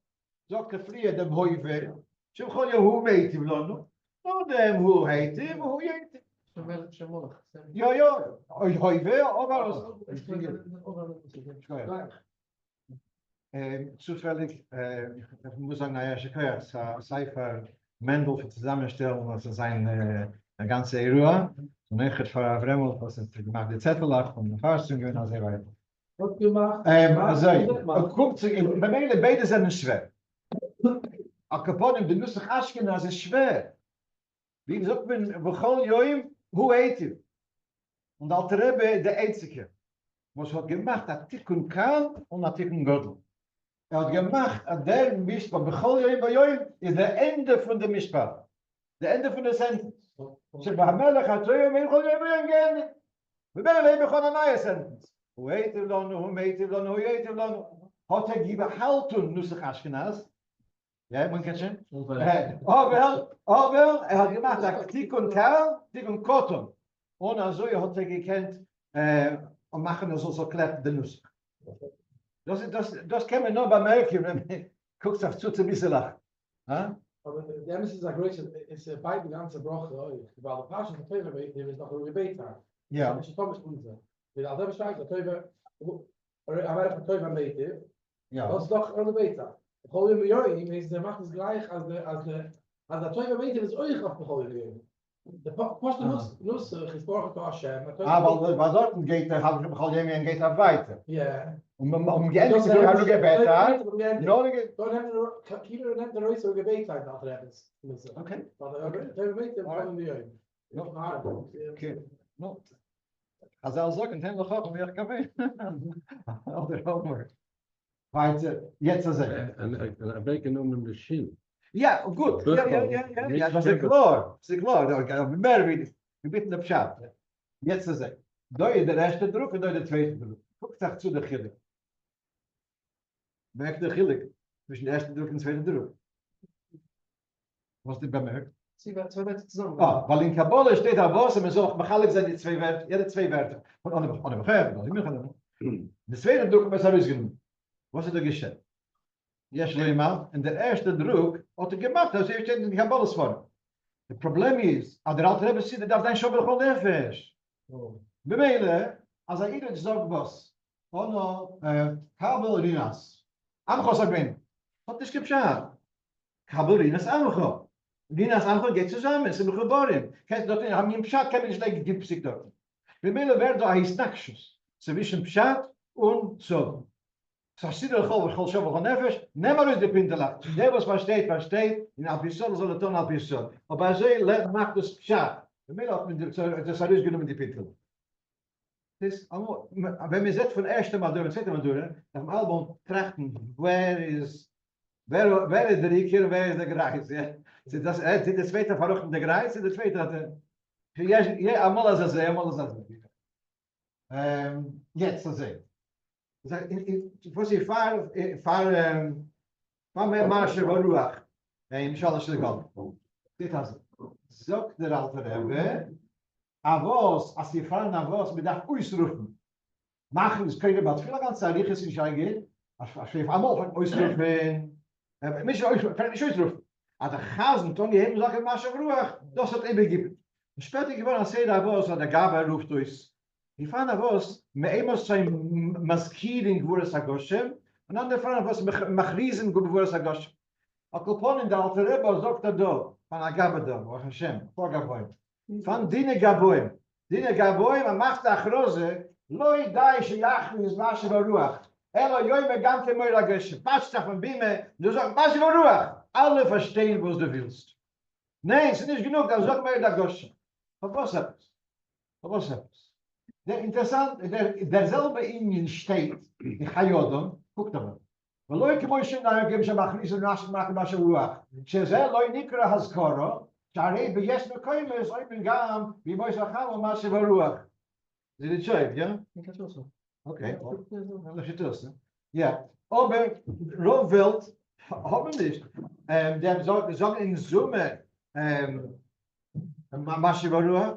Sagt der Friede dem Heuver. Shebechol Yoim hu meitiv lanu. No dem hu heitiv, hu heitiv. Ja, Heuver, aber zufällig, ich muss sagen, naja, ich kann ja Cypher Mendel für zusammenstellen, was ist eine ganze Eruah. Und ich habe für Vremel, was ist gemacht, die Zettel ab und die Fahrstunde und so weiter. Was gemacht? Also, guckt sich, bei mir, beide sind schwer. Akaponim, die Nusach Ashkenaz ist schwer. Wie gesagt, Bechol Yoim, hu heitiv. Und Alter Rebbe, der Einzige. Was hat gemacht, hat Tikkun Kal und hat Tikkun Godel. Hat gemacht, der Mischpah, Bechol Yoim vo Yoim, ist der Ende von der Mischpah. Der Ende von der Sentence. Shebahamelech hat Yoim, Bechol Yoim vo Yoim gerne. Wir werden eben schon eine neue Sentence. Hoe heet hem dan? Hoe heet hem dan? Hoe heet hem dan? Had hij behalten Nusach Ashkenaz? Ja, moet ik het wel, hij had gemacht, dat Tikkun Kal, Tikkun Koton. Und also hat er gekannt, und machen so klappt der Nuss. Das kann man nur bemerken, wenn man guckt auf zu bisschen lachen. Aber der Emes ist ein größer, ist beide ganze Broche, weil der Pascha von Teves, der ist noch ein Gebetag. Ja. Das ist Thomas Unser. Weil der Teves sagt, der Teves, aber von Teves Meite, Ja. das ist doch ein Gebetag. Begonnen mit Joim, ist der macht es gleich, als der Teves Meite ist euch auf begonnen. Der Pascha muss gesprochen zu Hashem. Aber was dort geht, haben wir begonnen und geht er weiter. Ja. Geändert zu haben wir gebeten. Dann haben wir Kilo net der Reise Gebetag nach Rebens. Okay. Aber der Meite von der Joim. Okay. No. Als er sagt, dann noch auch mehr Kaffee. Oder Homer. Weiter, jetzt ist er. En wegenomen de Shin. Ja, gut. Ja, das ist klar. Das ist klar. Mehr wie wir bitten auf Schat. Jetzt ist er. Da ist der erste Druck und da ist der zweite Druck. Guck doch zu der Gillik. Merk der Gillik zwischen der ersten Druck und zweiten Druck. Was du bemerkt? Sie werden zwei Werte zusammen. Weil in Kabbalah steht da was, man sagt, man sind die zwei Werte, jede zwei Werte. Von einem Begriff, der zweite Druck was er ausgenommen. Was ist da geschehen? Ja, schlimmer. Und der erste Druck hat er gemacht, also er steht in Kabbalah vor. Das Problem ist, als der alte Rebbe sieht, darf dein Schobel schon nefesh. Bemeile, als er ieder sagt was, ono, Kabel Rinas, Amchos Rabeinu. Hat nicht gepschaat. Kabel Rinas Amchos. Rinas Amchos geht zusammen, es sind geboren. Kennst du dort, haben wir im Pshat, kann ich nicht gibt sich dort. Bemeile werden da Hisnakshus, zwischen Pshat und so. Sidur Chol Shobel Nefesh, nehmen wir die Pintelach. Der was versteht, in Alpisol soll er Alpisol. Aber er macht das Pshat. Bemeile hat man das Arius genommen die Pintelach. Dus, wenn wir jetzt von ersten Mal durch, zweiten Mal durch, nach dem Album trachten, wer ist der Riker, wer ist der Greis? Ja? Das ist der zweite verrückte Greis, der zweite hat ja, einmal als er sei, einmal als er sei. Jetzt als er. Was ich fahr mehr Marsche war Ruach. In Shalosh Legal. Dit has sagt der alte Rebbe, Avos, als die fahren Avos, mit der Ausrufen. Machen es keine Bad. Viele ganz Zeit, ich nicht eingehen. Als wir einmal von Ausrufen, mich ausrufen. Aber der Chasen, Toni, haben gesagt, Marsche Ruach, das hat eben gibt. Und später geworden, als er Avos, der Gaber ruft durch. Die fahren Avos, mit einmal sein Maskiering, wo es Agoshem, und dann der fahren Avos, Machriesen, wo es Agoshem. Akopon in der alte Rebbe, sagt er da, von Agabe da, wo Hashem, vor Gaboim. Von Dine Gaboim. Dine Gaboim, macht der Achrose, loi dai sheyachni is Mashe Baruach. Elo yoi me gamte moira Geshem. Passt von Bime, du sagst Mashe Baruach. Alle verstehen, was du willst. Nein, es ist nicht genug, dann sag mir da Geshem. Was ist der interessant, derselbe Indien steht, in Chayodon, guck da mal. ולא כמו שנהגים שמכניס לנשק מהקדוש הרוח, שזה לא נקרא הזכורו, שהרי ביש מקוימס, אויפן גם, בימוי זכר ומה שברוח. זה נצ'ויב, יא? אוקיי, לשתוס. יא, aber Roosevelt, haben nicht. Der sagt in Summe, מה שברוח,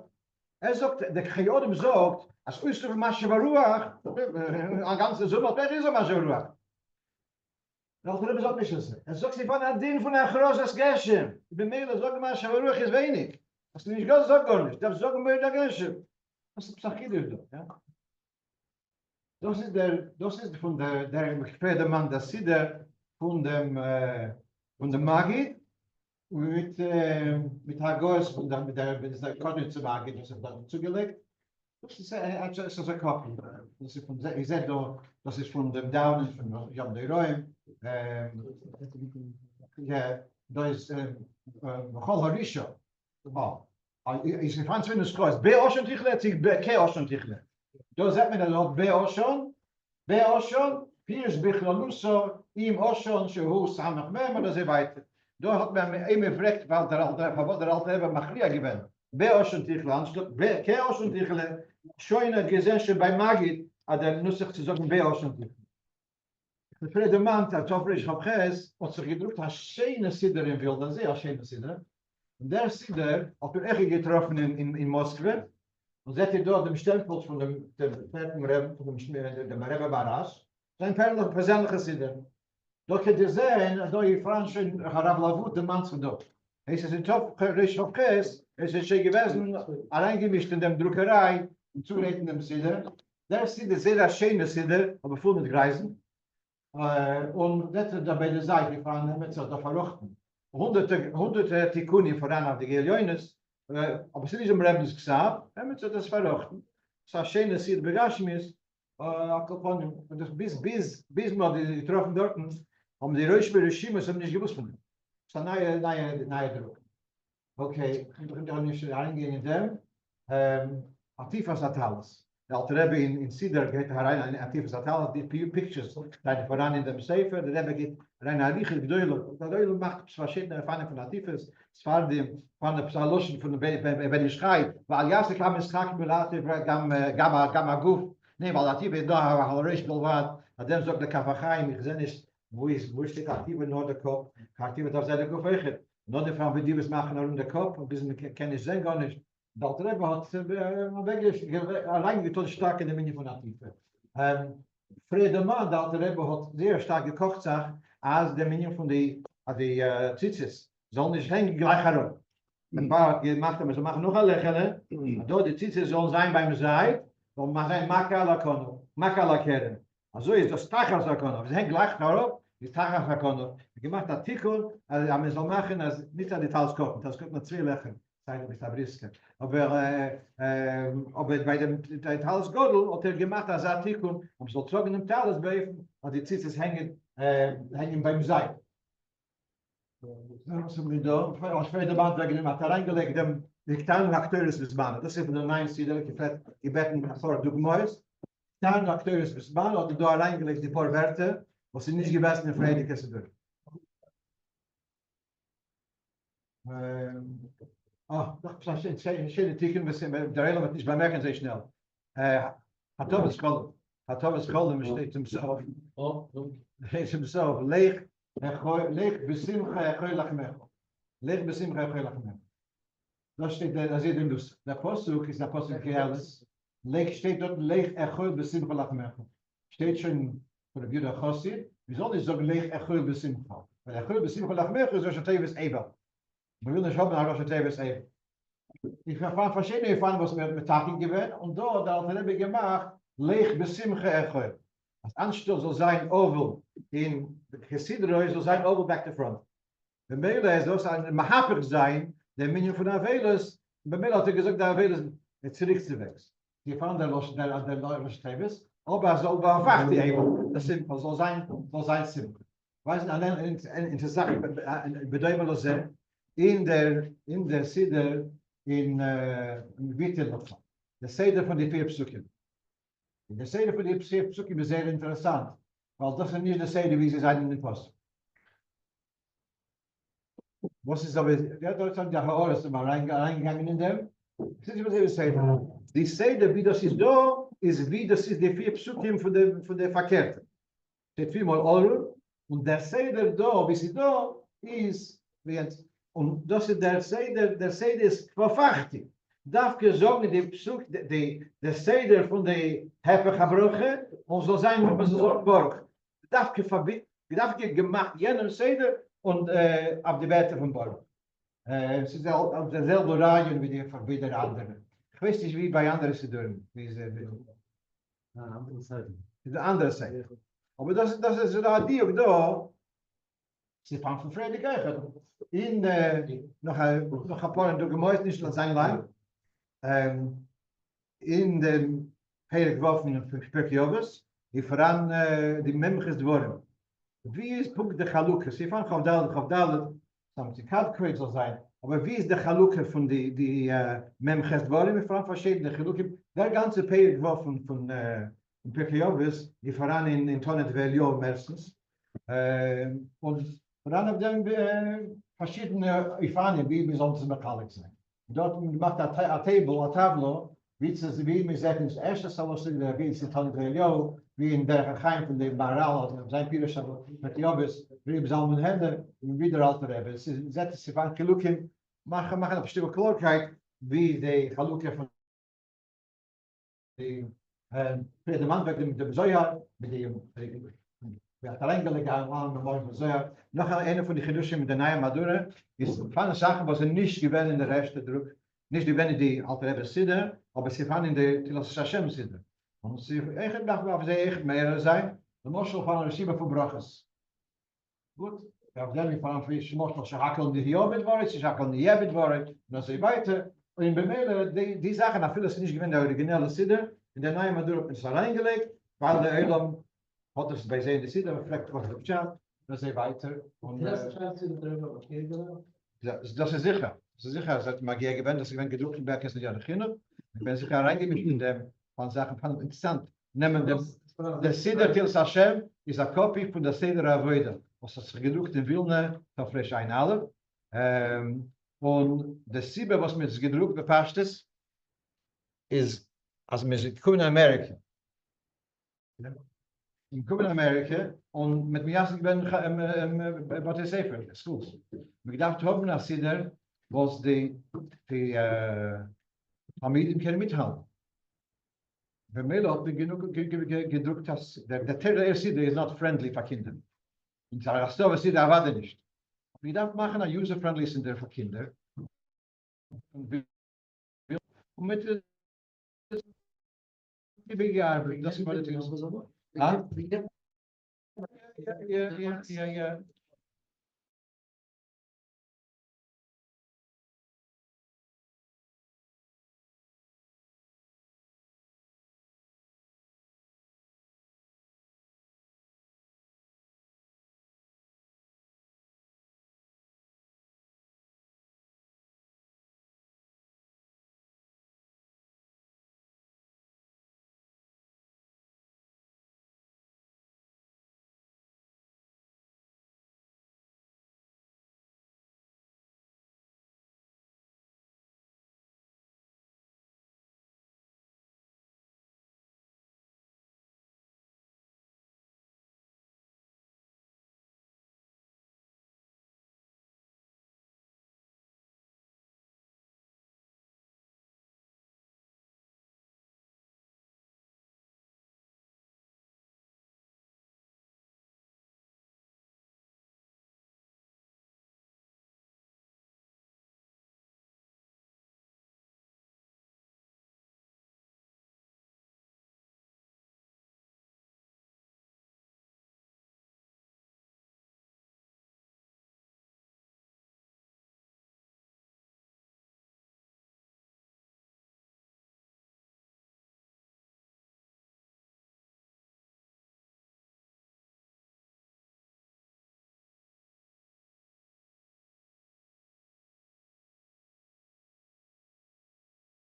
sagt, der Chayodem sagt, als Österreich מה שברוח, eine ganze Summe, wer ist מה שברוח? Dat hebben ze ook niet gezegd. En zo zie van het ding van een groot Geshem. Ik ben meer dan zo maar Shavuot is weinig. Als je niet gaat, zo gar niet. Dat is ook meer dan Geshem. Dat is psychisch dus, ja. Dat is van der gefreide man dat Sidur van de Magid met Hagos van der Konne zu Magid, das dann zugelegt. Das ist ein Kopf. Das ist von ich sag doch, das ist von dem Down von Jan de Roem. Ja, da ist Chol Harisha. Is in Frans Windows Kreuz. B Ocean Tichlet, sich K Ocean Tichlet. Da sagt man dann B Ocean, Piers Bichlaluso, im Ocean, Shehu Samach Mem, oder so weiter. Da hat man immer gefragt, weil der alte hebben Machria gewinnt. B Ocean Tichlet, K Ocean Tichlet, Schoine gesehen bei Magid, der Nussach zu sagen, wer auch schon. Der Friede Mann, der Tofrisch Habches, hat sich gedruckt, ein schöner Sider in Wilden, sehr schöner Sider. Und der Sider hat echt getroffen in Moskau. Und seht ihr dort dem Stempel von dem Rebbe, von dem Rebbe Barash, sein persönlicher Sider. Dort könnt ihr sehen, da die Franschen Harav Lavut, der Mann zu dort. Es ist in Tofrisch Habches, es ist schon gewesen, reingemischt in dem Druckerei, und zureden dem Sider. Der Sider, sehr schöner Sider, aber voll mit Greisen. Und das ist dabei der Seite von mit so der Verlochten. Hunderte Tikuni voran auf die Gelioines, aber sie nicht im Rebens gesagt, mit so das Verlochten. So schön, dass sie Begashmis, und das bis mal die getroffen dort, die Röschbere Schimmers haben nicht gewusst von dem. Das ist ein neuer Druck. Okay, ich kann da nicht reingehen in dem. Atifas Atalas. Der alte Rebbe in Sidur geht herein an Atifas Atalas, die Pictures, die voran in dem Sefer, der Rebbe geht rein an Riechel, der Doyle macht verschiedene Erfahrungen von Atifas, es war von der Psaloschen, von der wenn ich schrei, weil ja, sie kam ins Krankenbelate, Gamma Guf, nee, weil Atifas da, Halerisch Belwad, dem sagt der Kafachaim, ich sehe nicht, wo steht Atifas nur der Kopf, Atifas auf seine Kopf echt. Nur die Frau, die was machen um den Kopf, ein bisschen kenne ich sehen gar nicht. Der alte Rebbe hat wirklich allein getan stark in der Mini von Atife. Friedemann, der alte Rebbe hat sehr stark gekocht, sagt, als der Mini von die Zitzes. Soll nicht hängen gleich herum. Ein paar gemacht haben, sie machen noch ein Lächeln. Dort die Zitzes sollen sein beim Seid, und man sein Makala kennen. Also ist das Tachas-Akono. Sie hängen gleich herum. Die Tachas-Akono. Gemacht Artikel, also man soll machen, als nicht an die Talskochen. Das kommt mit zwei Lächeln. Sein mit der Briske. Aber bei dem Talsgodel hat gemacht als Artikel, so trocken im Talas beifen, und die Zitzes hängen beim Seil. Was haben wir da? Als Friedemann hat reingelegt, die kleinen Akteure des Mann. Das ist von der neuen Sieder, gebeten vor Dugmois. Die kleinen Akteure des Mann hat da reingelegt die paar Werte, was sie nicht gewesen in Friedrich Sidur. Doch, schöne Ticken, der Rele wird nicht bemerken, sehr schnell. Hat Teves Kolem steht himself. Steht himself, leeg besimcha goy lachmech. Leeg besimcha goy lachmech. Das steht da, seht ihr das. Der Postuk ist der Postuk Geales. Leeg steht dort, leeg goy besimcha lachmech. Steht schon für der Juda Chossid. Wir sollen nicht sagen, leeg goy besimcha. Weil goy besimcha lachmech ist Rosh Teves Eva. Wir wollen nicht haben, Rosh Teves Eva. Ich habe verschiedene Erfahrungen, was wir mit Tachim gewählt, und dort hat der Rebbe gemacht, leeg besimcha echoy. Als Anstell soll sein Oval in Sidur soll sein Oval back to front. Bei Mele soll es ein Mahapig sein, der Minion von Avelis, bei Mele hat gesagt, der Avelis ist zurückzuwechseln. Die Erfahrung der Rosh Teves, aber er soll bewacht die Evel, das Simpel soll sein Simpel. Weißt du, in der Sache, bedeuten wir das in der Sidur in Wittelhof. Der Seder von den 4 Psukim. Der Seder von den 4 Psukim ist sehr interessant, weil das ist nicht der Seder, wie sie sein in den Post. Was ist aber, ja, dort sind die Haoras mal reingegangen in dem. Das ist, was ich sage. Die Seder, wie das ist da, ist wie das ist die 4 Psukim von der Verkehrte. Steht 4-mal Euro, und der Seder da, wie sie da, ist, und das ist der Seder ist verfachtig. Darf gesagt, der Seder von der Hefe Gebrochen, und so sein, was es auch Borg. Darf gemacht, jenem Seder, und auf die Werte von Borg. Es ist auf derselbe Radio wie der andere. Ich weiß nicht, wie bei anderen Siduren. Die andere Seite. Aber das ist Radio da. Sie fangen von Friedrich Eichert. Noch ein paar Dokumente, nicht sein lang. In dem Heilig Waffen von Spekjoves, die voran die Memches dworen. Wie ist Punkt der Chaluke? Sie fangen auf Dalet, die Kaltkreuz soll sein. Aber wie ist der Chaluke von die Memches dworen? Wir fragen verschiedene Chaluke. Der ganze Heilig Waffen von Spekjoves, die voran in Tonet Velio meistens. Und dann auf dem verschiedene Ifanien, wie soll es metallic sein. Dort macht er a Tableau, wie mir sagen, das erste Salos in der Wien, wie in der Geheim von dem Baral, sein Pirisch mit Jobes, wie im Salmen Hände, wieder alter Rebbe. Es setzt sich von Gelukim, machen ein Stück Klarheit, wie die Gelukim von der Mann mit dem Zoya, mit dem wir hat reingelegt an dem Morgen Zoya. Noch eine von die Geduschen mit der neue Madura ist von Sachen, was nicht gewesen in der erste Druck, nicht gewesen die alte Rebbe Sidur, aber sie waren in der Tilas Hashem Sidur. Und sie eigentlich dachten, wir sie echt mehr sein, dann muss schon von Resiba von Brachas. Gut. Ja, dann von Fisch muss noch Hazaken die hier mit war, sie Hazaken die hier mit war, dann sie weiter. Und in Bemele, die Sachen, na vieles nicht gewesen der originale Sidur, in der neue Madura ist reingelegt, weil der Elam hat es bei sein, die Sidur, vielleicht was auf Chat, dann sie weiter. Und das ist sicher. Das ist sicher, dass man gewinnt, dass ich wenn gedruckt im Berg ist nicht an der Kinder. Ich bin sicher reingemischt in dem, von Sachen, fand interessant. Nehmen der Sidur Teves Hashem ist eine Kopie von der Sidur Avoida. Was ist gedruckt in Wilna, auf Frisch ein Alle. Und der Sibe, was mit gedruckt befasst ist, als wir kommen in Amerika. In Amerika und mit mir ich bin was ist safer schools. Wir gedacht haben nach Sidur was die Familien können mithalten. Wenn mir hat genug gedruckt dass der Teves is not friendly für Kinder. Und das was sie da war nicht. Wir darf machen ein user friendly Sidur für Kinder. Und mit die Bejahrung, das ist mal das. Ja.